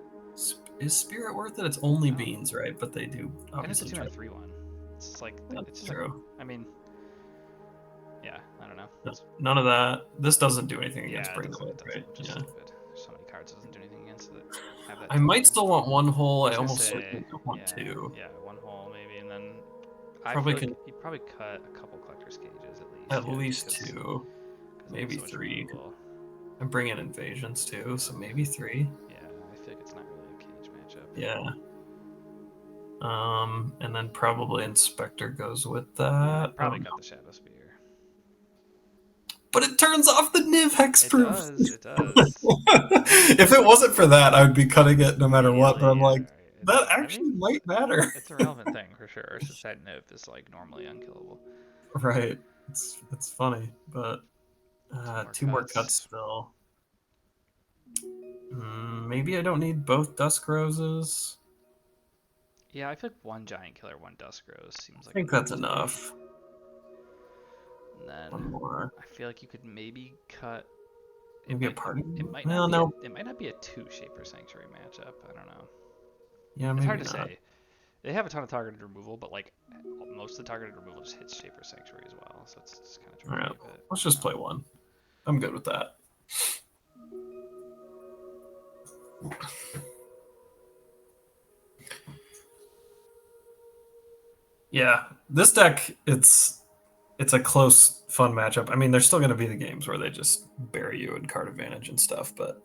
Is Spirit worth it? It's only beans, right? But they do obviously. And it's a 2/3 one. It's like that's true. Like, I mean, yeah, I don't know. None of that. This doesn't do anything against Bring the Light, right? Just stupid. There's so many cards that doesn't do anything against it. I might still want one hole. I almost certainly want 2. Yeah, one hole maybe, and then you probably cut a couple collector's cages at least. At least 2, maybe 3. I'm bringing invasions too, so maybe 3. Yeah, I feel like it's not really a cage matchup. Yeah. And then probably Inspector goes with that. Probably got the Shadow Spear. But it turns off the Niv hexproof. It does. If it wasn't for that, I would be cutting it no matter what. But I'm like, that actually might matter. It's a relevant thing for sure. Since that Niv is like normally unkillable. Right. It's funny, but 2 more cuts still. Maybe I don't need both Dusk Roses. Yeah, I feel like 1 Giant Killer, 1 Dusk Rose seems like. I think that's enough. And then 1 more. I feel like you could maybe cut. Maybe a party. It might not be a 2 Shaper Sanctuary matchup. I don't know. Yeah, maybe it's hard not. to say. They have a ton of targeted removal, but like most of the targeted removal just hits Shaper Sanctuary as well, so it's just kind of tricky. All right, let's just play 1. I'm good with that. Yeah, this deck, it's a close, fun matchup. I mean, there's still going to be the games where they just bury you in card advantage and stuff, but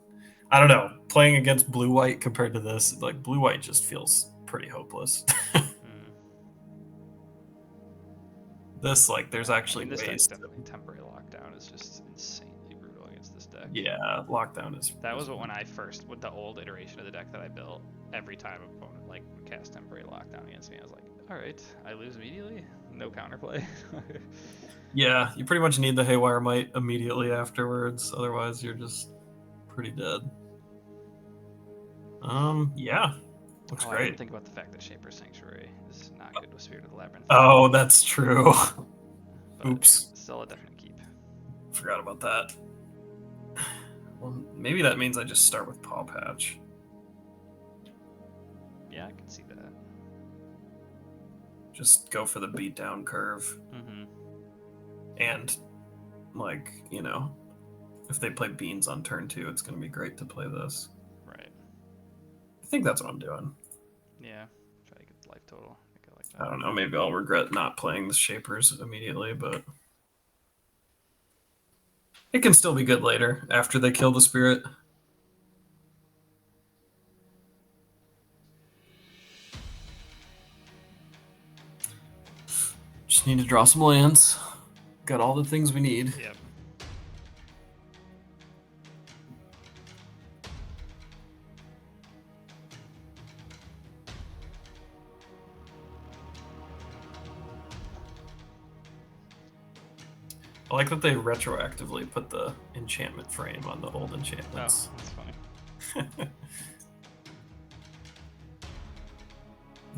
I don't know. Playing against blue-white compared to this, like blue-white just feels pretty hopeless. This, like, there's actually this ways. Definitely temporary lockdown is just insanely brutal against this deck. Yeah, lockdown is. That was when I first, with the old iteration of the deck that I built. Every time an opponent like would cast temporary lockdown against me, I was like, all right, I lose immediately, no counterplay. Yeah, you pretty much need the Haywire Might immediately afterwards, otherwise you're just pretty dead. Yeah, looks great. I didn't think about the fact that Shaper Sanctuary is not good with Spirit of the Labyrinth. Oh, that's true. Oops. Still a definite keep. Forgot about that. Well, maybe that means I just start with Paw Patch. Yeah, I can see that. Just go for the beatdown curve. Mm-hmm. And, like, you know, if they play Beans on turn 2, it's going to be great to play this. Right. I think that's what I'm doing. Yeah. Try to get the life total. I like that. I don't know. Maybe I'll regret not playing the Shapers immediately, but it can still be good later after they kill the Spirit. Just need to draw some lands. Got all the things we need. Yep. I like that they retroactively put the enchantment frame on the old enchantments. Oh, that's funny.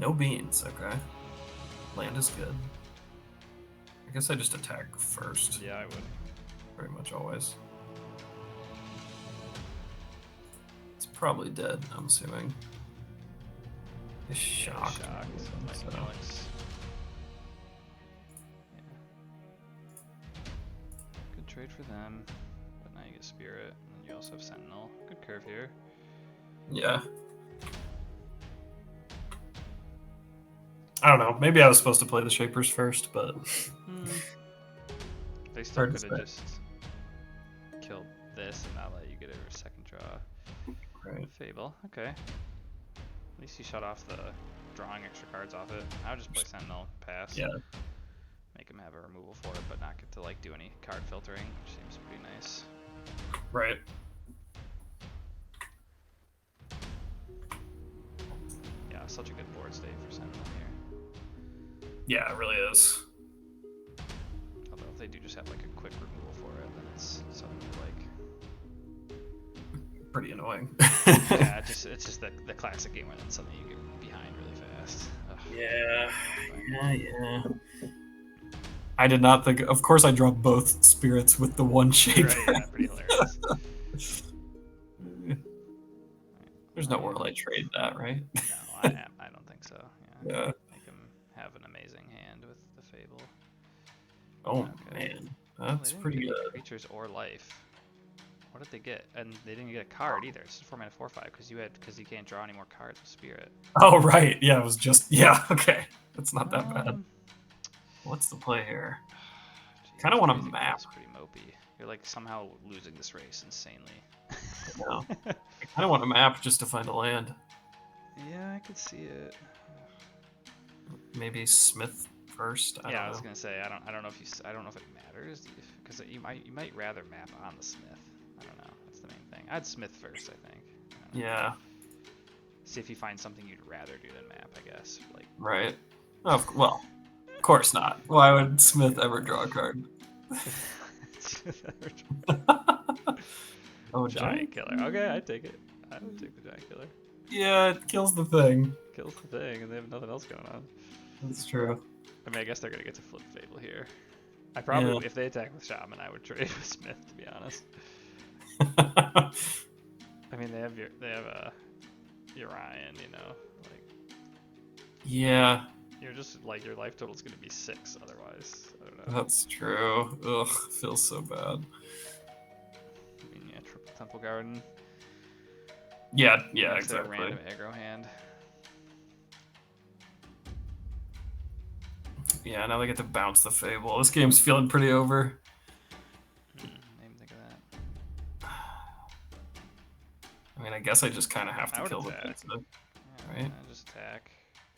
No beans, okay. Land is good. I guess I just attack first. Yeah, I would. Pretty much always. It's probably dead, I'm assuming. It's shocked. Shocked. So. Yeah. Good trade for them. But now you get Spirit, and you also have Sentinel. Good curve here. Yeah. I don't know. Maybe I was supposed to play the Shapers first, but... They still could have just killed this and not let you get a second draw. Right. Fable, okay. At least you shut off the drawing extra cards off it. I would just play Sentinel, pass. Yeah. Make him have a removal for it, but not get to like do any card filtering, which seems pretty nice. Right. Yeah, such a good board state for Sentinel here. Yeah, it really is. Although if they do just have like a quick removal for it, then it's suddenly like pretty annoying. yeah, it's just the classic game where then suddenly you get behind really fast. Ugh. Yeah. I did not think. Of course, I dropped both spirits with the one shaper. Right, yeah, pretty hilarious. There's no world I trade that, right? No, I don't think so. Yeah. Make him have an amazing hand with the Fable. Oh Okay. man, that's pretty They didn't get good. creatures or life. What did they get? And they didn't get a card either. It's just 4 mana 4/5 because you can't draw any more cards with Spirit. Oh right, yeah, it was just okay. That's not that bad. Um, What's the play here? Geez, Kinda wanna I think map. It's pretty mopey. You're like somehow losing this race insanely. No, I kind of want a map just to find a land. Yeah, I could see it. Maybe Smith first. I Yeah, I don't was know. gonna say I don't know if it matters because you might rather map on the Smith. I don't know. That's the main thing. I'd Smith first, I think. I don't know. Yeah, See if you find something you'd rather do than map. I guess like. right. Oh, well, of course not. Why would Smith ever draw a card? Oh, Giant killer. Okay, I'd take it. I would take the giant killer. Yeah, it kills the thing. Kills the thing, and they have nothing else going on. That's true. I mean, I guess they're gonna get to flip Fable here. I probably, Yeah. if they attack with Shaman, I would trade with Smith, to be honest. I mean, they have Urian, you know, like Yeah, you're just like your life total's gonna be 6 otherwise. I don't know. that's true. Ugh, feels so bad. I mean, yeah, triple Temple Garden. Yeah, It's exactly. a random aggro hand. Yeah, now they get to bounce the Fable. This game's feeling pretty over. Didn't even think of that. I mean, I guess I just kind of have I to would kill the attack. pizza. Yeah, Right. just attack.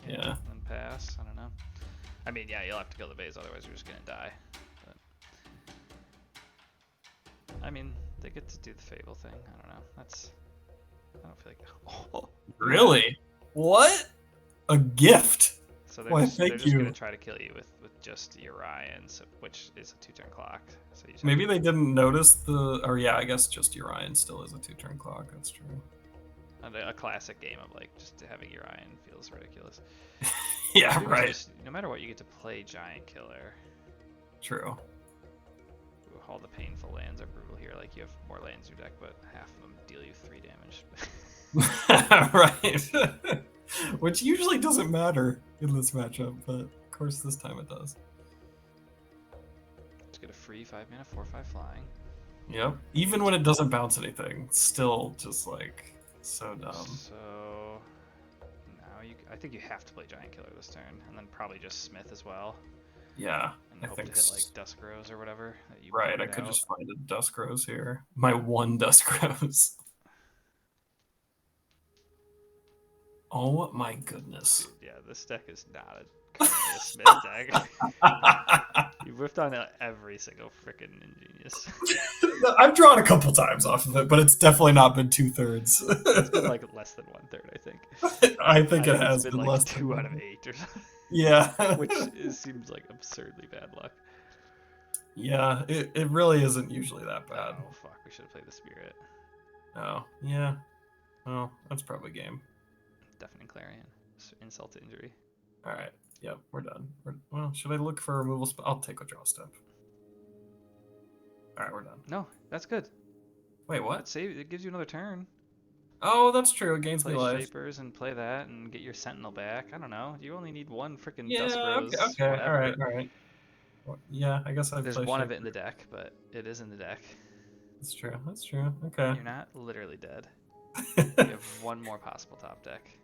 Yeah. And then pass. I don't know. I mean, yeah, you'll have to kill the base, otherwise you're just gonna die. But I mean, they get to do the Fable thing. I don't know. I don't feel like. Oh. Really? What? A gift? So they're Why, just, they're thank just you. gonna try to kill you with just Urian, which is a 2-turn clock. So you just have Maybe they didn't notice the. Or yeah, I guess just Urian still is a 2-turn clock. That's true. a classic game of like just having Urian feels ridiculous. Yeah, Maybe right. no matter what, you get to play Giant Killer. True. Ooh, all the painful lands are brutal here. Like you have more lands in your deck, but half of them deal you 3 damage. Right. Which usually doesn't matter in this matchup, but of course this time it does. Let's get a free 5 mana 4/5 flying. Yep. Even when it doesn't bounce anything, still just like so dumb. So now I think you have to play Giant Killer this turn, and then probably just Smith as well, Yeah, and I hope think to hit like Dusk Rose or whatever. That you right. I burned could out. just find a Dusk Rose here. My one Dusk Rose. Oh my goodness. Dude, yeah, this deck is not currently a Smith deck. You whiffed on every single freaking Ingenious. I've drawn a couple times off of it, but it's definitely not been 2/3. It's been like less than 1/3, I think. I think it has it's been like less 2 than out of 8 or something. Yeah. Which seems like absurdly bad luck. Yeah, it really isn't usually that bad. Oh fuck, we should have played the Spirit. Oh, yeah. Oh, that's probably game. Deafening Clarion. insult to injury. All right. Yep, we're done. Well, should I look for a removal spell? I'll take a draw step. All right, we're done. No, that's good. Wait, what? Save. It gives you another turn. Oh, that's true. It gains Play me life. Shapers and play that and get your Sentinel back. I don't know. You only need one freaking Yeah, Dusk Rose. okay. Whatever. All right. Well, yeah, I guess I've There's played one of Shaper. it in the deck, but it is in the deck. That's true. Okay. You're not literally dead. You have one more possible top deck.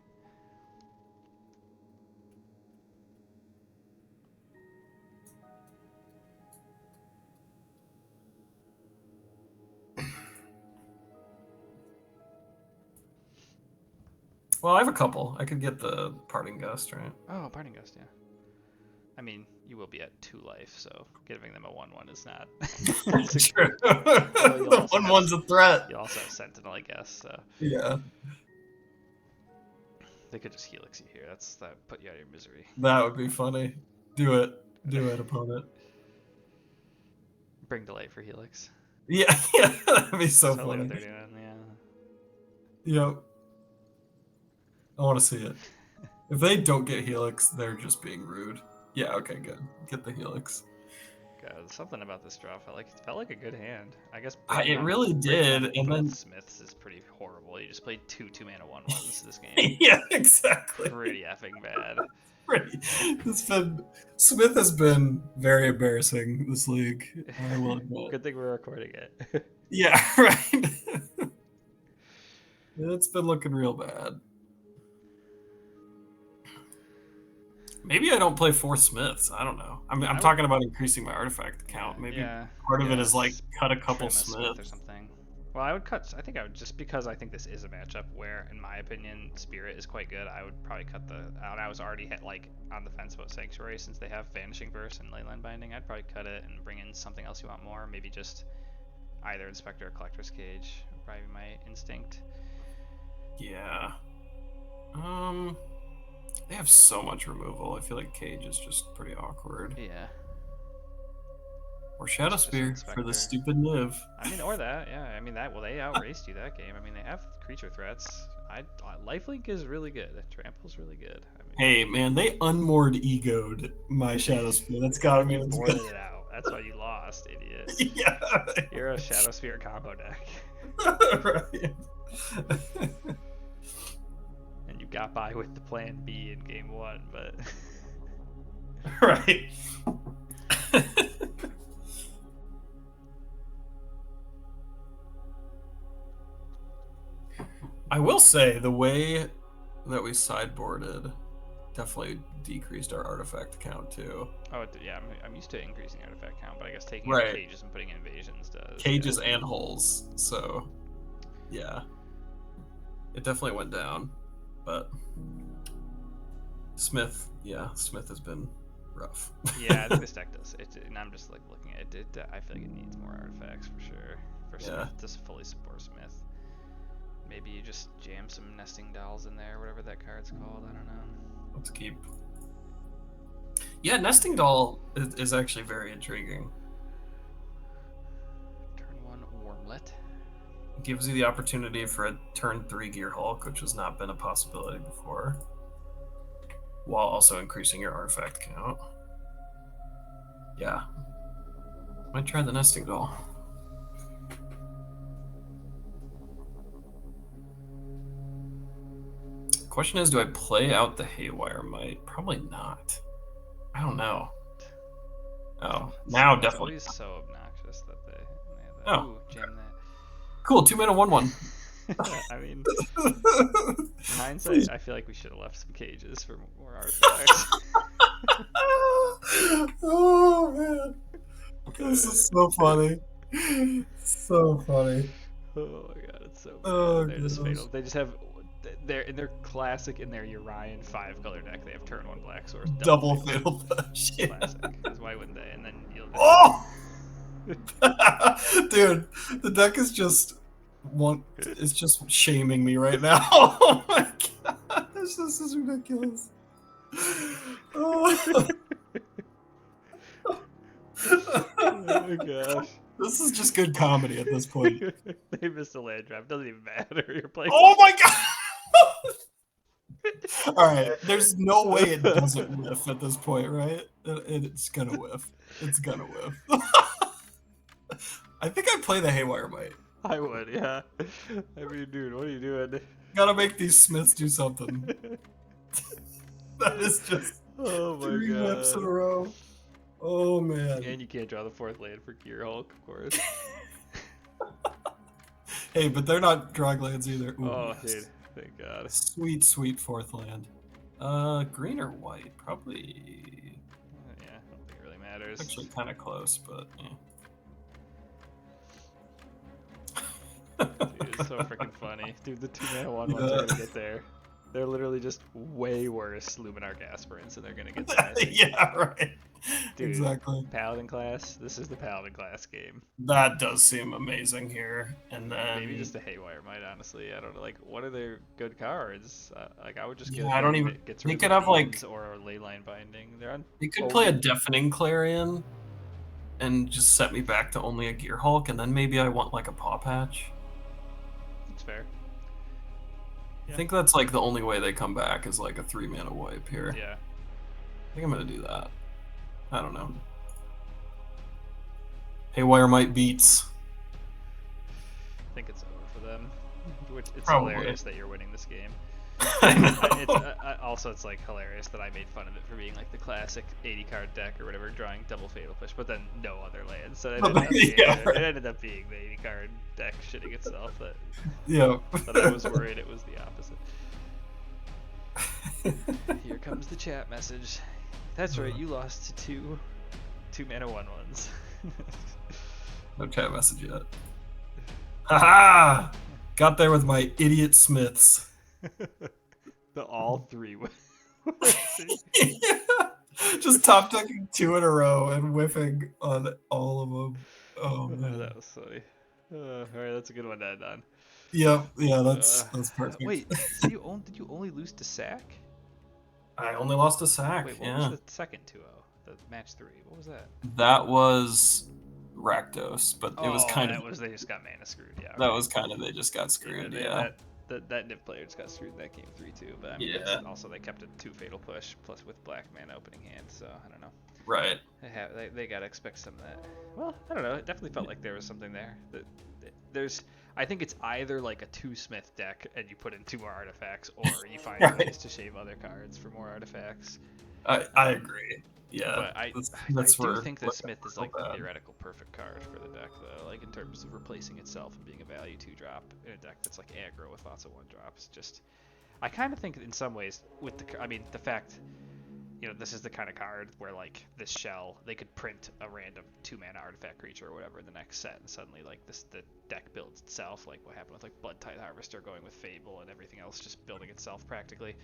Well, I have a couple. I could get the Parting Gust, right? Oh, Parting Gust, yeah. I mean, you will be at 2 life, so giving them a 1/1 is not. True. Well, The 1/1's a threat. You also have Sentinel, I guess. So Yeah. they could just Helix you here. That put you out of your misery. That would be funny. Do it, opponent. Bring Delight for Helix. Yeah, that'd be so Totally funny. what they're doing, yeah. Yep. I want to see it. If they don't get Helix, they're just being rude. Yeah, okay, good. Get the Helix. God, something about this draw felt like a good hand. I guess It really did, and then Smiths is pretty horrible. You just played 2 2-mana 1/1s this game. yeah, exactly. Pretty effing bad. Smith has been very embarrassing this league. I will admit. Good thing we're recording it. Yeah, right. It's been looking real bad. Maybe I don't play 4 Smiths. I don't know. I'm talking about increasing my artifact count. Maybe part of it is like cut a couple Smiths or something. Well, I think I would just because I think this is a matchup where, in my opinion, Spirit is quite good. I would probably cut I was already on the fence about Sanctuary since they have Vanishing Verse and Leyline Binding. I'd probably cut it and bring in something else you want more. Maybe just either Inspector or Collector's Cage would probably be my instinct. Yeah. They have so much removal. I feel like Cage is just pretty awkward. Yeah. Or Shadow Spear for the stupid Niv. I mean, or that, yeah. I mean, they outraced you that game. I mean, they have creature threats. Lifelink is really good. Trample's really good. I mean, hey, man, they unmoored egoed my Shadow Spear. That's gotta mean it's good. It out. That's why you lost, idiot. Yeah. You're a Shadow Spear combo deck. Right. And you got by with the plan B in game 1, but... Right. I will say the way that we sideboarded definitely decreased our artifact count too. Oh yeah, I'm used to increasing artifact count, but I guess taking right. out cages and putting in invasions does. Cages and holes, so yeah, it definitely went down. But Smith has been rough. Yeah, I think this deck does. And I'm just like looking at it. I feel like it needs more artifacts for sure. For Smith to fully support Smith. Maybe you just jam some Nesting Dolls in there, whatever that card's called. I don't know. Let's keep. Yeah, Nesting Doll is actually very intriguing. Turn 1 Wormlet. Gives you the opportunity for a turn 3 Gearhulk, which has not been a possibility before, while also increasing your artifact count. Yeah. Might try the Nesting Doll. Question is, do I play out the Haywire Might? Probably not. I don't know. Oh, now it's definitely. It's always so obnoxious that they have that. Oh, ooh, jam that. Cool, 2-mana 1/1. I mean, hindsight, I feel like we should have left some cages for more artifacts. Oh man, this is so funny. So funny. Oh my god, it's so bad. Oh, They're just fatal. They just have in their classic in their Urian 5-color deck. They have turn 1 Black Source. Double fatal push. Yeah. Classic. Because why wouldn't they? And then you'll. Oh, dude, the deck is just it's just shaming me right now. Oh my god, this is ridiculous. Oh. Oh my gosh. This is just good comedy at this point. They missed a land trap. Doesn't even matter. You're playing. Oh my god! All right, there's no way it doesn't whiff at this point, right? It's gonna whiff. It's gonna whiff. I think I play the Haywire Might. I would, yeah. I mean, dude, what are you doing? Gotta make these Smiths do something. That is just Oh my 3 whiffs in a god. row. Oh man. And you can't draw the 4th land for Gearhulk, of course. Hey, but they're not drawing lands either. Ooh, Oh, yes. dude, thank god. Sweet, sweet 4th land. Green or white? Probably. Yeah, I don't think it really matters. Actually, kind of close, but. Dude, it's so freaking funny. Dude, the 2-mana 1/1s are gonna get there. They're literally just way worse Luminarch Aspirants, and they're gonna get there. Yeah, right. Dude, exactly. Paladin class. This is the Paladin class game. That does seem amazing here, and then Maybe just a Haywire Might. Honestly, I don't know. Like, what are their good cards? Like, I would just get. Yeah, I don't even. Gets They rid could of have like. beams or a Leyline Binding. They're on. They could play a Deafening Clarion, and just set me back to only a Gearhulk, and then maybe I want like a Paw Patch. That's fair. I think that's like the only way they come back is like a 3-mana wipe here. Yeah. I think I'm gonna do that. I don't know. Haywire Might beats. I think it's over for them. Which it's Probably. hilarious that you're winning this game. I know. Also, it's like hilarious that I made fun of it for being like the classic 80 card deck or whatever, drawing double Fatal Push, but then no other lands. So it ended up being the 80 card deck shitting itself. That But I was worried it was the opposite. Here comes the chat message. That's right, you lost to 2-mana 1/1s. No chat message yet. Haha! Got there with my idiot Smiths. The all 3. Just top decking 2 in a row and whiffing on all of them. Oh man, that was funny. All right, that's a good one to end on. Yep, yeah, that's perfect. Wait, so did you only lose to Sack? I only lost a sack. Wait, what was the second 2-0? The match 3. What was that? That was Rakdos, but it was kind of. They just got mana screwed. Yeah. That was kind of they just got screwed. Yeah. That Nip player just got screwed in that game 3-2. But I mean, also they kept a 2 Fatal Push plus with black mana opening hand. So I don't know. Right. They gotta expect some of that. Well, I don't know. It definitely felt like there was something there. I think it's either like a 2-Smith deck and you put in 2 more artifacts, or you find ways to shave other cards for more artifacts. I agree. Yeah. But I do think that Smith is like the theoretical perfect card for the deck, though. Like in terms of replacing itself and being a value 2-drop in a deck that's like aggro with lots of 1-drops. Just, I kind of think in some ways with the fact, this is the kind of card where like this shell, they could print a random 2-mana artifact creature or whatever in the next set, and suddenly like the deck builds itself, like what happened with like Bloodtithe Harvester going with Fable and everything else just building itself practically.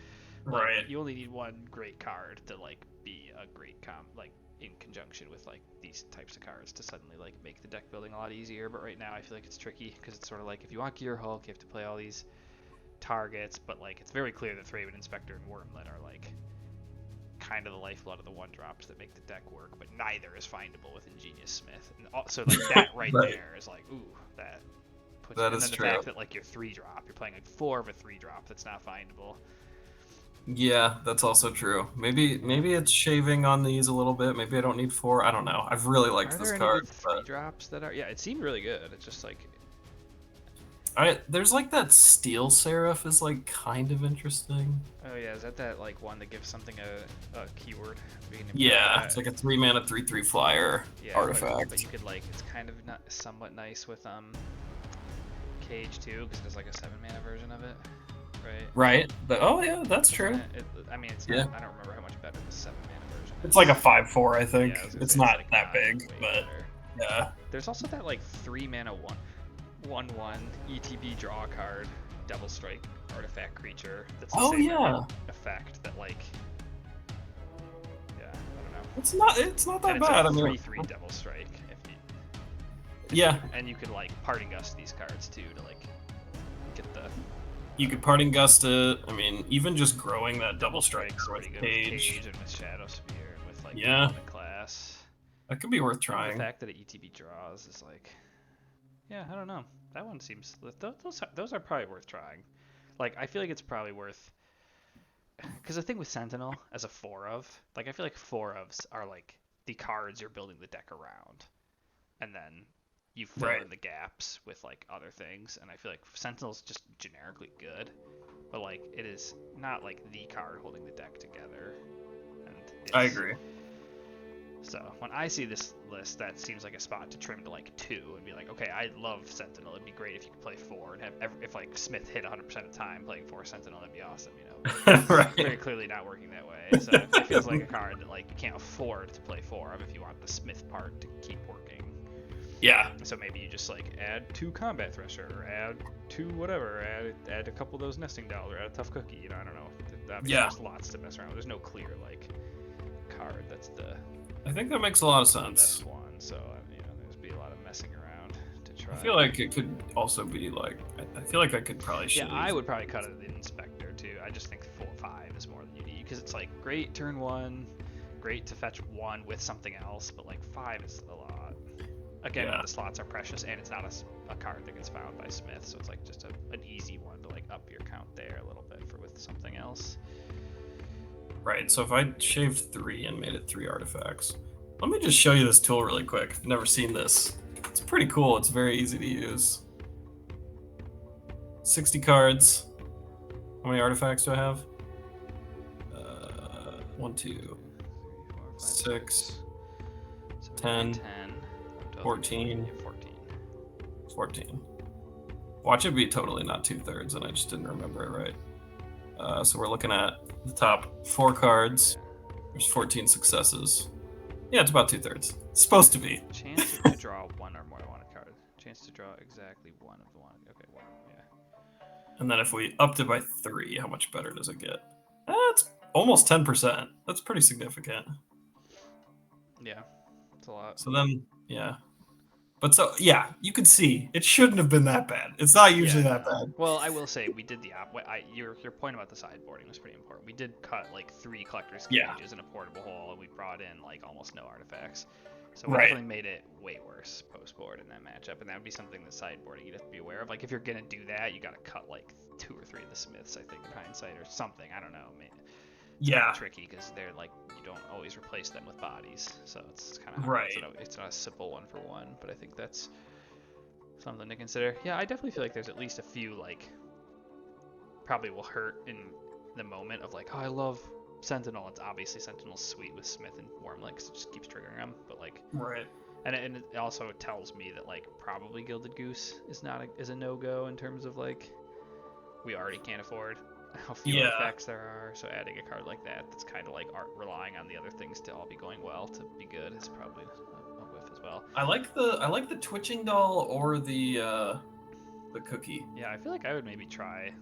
Right. You only need one great card to like be a great like in conjunction with like these types of cards to suddenly like make the deck building a lot easier. But right now I feel like it's tricky because it's sort of like if you want Gearhulk, you have to play all these targets, but like it's very clear that Thraben Inspector and Wormlet are like kind of the lifeblood of the 1-drops that make the deck work, but neither is findable with Ingenious Smith. And also like that right there is like, ooh, that puts that and is then the true. fact that like your 3-drop, you're playing like 4 of a 3-drop that's not findable. Yeah, that's also true. Maybe it's shaving on these a little bit. Maybe I don't need 4. I don't know. I've really liked this card. Are there any 3-drops that are? Yeah, it seemed really good. It's just like. There's like that Steel Seraph is like kind of interesting. Oh yeah, is that like one that gives something a keyword? Yeah, it's like a 3-mana 3/3 flyer artifact. But you could like, it's kind of somewhat nice with Cage too, because there's like a 7-mana version of it. Right. Oh yeah, that's true. It's not, I don't remember how much better the 7-mana version is. It's like a 5/4, I think. Yeah, it's not like that big, but better. yeah. There's also that like 3-mana 1/1 ETB draw card, Devil Strike artifact creature. That's the same effect that like. Yeah, I don't know. It's not that and bad. It's like 3/3 Devil Strike. Yeah. And you could like Parting Gust these cards too to like get the. You could Parting Gust it. I mean, even just growing that Double Strike with Cage and with Shadow Spear and with like the class. That could be worth trying. The fact that it ETB draws is like, yeah, I don't know. That one seems those are probably worth trying. Like I feel like it's probably worth because the thing with Sentinel as a 4-of, like I feel like 4-ofs are like the cards you're building the deck around, and then you fill Right. in the gaps with like other things. And I feel like Sentinel's just generically good, but like it is not like the card holding the deck together. And I it's agree. so when I see this list, that seems like a spot to trim to like 2 and be like, okay, I love Sentinel. It'd be great if you could play 4 and have if like Smith hit 100% of the time playing 4 Sentinel, that'd be awesome, you know. But Right. very clearly not working that way. So it feels like a card that like you can't afford to play 4 of if you want the Smith part to keep working. Yeah. So maybe you just like add 2 Combat Thresher, or add 2 whatever, add a couple of those Nesting Dolls, or add a Tough Cookie. You know, I don't know. Obviously, Yeah. there's lots to mess around with. There's no clear like card that's the I think that makes a lot of sense. best one. So you know, there's be a lot of messing around to try. I feel like it could also be like. I feel like I could probably shave. Yeah, I would probably cut it in Inspector too. I just think 5 is more than you need because it's like great turn 1, great to fetch 1 with something else, but like 5 is a lot. Again, Yeah. the slots are precious, and it's not a card that gets found by Smith, so it's like just an easy one to like up your count there a little bit for with something else. Right. So if I shaved 3 and made it 3 artifacts, let me just show you this tool really quick. I've never seen this. It's pretty cool. It's very easy to use. 60 cards. How many artifacts do I have? 1, 2, 3, 4, 5, 6, 6, 10, 10, 14. 14. 14. Watch it be totally not 2/3, and I just didn't remember it right. So we're looking at the top 4 cards. There's 14 successes. Yeah, it's about 2/3. It's supposed to be. Chance to draw 1 or more wanted card. Chance to draw exactly 1 of the wanted. Okay, 1. Yeah. And then if we upped it by 3, how much better does it get? That's almost 10%. That's pretty significant. Yeah, it's a lot. So then, yeah. But so, yeah, you can see it shouldn't have been that bad. It's not usually that bad. Well, I will say we did the your point about the sideboarding was pretty important. We did cut like 3 collector's cages in a portable hole, and we brought in like almost no artifacts. So we definitely made it way worse post-board in that matchup, and that would be something that sideboarding you'd have to be aware of. Like if you're gonna do that, you gotta cut like 2 or 3 of the Smiths, I think, in hindsight, or something. I don't know. It's kind of tricky because they're like you don't always replace them with bodies, so it's kind of it's not a simple 1-for-1, but I think that's something to consider. Yeah, I definitely feel like there's at least a few like probably will hurt in the moment of like, oh, I love Sentinel. It's obviously Sentinel's sweet with Smith and Wormling because it just keeps triggering them, but like and it also tells me that like probably Gilded Goose is not is a no-go in terms of like we already can't afford how few artifacts there are, so adding a card like that's kind of like relying on the other things to all be going well to be good is probably a whiff as well. I like the twitching doll or the cookie. Yeah, I feel like I would maybe try.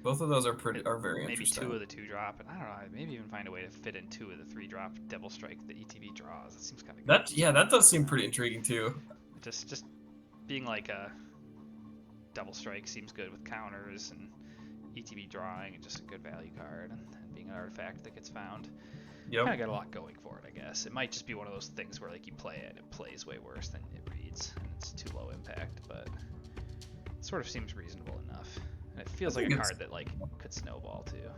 Both of those are very maybe interesting. Maybe 2 of the 2-drop, and I don't know, maybe even find a way to fit in 2 of the 3-drop Devil Strike the ETB draws. That seems kind of good. That does seem pretty intriguing too. Just being like a Devil Strike seems good with counters and ETB drawing and just a good value card and being an artifact that gets found. Yep. Kind of got a lot going for it, I guess. It might just be one of those things where like you play it and it plays way worse than it reads, and it's too low impact, but it sort of seems reasonable enough. And it feels like a card that like could snowball too.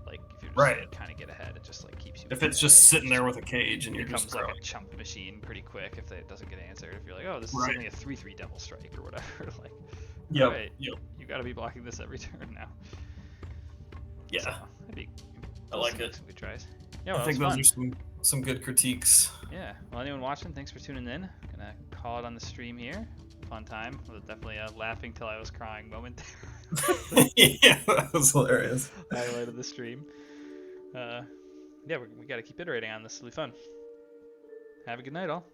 Like if you're just like, kind of get ahead, it just like keeps you. If it's just sitting there with a cage and you're becomes just like a chump machine pretty quick if it doesn't get answered. If you're like, oh, this is only a 3/3 Devil Strike or whatever, like, right, you got to be blocking this every turn now. Yeah, so, I like it. Some good tries. Yeah, well, I think those are some good critiques. Yeah. Well, anyone watching, thanks for tuning in. Gonna call it on the stream here. Fun time. Was definitely a laughing till I was crying moment. Yeah, that was hilarious. Highlight of the stream. Yeah, we got to keep iterating on this. It'll be fun. Have a good night, all.